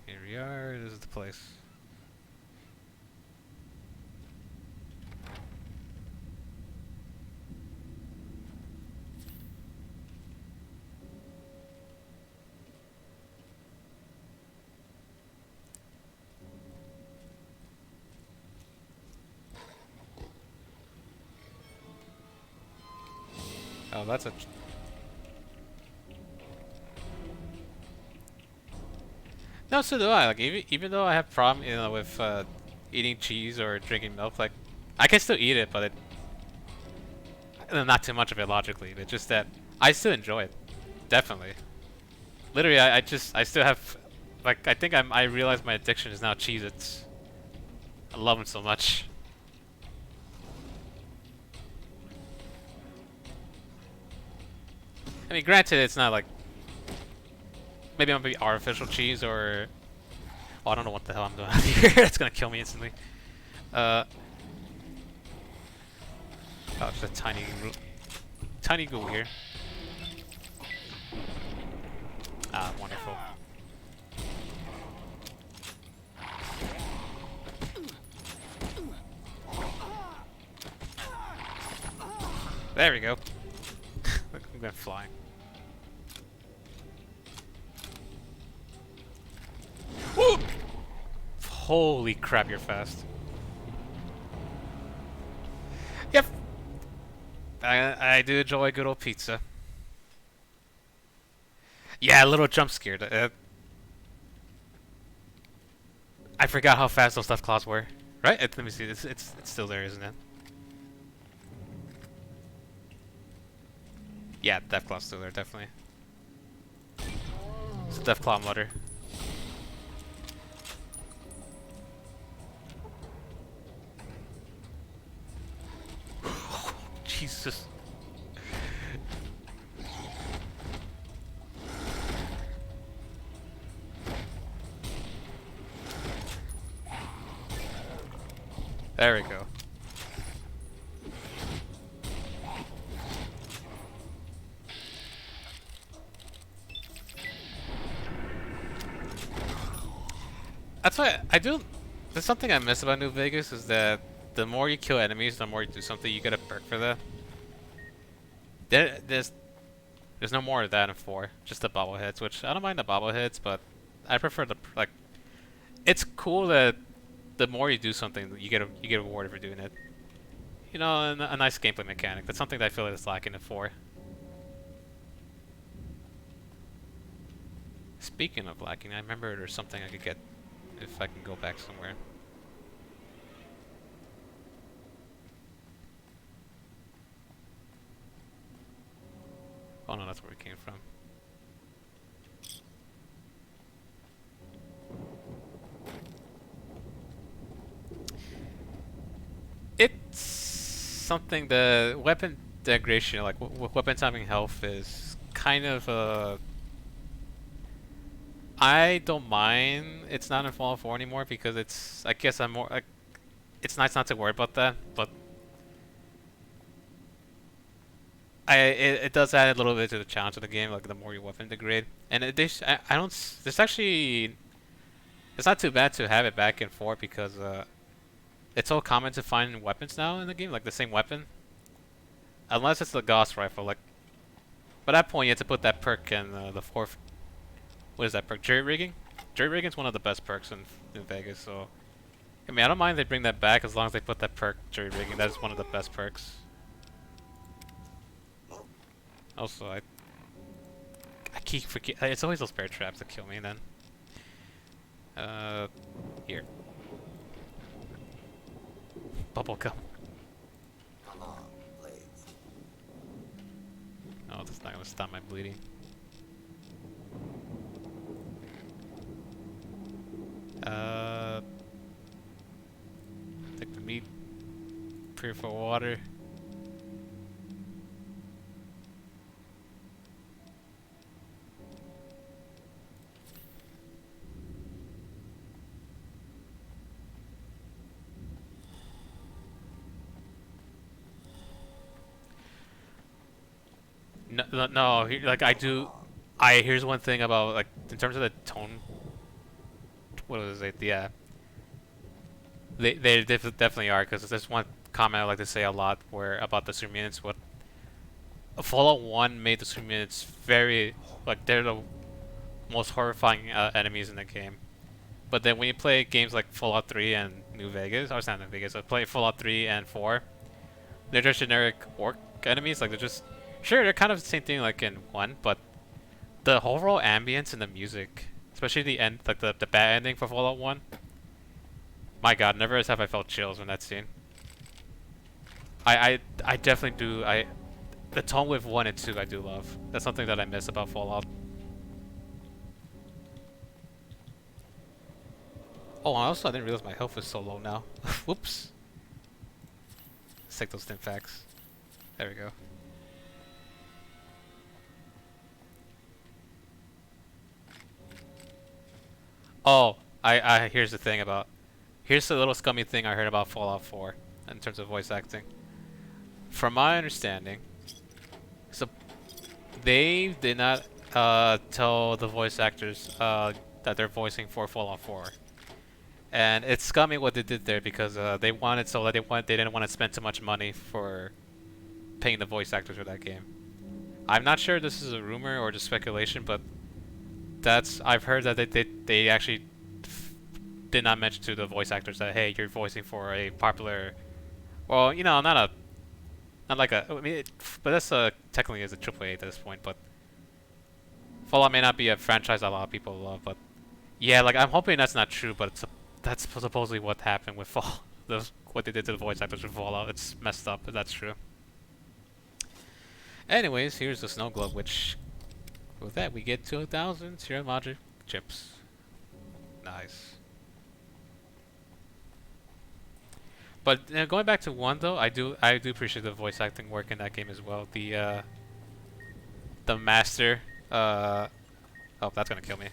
Here we are. This is the place. Oh, that's a. No, so do I. Like even though I have problem, with eating cheese or drinking milk, like I can still eat it, but not too much of it logically. But just that I still enjoy it, definitely. Literally, I still have, like I think I realize my addiction is now Cheez-Its. I love them so much. I mean, granted, it's not like maybe I'm gonna be artificial cheese or. Oh, I don't know what the hell I'm doing out here. It's gonna kill me instantly. Oh, it's a tiny ghoul here. Ah, wonderful. There we go. Look, I'm going flying. Woo! Holy crap, you're fast. Yep. I do enjoy good old pizza. Yeah, a little jump scared. I forgot how fast those Death Claws were. Right? Let me see. It's still there, isn't it? Yeah, Death Claw's still there, definitely. It's a Death Claw mutter. Jesus. There we go. That's why I do. There's something I miss about New Vegas is that the more you kill enemies, the more you do something, you get a perk for that. There's no more of that in 4. Just the bobbleheads, which I don't mind the bobbleheads, but I prefer the like. It's cool that the more you do something, you get rewarded for doing it. You know, a nice gameplay mechanic. That's something that I feel like is lacking in 4. Speaking of lacking, I remember there's something I could get if I can go back somewhere. Oh no, that's where we came from. It's something, the weapon degradation, like weapons having health is kind of I don't mind it's not in Fallout 4 anymore because it's, I guess I'm more, like, it's nice not to worry about that, but it does add a little bit to the challenge of the game, like the more your weapon degrade. And I don't, there's actually, it's not too bad to have it back in 4 because it's so common to find weapons now in the game, like the same weapon. Unless it's the Gauss rifle, like, by that point you have to put that perk in the 4th. What is that perk? Jury rigging? Jury rigging is one of the best perks in Vegas, so I mean I don't mind they bring that back as long as they put that perk, jury rigging. That is one of the best perks. Also, I keep forgetting. It's always those bear traps that kill me. Then, here, bubblegum. Come on, please. No, that's not gonna stop my bleeding. Take the meat, purify water. No, like I do. Here's one thing about, like, in terms of the tone. What was it? Yeah, they definitely are, because there's one comment I like to say a lot where about the super mutants. What Fallout 1 made the super mutants very, like, they're the most horrifying enemies in the game. But then when you play games like Fallout 3 and New Vegas, or it's not New Vegas, I play Fallout 3 and 4, they're just generic orc enemies. Like, they're just, sure, they're kind of the same thing like in 1, but the overall ambience and the music, especially the end, like the bad ending for Fallout 1. My God, never have I felt chills in that scene. I definitely do. The tone with 1 and 2 I do love. That's something that I miss about Fallout. Oh, also I didn't realize my health was so low now. Whoops. Let's take those stim facts. There we go. Oh, here's the thing about, here's the little scummy thing I heard about Fallout 4 in terms of voice acting. From my understanding, so they did not tell the voice actors that they're voicing for Fallout 4. And it's scummy what they did there because they wanted, so that they didn't want to spend too much money for paying the voice actors for that game. I'm not sure if this is a rumor or just speculation, but I've heard that they actually did not mention to the voice actors that, hey, you're voicing for a popular, well, you know, not like a, I mean, but that's technically is a AAA at this point, but Fallout may not be a franchise a lot of people love, but yeah, like I'm hoping that's not true, but that's supposedly what happened with Fallout. What they did to the voice actors with Fallout. It's messed up, but that's true. Anyways, here's the snow globe, which with that we get 2,000 serum logic chips. Nice. But going back to 1 though, I do appreciate the voice acting work in that game as well. The master. Oh, that's gonna kill me.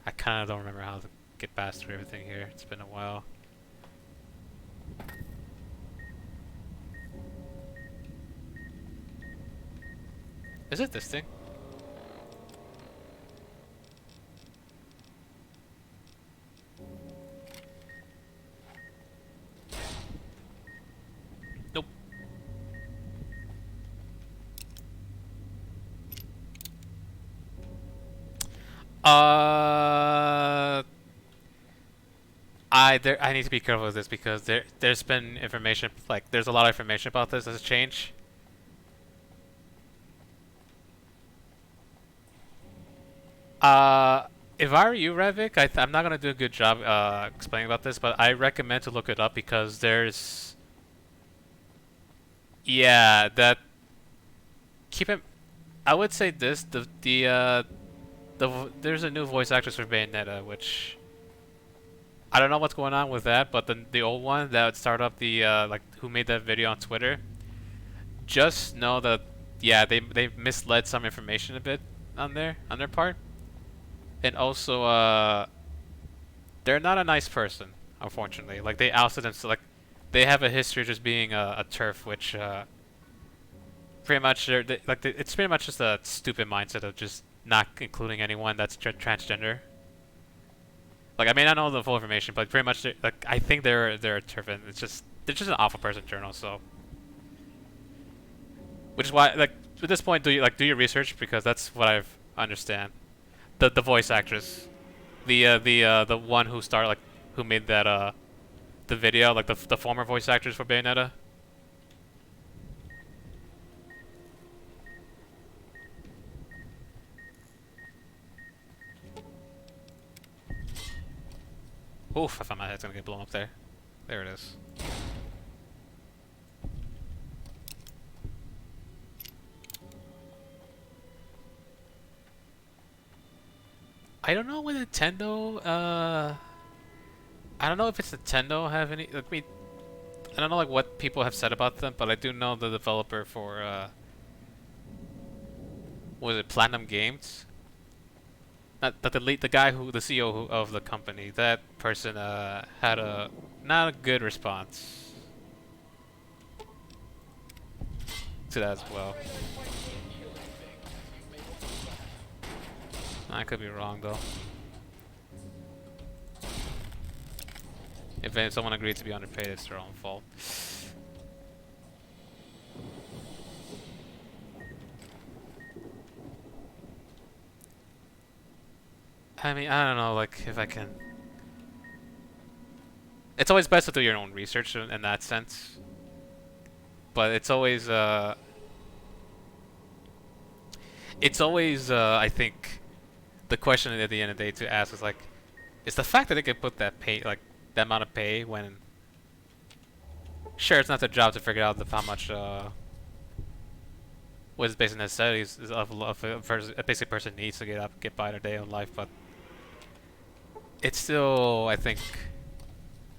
I kind of don't remember how to get past through everything here. It's been a while. Is it this thing? Nope. I need to be careful with this because there's been information, like there's a lot of information about this as a change. If I were you, Revik, I'm not gonna do a good job explaining about this, but I recommend to look it up because there's, yeah, that keep it. I would say this there's a new voice actress for Bayonetta, which I don't know what's going on with that, but the old one that started up the like who made that video on Twitter, just know that yeah they misled some information a bit on their part, and also they're not a nice person, unfortunately. Like they ousted them, so like they have a history of just being a turf, which pretty much it's pretty much just a stupid mindset of just not including anyone that's transgender. Like I may not know the full information, but pretty much like I think they're a turf, and they're just an awful person in general. So, which is why like at this point do your research because that's what I understand. The voice actress, the one who started like who made that the video, like the former voice actress for Bayonetta. Oof, I thought my head's gonna get blown up there. There it is. I don't know what Nintendo, I don't know if it's Nintendo have any, I mean, I don't know like what people have said about them, but I do know the developer for, was it Platinum Games? Not that the guy the CEO of the company, that person had not a good response to that as well. I could be wrong though. If someone agreed to be underpaid, it's their own fault. I mean, I don't know, like, if I can... It's always best to do your own research in that sense. But it's always, I think, the question at the end of the day to ask is, like, is the fact that they can put that pay, like, that amount of pay when... Sure, it's not their job to figure out how much, what his basic necessities of a basic person needs to get by their day of life, but... It's still, I think,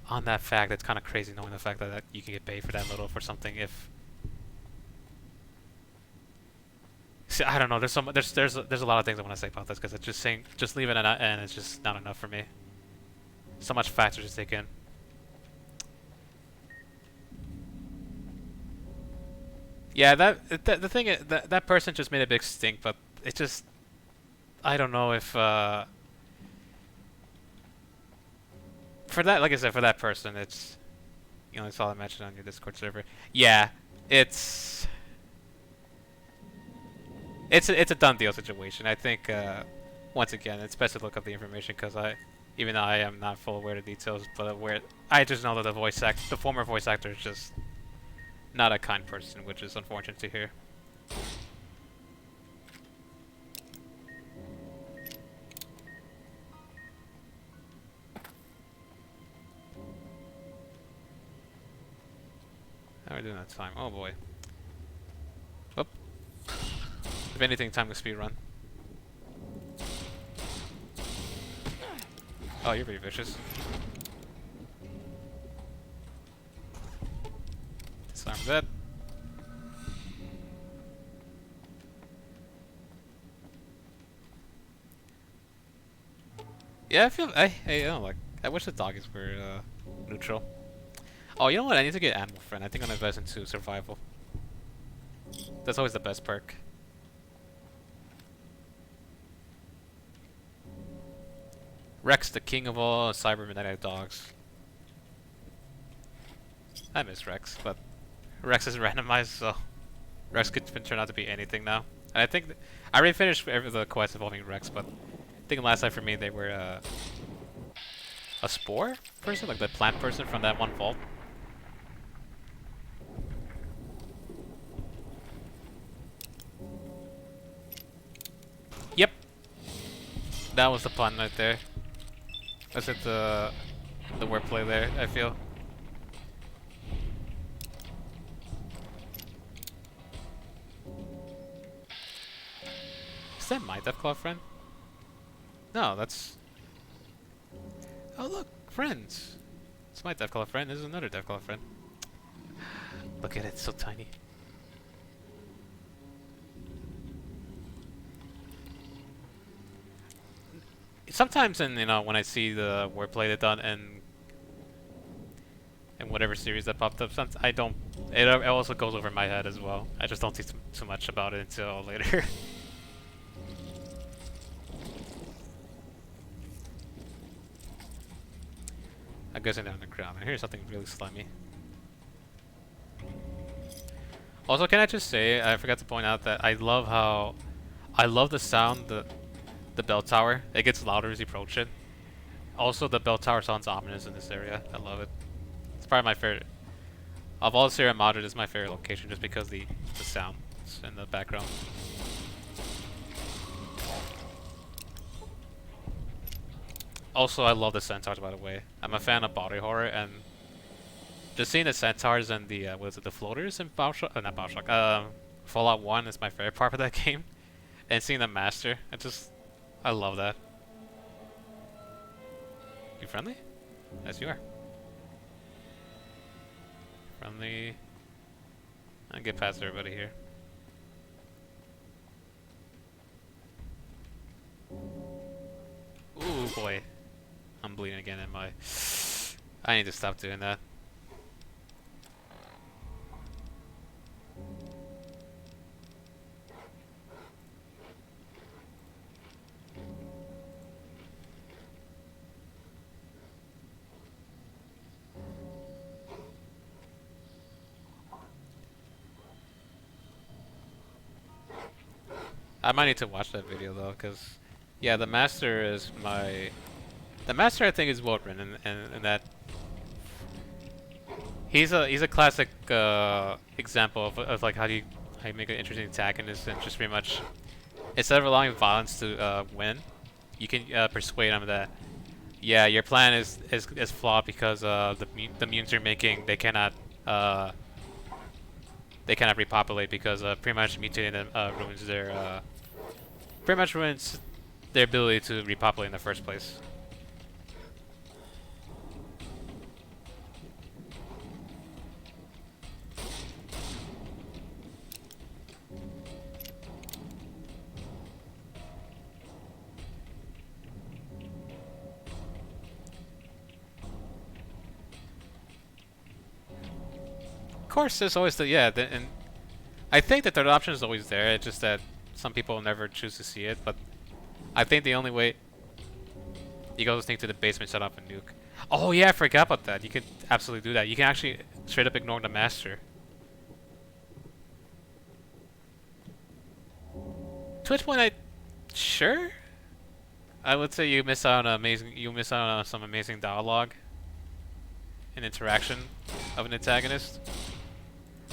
on that fact, it's kind of crazy knowing the fact that you can get paid for that little for something. If see, I don't know, there's a lot of things I want to say about this because it's just leaving it at and it's just not enough for me. So much factors to take in. Yeah, the thing is, that person just made a big stink, but it just I don't know if. For that, like I said, for that person, it's, you know, it's all I mentioned on your Discord server. Yeah, it's it's a done deal situation. I think once again, it's best to look up the information because even though I am not full aware of the details, but aware, I just know that the former voice actor is just not a kind person, which is unfortunate to hear. How are we doing that time? Oh boy. Oh. If anything, time to speed run. Oh, you're pretty vicious. Disarm that. Yeah, I wish the doggies were neutral. Oh, you know what? I need to get Animal Friend. I think I'm gonna invest into survival. That's always the best perk. Rex, the king of all cybernetic dogs. I miss Rex, but Rex is randomized, so Rex could turn out to be anything now. And I think I already finished the quest involving Rex, but I think last time for me they were a spore person, like the plant person from that one vault. Yep, that was the pun right there. That's it, the wordplay there, I feel. Is that my Deathclaw friend? No, that's... Oh look, friends! It's my Deathclaw friend, this is another Deathclaw friend. Look at it, it's so tiny. Sometimes, when I see the wordplay they done and whatever series that popped up, I don't. It also goes over my head as well. I just don't see too much about it until later. I'm guessing down the ground. I hear something really slimy. Also, can I just say, I forgot to point out that I love the sound the bell tower. It gets louder as you approach it. Also, the bell tower sounds ominous in this area. I love it. It's probably my favorite. Of all the Sierra Madre, this is my favorite location just because the sound in the background. Also, I love the centaurs, by the way. I'm a fan of body horror, and just seeing the centaurs and the the floaters in Bioshock, not Bioshock, Fallout 1 is my favorite part of that game. And seeing the master, I love that. You friendly? Yes, you are. Friendly. I'll get past everybody here. Ooh, boy. I'm bleeding again in my... I need to stop doing that. I might need to watch that video though, because yeah, the master is my... The master I think is well written, and that he's a classic example of like how you make an interesting antagonist, and just pretty much instead of allowing violence to win, you can persuade him that yeah, your plan is flawed because the mutants you're making, they cannot repopulate because pretty much mutating them ruins their ability to repopulate in the first place. Of course, there's always and I think the third option is always there. It's just that some people never choose to see it. But I think the only way you go sneak to the basement, set off a nuke. Oh yeah, I forgot about that. You can absolutely do that. You can actually straight up ignore the master. Twitch point, sure. I would say you miss out on some amazing dialogue and interaction of an antagonist.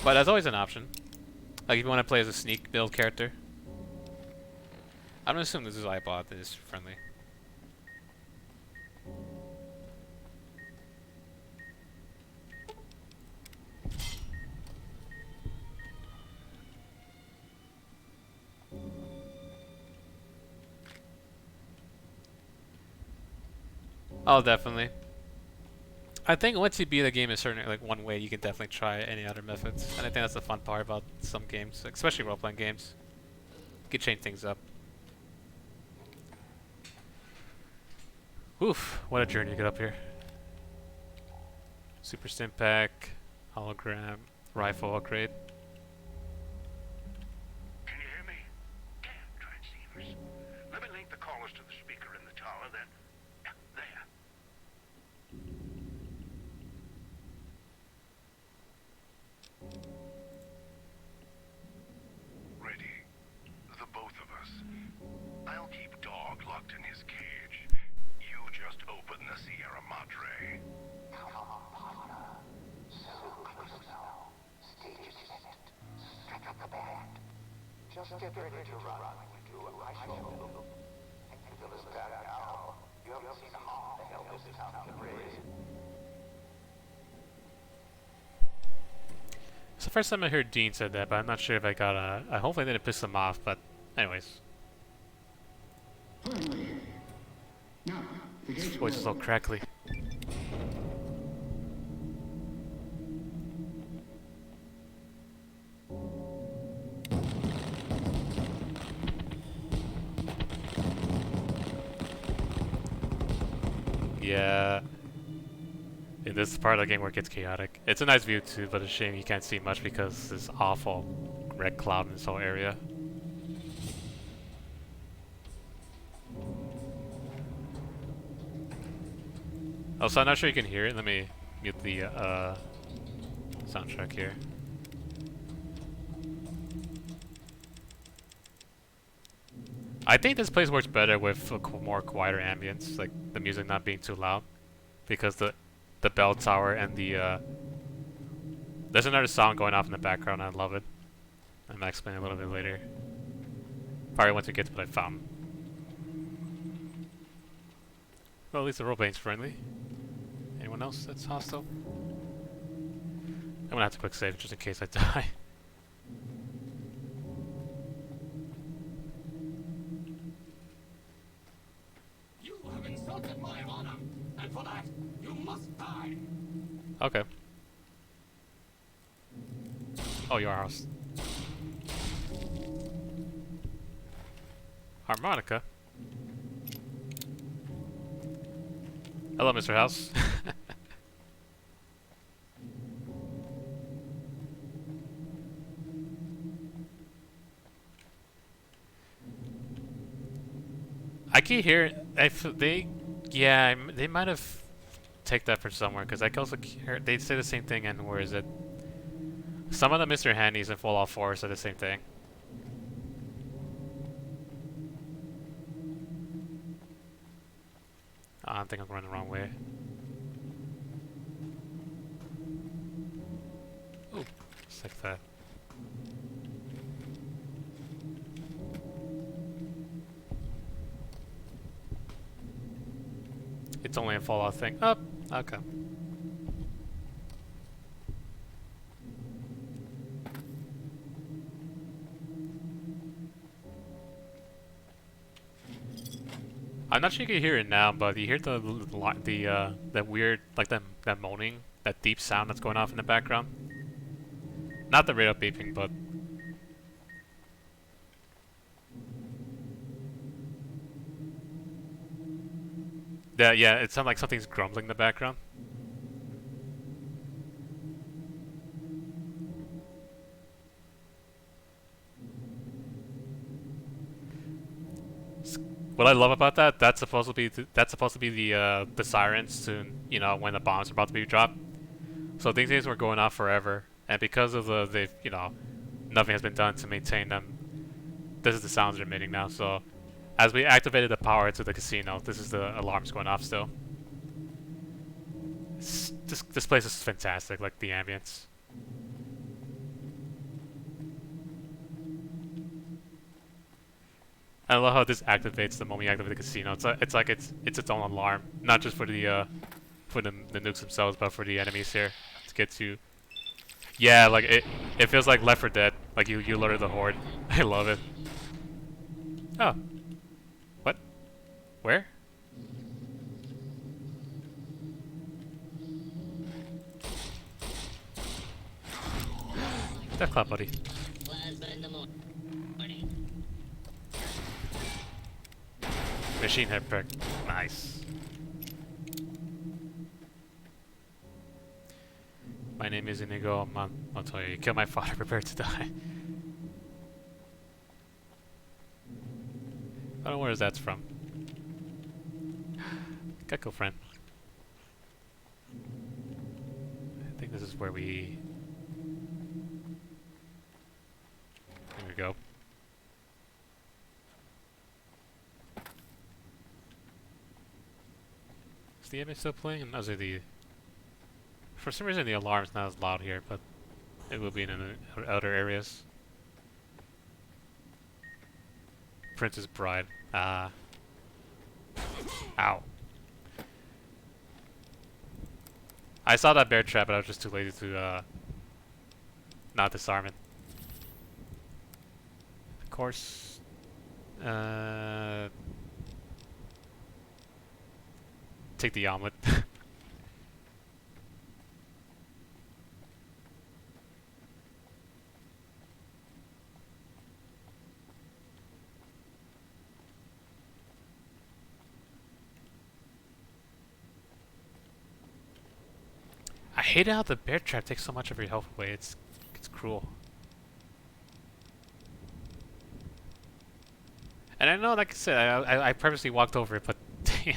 But that's always an option. Like if you want to play as a sneak build character. I'm gonna assume this is iBot that is friendly. Oh, definitely. I think once you beat a game a certain like one way, you can definitely try any other methods. And I think that's the fun part about some games, especially role-playing games. You can change things up. Oof, what a journey to get up here. Super Stim Pack, hologram, rifle upgrade. Can you hear me? Damn transceivers. Let me link the callers to the speaker in the tower, then... There. Ready. The both of us. I'll keep Dog locked in his cage. You just open the Sierra Madre. Just get ready to run when you do what I show you. And feel as bad now. You haven't seen how the hell this town can raise. It's the first time I heard Dean said that, but I'm not sure if I got I hopefully didn't piss him off, but anyways. His voice is all crackly. Yeah. In this part of the game where it gets chaotic. It's a nice view too, but a shame you can't see much because this awful red cloud in this whole area. Also, I'm not sure you can hear it. Let me mute the soundtrack here. I think this place works better with a more quieter ambience, like the music not being too loud, because the bell tower and the there's another song going off in the background. I love it. I'm gonna explain a little bit later. Probably once we get to what I found. Well, at least the roleplaying's friendly. Anyone else that's hostile? I'm gonna have to quick save just in case I die. You have insulted my honor, and for that, you must die. Okay. Oh, your house. Harmonica. Hello, Mr. House. I keep hearing they might have take that for somewhere because I can also hear they say the same thing. And where is it? Some of the Mr. Handies and Fallout 4 say the same thing. I think I'm going the wrong way. Ooh, just like that. It's only a Fallout thing. Oh, okay. I'm not sure you can hear it now, but you hear the that weird like that moaning, that deep sound that's going off in the background. Not the radio beeping, but yeah, it sounds like something's grumbling in the background. What I love about that, that's supposed to be the sirens to, you know, when the bombs are about to be dropped. So these things were going off forever, and because of the nothing has been done to maintain them. this is the sounds they're emitting now. So as we activated the power to the casino, this is the alarms going off still. This place is fantastic, like the ambience. I love how this activates the moment you activate the casino. It's like it's its own alarm, not just for the nukes themselves, but for the enemies here to get you. Yeah, like it feels like Left 4 Dead. Like you alerted the horde. I love it. Oh, what? Where? Death Clap, buddy. Plasma in the morning. Machine head perk. Nice. My name is Inigo. I'll tell you, you killed my father, prepare to die. I don't know where that's from. Gecko friend. I think this is where we... Here we go. Is the image still playing? And those are the... For some reason the alarm's not as loud here, but it will be in the other areas. Princess Bride. Ow. I saw that bear trap, but I was just too lazy to not disarm it. Of course. Take the omelet. I hate how the bear trap takes so much of your health away. It's cruel. And I know, like I said, I purposely walked over it, but damn.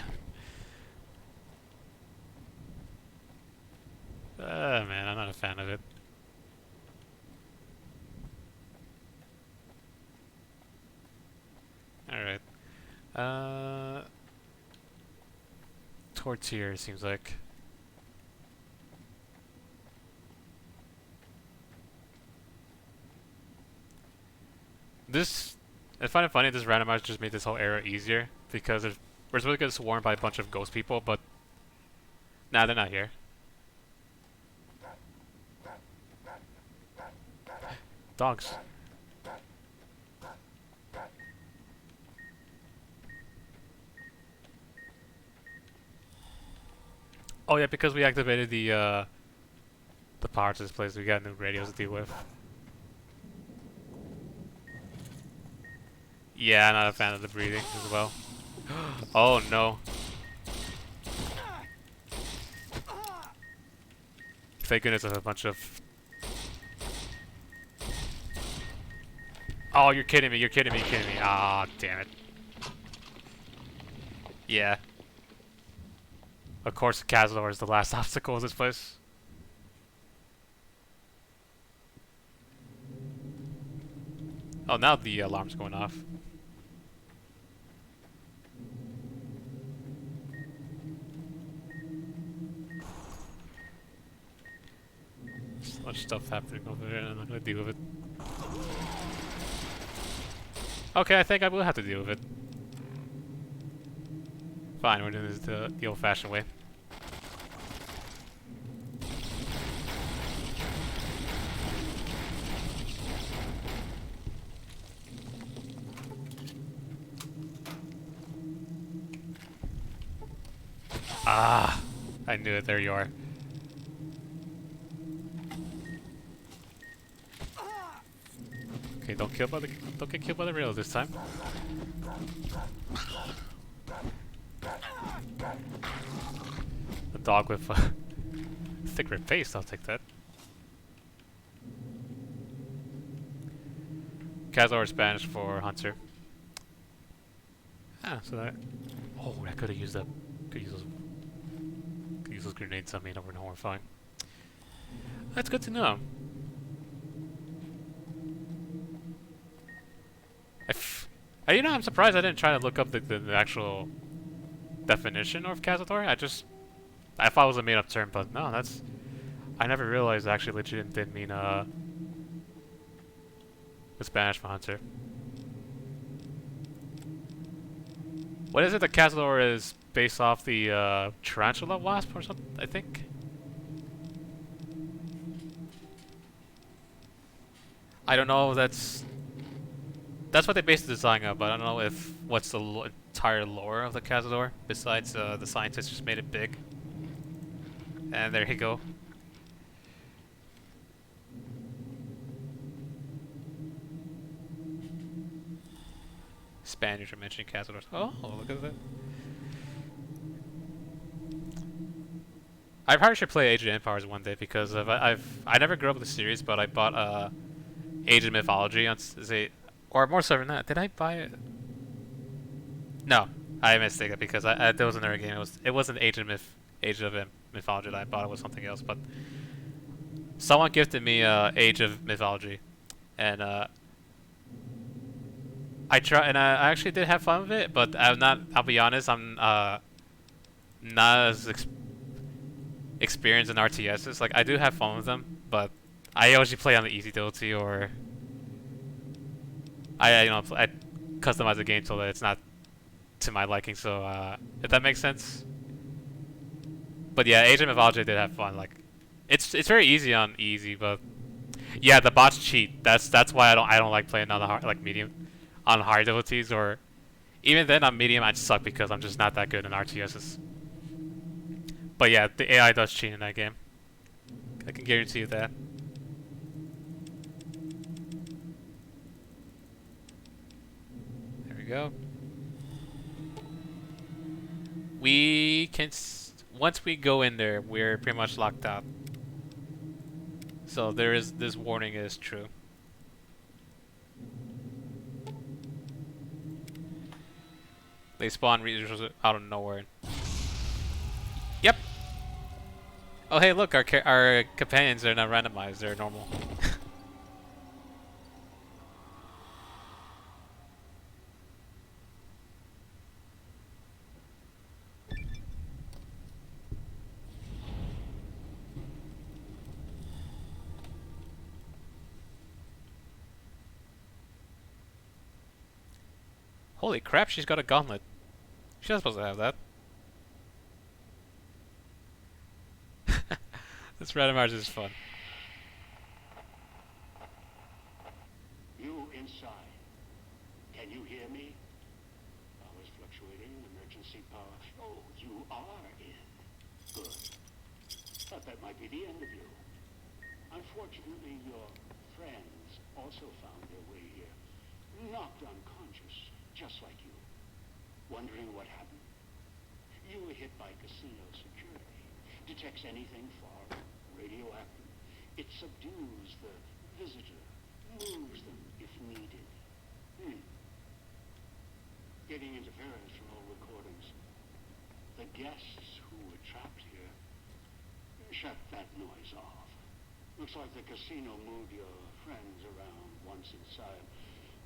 Man, I'm not a fan of it. Alright. Tortilla seems like. I find it funny this randomizer just made this whole era easier because we're supposed to get swarmed by a bunch of ghost people, but nah, they're not here. Dogs. Oh yeah, because we activated the power to this place, we got new radios to deal with. Yeah, I'm not a fan of the breathing as well. Oh no. Thank goodness there's a bunch of... Oh, you're kidding me, you're kidding me, you're kidding me. Ah, damn it. Yeah. Of course, Cazador is the last obstacle in this place. Oh, now the alarm's going off. So much stuff happening over there, and I'm not gonna deal with it. Okay, I think I will have to deal with it. Fine, we're doing this the old-fashioned way. Ah, I knew it. There you are. Okay, don't get killed by the rails this time. A dog with a thick red face. I'll take that. Cazador is Spanish for hunter. Ah, so that. Oh, I could have used that. Could use those grenades on me. No, we're fine. That's good to know. You know, I'm surprised I didn't try to look up the actual definition of cazador. I thought it was a made-up term, but no, that's I never realized actually legit did mean the Spanish for hunter. What is it? The cazador is based off the tarantula wasp or something, I think. I don't know. That's what they based the design on, but I don't know if what's the entire lore of the cazador besides the scientists just made it big. And there you go. Spaniards are mentioning cazadors. Oh, look at that. I probably should play Age of Empires one day because I never grew up with the series, but I bought Age of Mythology on or more so than that. Did I buy it? No, I mistaken because there was another game. It wasn't Age of Mythology that I bought. It was something else. But someone gifted me Age of Mythology, and I I actually did have fun with it. But I'm not. I'll be honest. I'm not as experienced in RTSs. Like I do have fun with them, but I usually play on the easy difficulty or I customize the game so that it's not to my liking. So if that makes sense. But yeah, Age of Mythology did have fun. Like it's very easy on easy, but yeah, the bots cheat. That's why I don't like playing on the hard, like medium on hard difficulties, or even then on medium I suck because I'm just not that good in RTSs. But yeah, the AI does cheat in that game. I can guarantee you that. There we go. We can once we go in there, we're pretty much locked out. So this warning is true. They spawn resources out of nowhere. Yep. Oh hey, look, our companions are not randomized; they're normal. Holy crap! She's got a gauntlet. She's not supposed to have that. This randomizer is fun. You inside. Can you hear me? Power's fluctuating. Emergency power. Oh, you are in. Good. Thought that might be the end of you. Unfortunately, your friends also found their way here. Knocked unconscious, just like you. Wondering what happened? You were hit by casino security. Detects anything far, radioactive. It subdues the visitor, moves them if needed. Getting interference from all recordings. The guests who were trapped here shut that noise off. Looks like the casino moved your friends around once inside.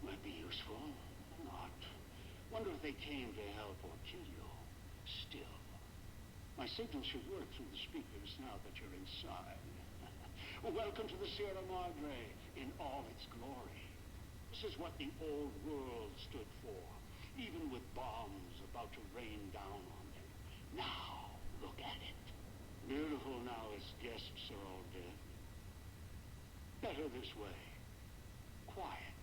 Might be useful. Not. Wonder if they came to help or kill you. Still. My signal should work through the speakers now that you're inside. Welcome to the Sierra Madre in all its glory. This is what the old world stood for, even with bombs about to rain down on them. Now, look at it. Beautiful now as guests are all dead. Better this way. Quiet.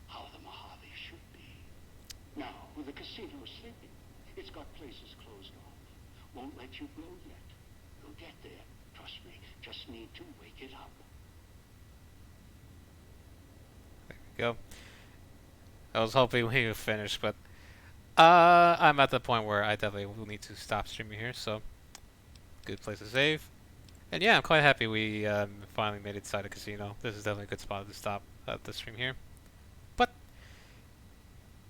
How the Mojave should be. Now, with the casino sleeping, it's got places closed off. Won't let you blow yet. You'll get there. Trust me. Just need to wake it up. There we go. I was hoping we would finish, but I'm at the point where I definitely will need to stop streaming here, so good place to save. And yeah, I'm quite happy we finally made it inside a casino. This is definitely a good spot to stop the stream here. But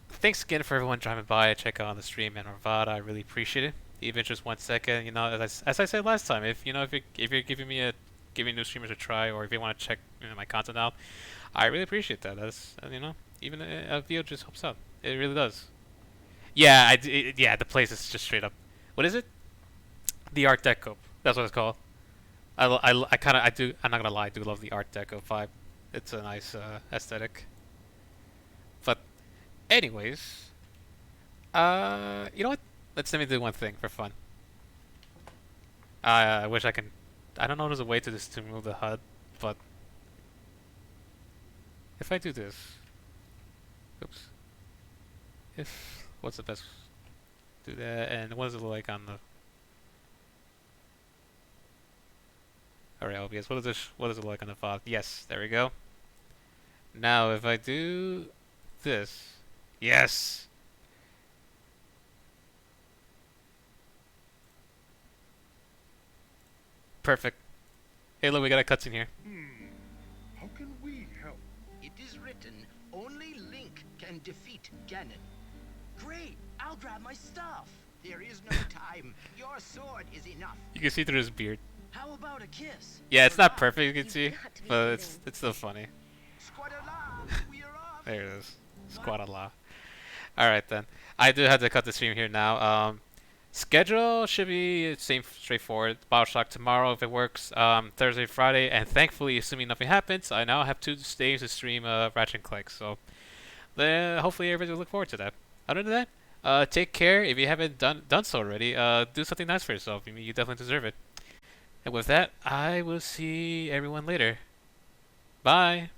thanks again for everyone driving by, check out the stream and Arvada. I really appreciate it. Even just 1 second, you know, as I said last time, if you're giving new streamers a try, or if you want to check my content out, I really appreciate that. That's Even a VO just helps out. It really does. Yeah, yeah, the place is just straight up. What is it? The Art Deco. That's what it's called. I kind of I do. I'm not gonna lie. I do love the Art Deco vibe. It's a nice aesthetic. But anyways, you know what? Let me do one thing for fun. I wish I can. I don't know if there's a way to just to remove the HUD, but if I do this, oops. If what's the best? Do that, and what does it look like on the? Alright, OBS. What does it look like on the font? Yes, there we go. Now, if I do this, yes. Perfect. Hey, look, we got a cutscene here. How can we help? It is written, only Link can defeat Ganon. Great, I'll grab my stuff. There is no time. Your sword is enough. You can see through his beard. How about a kiss? Yeah, it's not Hurrah! perfect, you can see, but it's still funny. Squadala, we are off. There it is. Squadala. Alright then. I do have to cut the stream here now. Schedule should be same straightforward. Bioshock tomorrow if it works. Thursday, Friday, and thankfully, assuming nothing happens, I now have 2 days to stream Ratchet and Clank. So then hopefully everybody will look forward to that. Other than that, take care. If you haven't done so already, do something nice for yourself. I mean, you definitely deserve it. And with that, I will see everyone later. Bye.